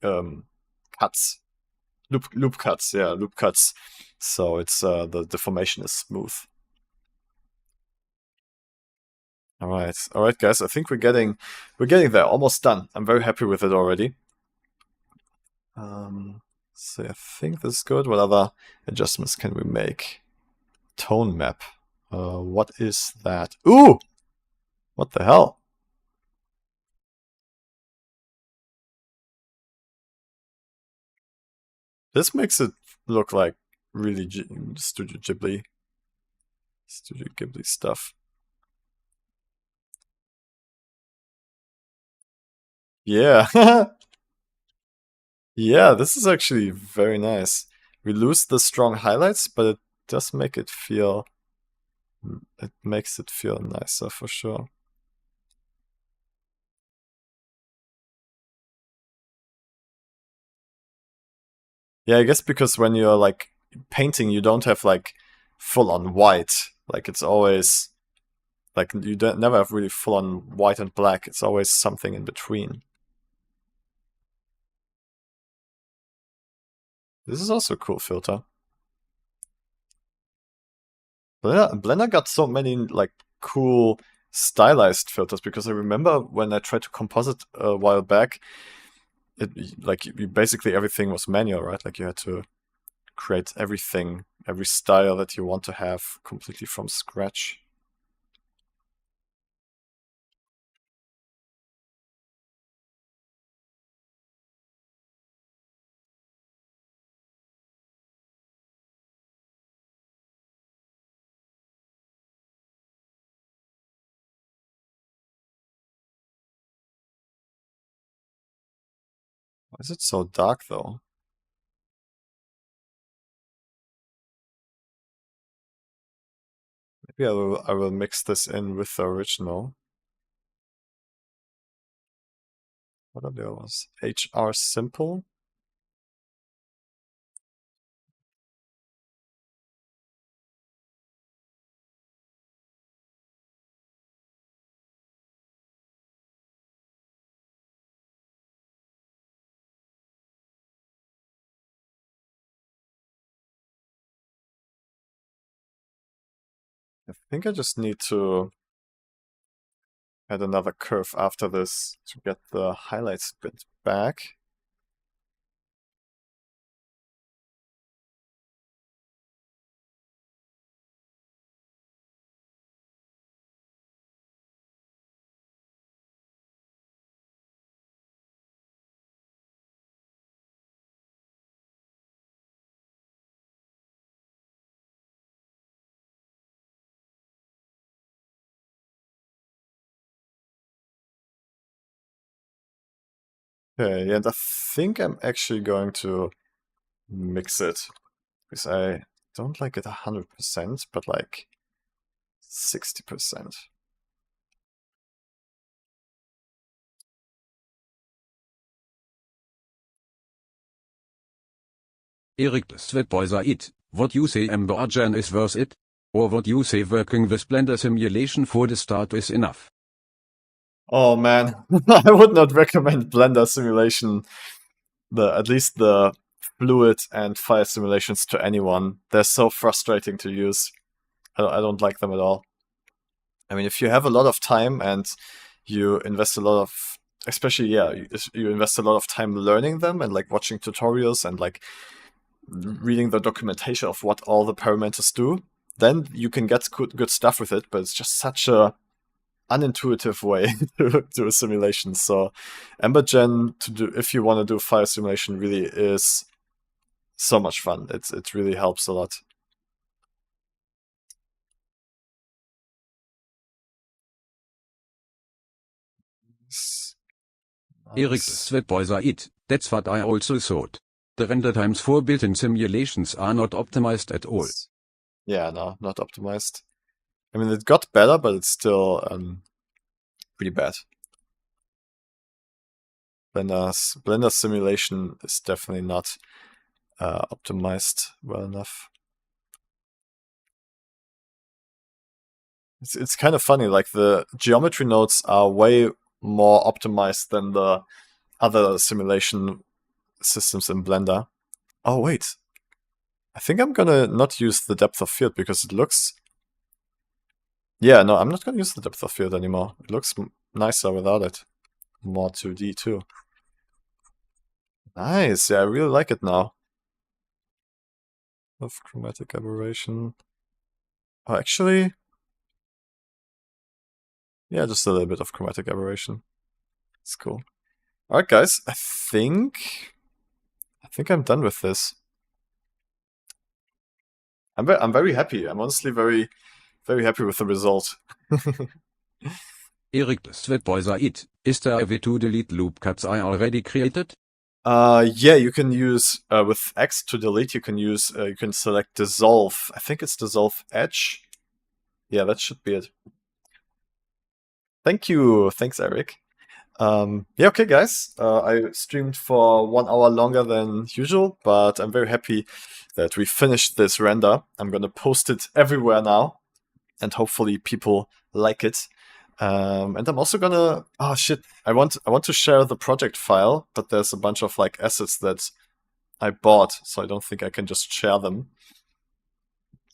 cuts. Loop cuts, yeah, loop cuts. So it's the deformation is smooth. All right, guys. I think we're getting there. Almost done. I'm very happy with it already. So I think this is good. What other adjustments can we make? Tone map. What is that? Ooh! What the hell? This makes it look like really Studio Ghibli stuff. Yeah. Yeah, this is actually very nice. We lose the strong highlights, but it does make it feel, it makes it feel nicer for sure. Yeah, I guess because when you're like painting, you don't have like full on white. Like it's always like you don't never have really full on white and black. It's always something in between. This is also a cool filter. Blender got so many like cool stylized filters because I remember when I tried to composite a while back, it like basically everything was manual, right? Like you had to create everything, every style that you want to have completely from scratch. Why is it so dark though? Maybe I will mix this in with the original. What are those? HR Simple? I think I just need to add another curve after this to get the highlights bit back. Okay, and I think I'm actually going to mix it because I don't like it 100%, but like 60%. Eric the Sweatboiser it, what you say Ember Gen is worth it? Or what you say working with Blender simulation for the start is enough? Oh man, I would not recommend Blender simulation, at least the fluid and fire simulations to anyone. They're so frustrating to use. I don't like them at all. I mean, if you have a lot of time and you invest a lot of, especially, yeah, you invest a lot of time learning them and like watching tutorials and like reading the documentation of what all the parameters do, then you can get good stuff with it, but it's just such a unintuitive way to do a simulation. So EmberGen to do, if you want to do fire simulation, really is so much fun. It really helps a lot. Eric the Sweatboiser it, that's what I also thought. The render times for built-in simulations are not optimized at all. Yeah, no, not optimized. I mean, it got better, but it's still pretty bad. Blender simulation is definitely not optimized well enough. It's kind of funny, like the geometry nodes are way more optimized than the other simulation systems in Blender. Oh wait, I think I'm gonna not use the depth of field because it looks... Yeah, no, I'm not gonna use the depth of field anymore. It looks nicer without it. More 2D too. Nice, yeah, I really like it now. Of chromatic aberration. Oh, actually... Yeah, just a little bit of chromatic aberration. It's cool. Alright guys, I think I'm done with this. I'm very happy. I'm honestly very happy with the result. Eric the Sweatboy Said, is there a way to delete loop cuts I already created? Yeah, you can use with X to delete. You can select dissolve. I think it's dissolve edge. Yeah, that should be it. Thank you. Thanks, Eric. Yeah, okay, guys. I streamed for 1 hour longer than usual, but I'm very happy that we finished this render. I'm gonna post it everywhere now, and hopefully people like it. And I'm also gonna. Oh shit! I want to share the project file, but there's a bunch of like assets that I bought, so I don't think I can just share them.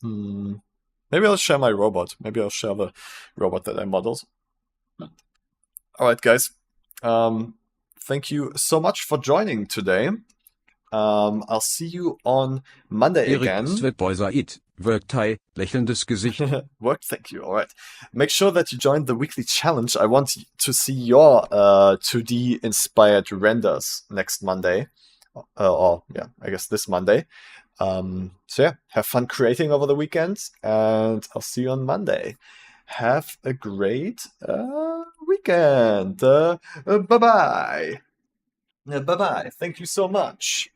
Maybe I'll share my robot. Maybe I'll share the robot that I modeled. All right, guys. Thank you so much for joining today. I'll see you on Monday Eric again. the Sweatboy Said, Worktei, lächelndes Gesicht. Work, thank you. All right. Make sure that you join the weekly challenge. I want to see your 2D inspired renders next Monday. Or yeah, I guess this Monday. So yeah, have fun creating over the weekend, and I'll see you on Monday. Have a great weekend. Bye-bye. Bye-bye. Thank you so much.